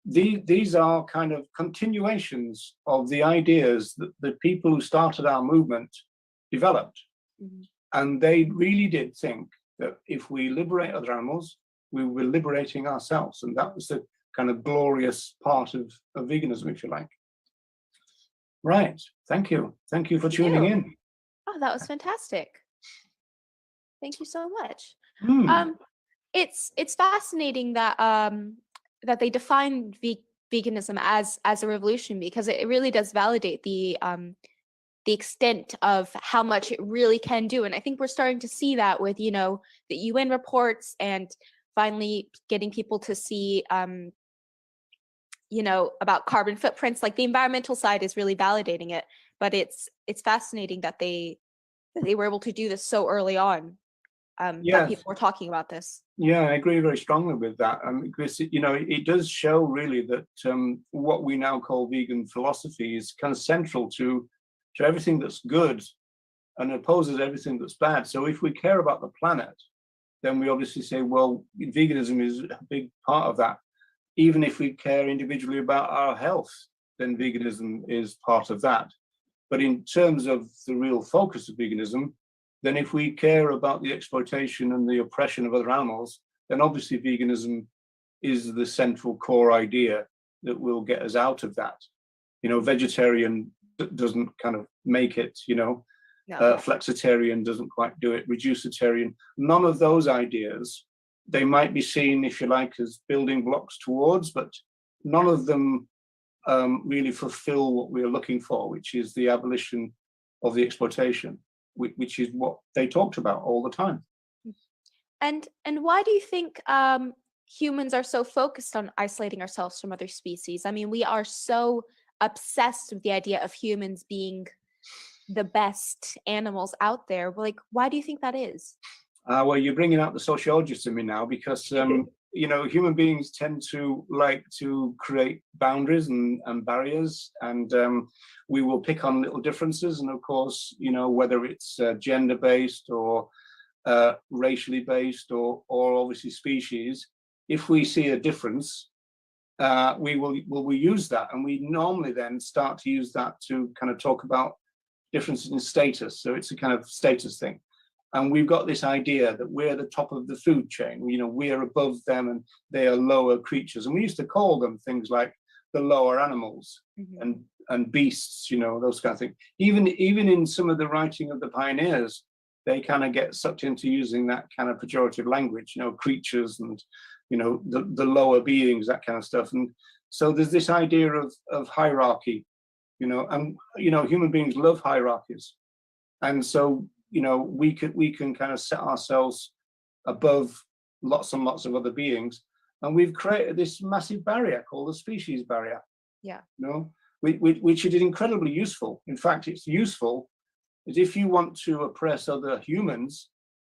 S: These are kind of continuations of the ideas that the people who started our movement developed.
I: Mm-hmm.
S: And they really did think that if we liberate other animals, we were liberating ourselves. And that was the kind of glorious part of veganism, if you like. Right. Thank you. Thank you for tuning in.
I: Oh, that was fantastic. Thank you so much.
S: Hmm.
I: It's fascinating that that they define veganism as a revolution, because it really does validate the extent of how much it really can do. And I think we're starting to see that with the UN reports, and finally getting people to see about carbon footprints. Like, the environmental side is really validating it, but it's fascinating that they were able to do this so early on. That
S: Yes.
I: people were talking about this.
S: Yeah, I agree very strongly with that. Because it does show really that what we now call vegan philosophy is kind of central to everything that's good and opposes everything that's bad. So if we care about the planet, then we obviously say, well, veganism is a big part of that. Even if we care individually about our health, then veganism is part of that. But in terms of the real focus of veganism, then if we care about the exploitation and the oppression of other animals, then obviously veganism is the central core idea that will get us out of that. Vegetarian doesn't kind of make it,
I: No.
S: Flexitarian doesn't quite do it, reducitarian. None of those ideas, they might be seen, if you like, as building blocks towards, but none of them really fulfill what we're looking for, which is the abolition of the exploitation, which is what they talked about all the time.
I: And why do you think humans are so focused on isolating ourselves from other species? I mean, we are so obsessed with the idea of humans being the best animals out there. Like, why do you think that is?
S: Well, you're bringing out the sociologist in me now, because you know, human beings tend to like to create boundaries and barriers, and we will pick on little differences. And of course, you know, whether it's gender based or racially based or obviously species, if we see a difference, we will use that, and we normally then start to use that to kind of talk about differences in status. So it's a kind of status thing. And we've got this idea that we're the top of the food chain, you know, we're above them and they are lower creatures. And we used to call them things like the lower animals and beasts, you know, those kind of things. Even in some of the writing of the pioneers, they kind of get sucked into using that kind of pejorative language, you know, creatures and, you know, the lower beings, that kind of stuff. And so there's this idea of hierarchy, you know, and, you know, human beings love hierarchies. And so, you know, we can kind of set ourselves above lots and lots of other beings, and we've created this massive barrier called the species barrier.
I: Yeah.
S: You know, which is incredibly useful. In fact, it's useful is if you want to oppress other humans,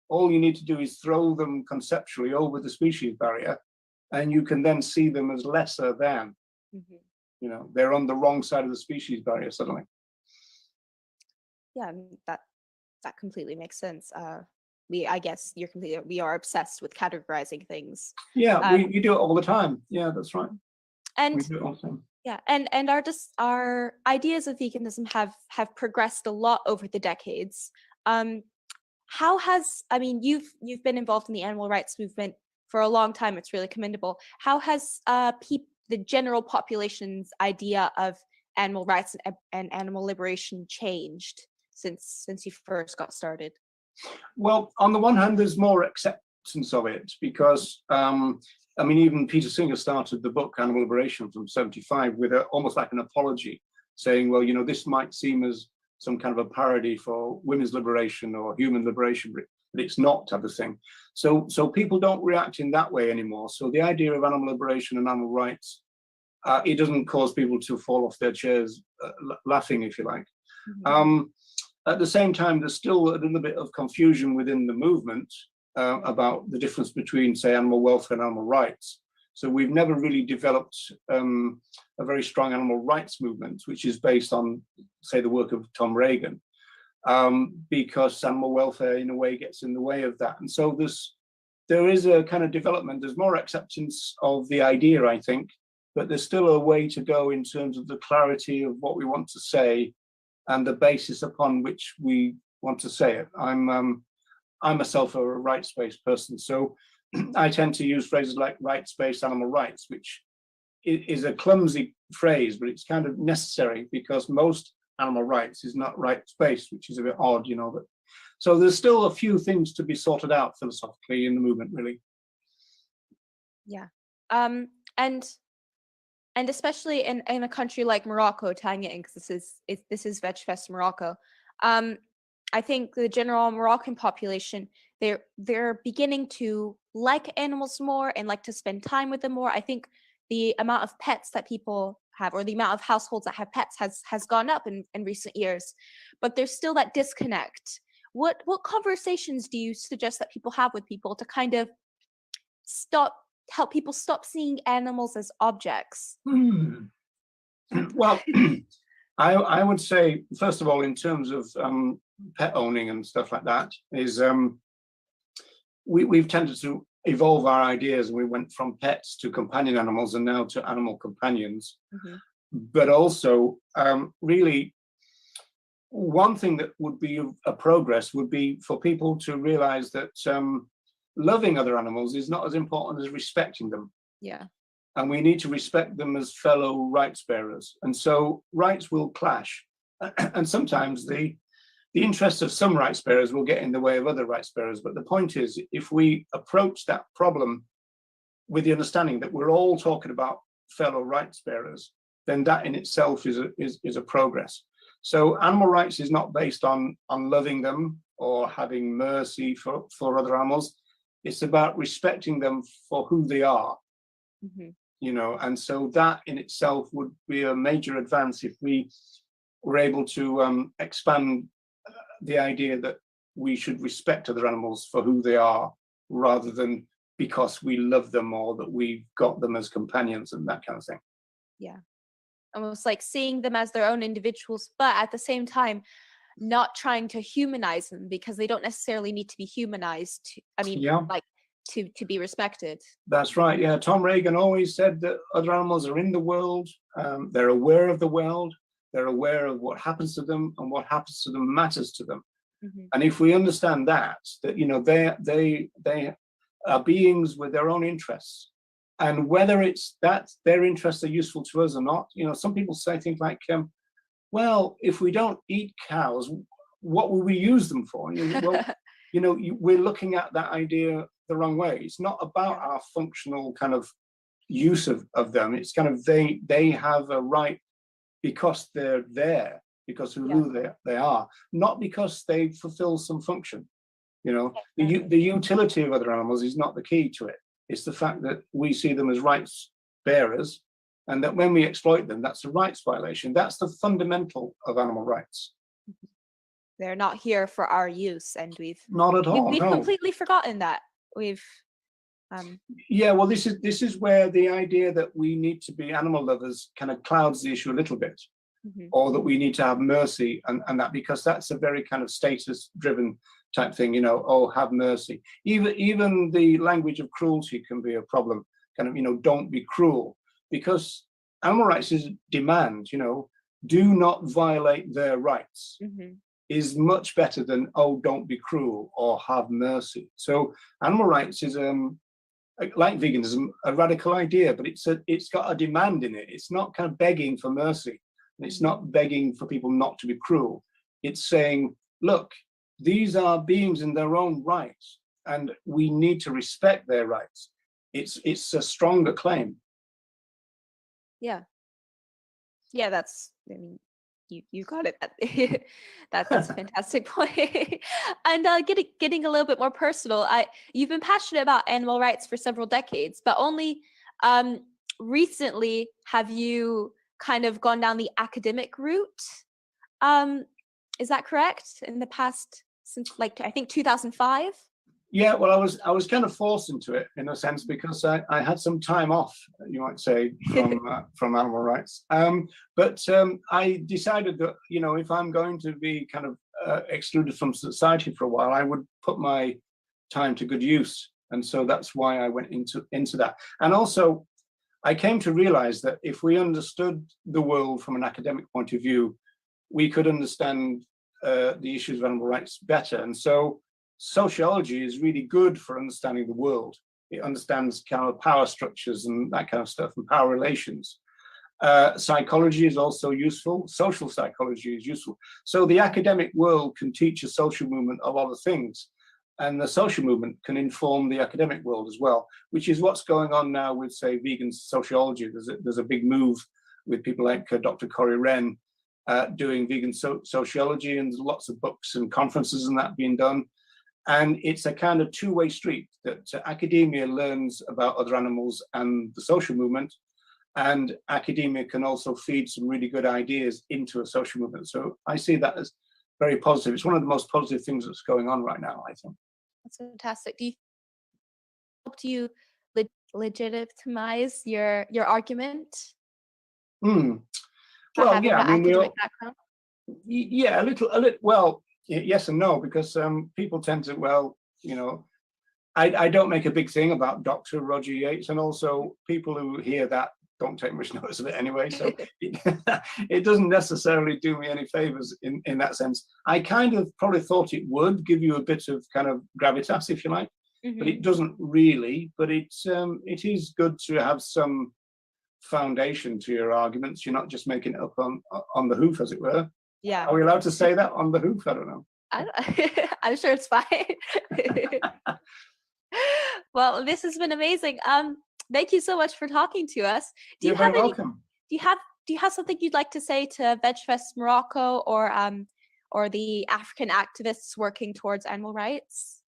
S: all you need to do is throw them conceptually over the species barrier, and you can then see them as lesser than. You know, they're on the wrong side of the species barrier suddenly.
I: Yeah, I mean, that completely makes sense. I guess we are obsessed with categorizing things.
S: Yeah, we do it all the time. Yeah, that's right.
I: And
S: we do it all the time.
I: Yeah, and our ideas of veganism have progressed a lot over the decades. How has, I mean, you've been involved in the animal rights movement for a long time. It's really commendable. How has the general population's idea of animal rights and animal liberation changed since you first got started?
S: Well, on the one hand, there's more acceptance of it because, I mean, even Peter Singer started the book Animal Liberation from '75 with almost like an apology, saying, well, you know, this might seem as some kind of a parody for women's liberation or human liberation, but it's not, type of thing. So people don't react in that way anymore. So the idea of animal liberation and animal rights, it doesn't cause people to fall off their chairs laughing, if you like. At the same time, there's still a little bit of confusion within the movement about the difference between, say, animal welfare and animal rights. So we've never really developed a very strong animal rights movement, which is based on, say, the work of Tom Reagan, because animal welfare, in a way, gets in the way of that. And so there is a kind of development. There's more acceptance of the idea, I think, but there's still a way to go in terms of the clarity of what we want to say and the basis upon which we want to say it. I'm myself a rights-based person, so I tend to use phrases like rights-based animal rights, which is a clumsy phrase, but it's kind of necessary because most animal rights is not rights-based, which is a bit odd, you know. But so there's still a few things to be sorted out philosophically in the movement, really.
I: Yeah, and especially in a country like Morocco, tying it in because this is VegFest Morocco. I think the general Moroccan population, they're beginning to like animals more and like to spend time with them more. I think the amount of pets that people have, or the amount of households that have pets, has gone up in recent years. But there's still that disconnect. What conversations do you suggest that people have with people to kind of help people stop seeing animals as objects?
S: Well, I would say, first of all, in terms of pet owning and stuff like that, is we've tended to evolve our ideas, and we went from pets to companion animals and now to animal companions. But also, really, one thing that would be a progress would be for people to realize that loving other animals is not as important as respecting them.
I: Yeah.
S: And we need to respect them as fellow rights bearers. And so rights will clash. And sometimes the interests of some rights bearers will get in the way of other rights bearers. But the point is, if we approach that problem with the understanding that we're all talking about fellow rights bearers,
R: then that in itself is a progress. So animal rights is not based on loving them or having mercy for other animals. It's about respecting them for who they are, you know, and so that in itself would be a major advance if we were able to expand the idea that we should respect other animals for who they are, rather than because we love them or that we've got them as companions and that kind of thing.
I: Yeah. Almost like seeing them as their own individuals, but at the same time, not trying to humanize them, because they don't necessarily need to be humanized. Like to be respected.
R: That's right. Yeah. Tom Reagan always said that other animals are in the world. They're aware of the world. They're aware of what happens to them, and what happens to them matters to them. And if we understand that, you know, they are beings with their own interests, and whether it's that their interests are useful to us or not, you know, some people say things like, well, if we don't eat cows, what will we use them for? Well, you know, we're looking at that idea the wrong way. It's not about our functional kind of use of them. It's kind of they have a right because they're there, because of who they are, not because they fulfill some function. You know, the utility of other animals is not the key to it. It's the fact that we see them as rights bearers, and that when we exploit them, that's a rights violation. That's the fundamental of animal rights.
I: They're not here for our use, and we've
R: not at all.
I: We've
R: no.
I: completely forgotten that. We've
R: yeah, well, this is where the idea that we need to be animal lovers kind of clouds the issue a little bit, or that we need to have mercy, and that, because that's a very kind of status-driven type thing, you know. Oh, have mercy. Even the language of cruelty can be a problem. Kind of, you know, don't be cruel, because animal rights is demand. You know, do not violate their rights. Is much better than, oh, don't be cruel or have mercy. So animal rights is like veganism, a radical idea, but it's got a demand in it. It's not kind of begging for mercy, and it's not begging for people not to be cruel. It's saying, look, these are beings in their own rights, and we need to respect their rights. It's a stronger claim.
I: Yeah, that's, I mean, you got it. That's a fantastic point. And getting a little bit more personal, you've been passionate about animal rights for several decades, but only recently have you kind of gone down the academic route. Is that correct? In the past, since like I think 2005?
R: Yeah, well, I was kind of forced into it in a sense, because I had some time off, you might say, from animal rights. But I decided that, you know, if I'm going to be kind of excluded from society for a while, I would put my time to good use, and so that's why I went into that. And also, I came to realize that if we understood the world from an academic point of view, we could understand the issues of animal rights better. And so sociology is really good for understanding the world. It understands kind of power structures and that kind of stuff, and power relations. Psychology is also useful. Social psychology is useful. So the academic world can teach a social movement a lot of things, and the social movement can inform the academic world as well, which is what's going on now with, say, vegan sociology. There's a big move with people like Dr. Corey Wren doing vegan sociology, and there's lots of books and conferences and that being done. And it's a kind of two-way street, that academia learns about other animals and the social movement, and academia can also feed some really good ideas into a social movement. So I see that as very positive. It's one of the most positive things that's going on right now, I think.
I: That's fantastic. Do you helped you legitimize your argument?
R: Well, yeah, I mean, yeah, a little. Well, yes and no, because people tend to, well, you know, I don't make a big thing about Dr. Roger Yates, and also people who hear that don't take much notice of it anyway, so it doesn't necessarily do me any favors in that sense. I kind of probably thought it would give you a bit of kind of gravitas, if you like, but it doesn't really. But it is good to have some foundation to your arguments. You're not just making it up on the hoof, as it were.
I: Yeah.
R: Are we allowed to say that on the hoof? I don't know.
I: I'm sure it's fine. Well, this has been amazing. Thank you so much for talking to us.
R: You're very welcome.
I: Do you have do you have something you'd like to say to VegFest Morocco or the African activists working towards animal rights?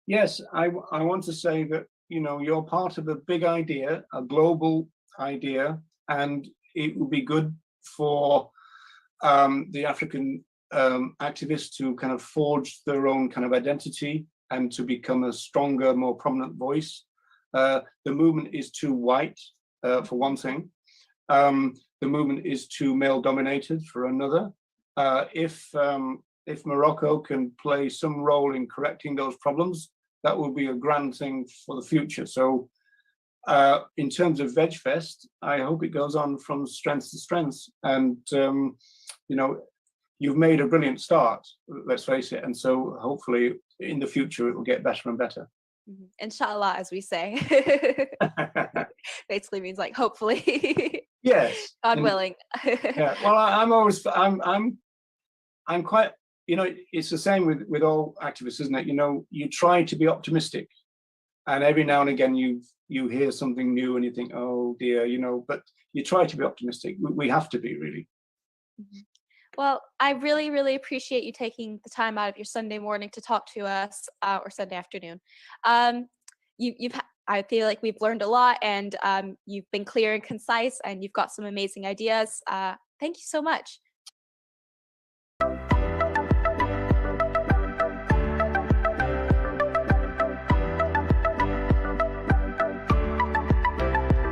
R: Yes, I want to say that, you know, you're part of a big idea, a global idea, and it would be good for the African activists to kind of forge their own kind of identity and to become a stronger, more prominent voice. The movement is too white, for one thing. The movement is too male-dominated, for another. If Morocco can play some role in correcting those problems, that will be a grand thing for the future. So in terms of VegFest, I hope it goes on from strength to strength. And, you know, you've made a brilliant start, let's face it. And so hopefully in the future, it will get better and better.
I: Inshallah, as we say. Basically means like hopefully.
R: Yes.
I: God willing.
R: Yeah. Well, I'm quite, you know, it's the same with all activists, isn't it? You know, you try to be optimistic, and every now and again you hear something new and you think, oh dear, you know, but you try to be optimistic. We have to be, really.
I: Well, I really, really appreciate you taking the time out of your Sunday morning to talk to us, or Sunday afternoon. I feel like we've learned a lot, and you've been clear and concise, and you've got some amazing ideas. Thank you so much.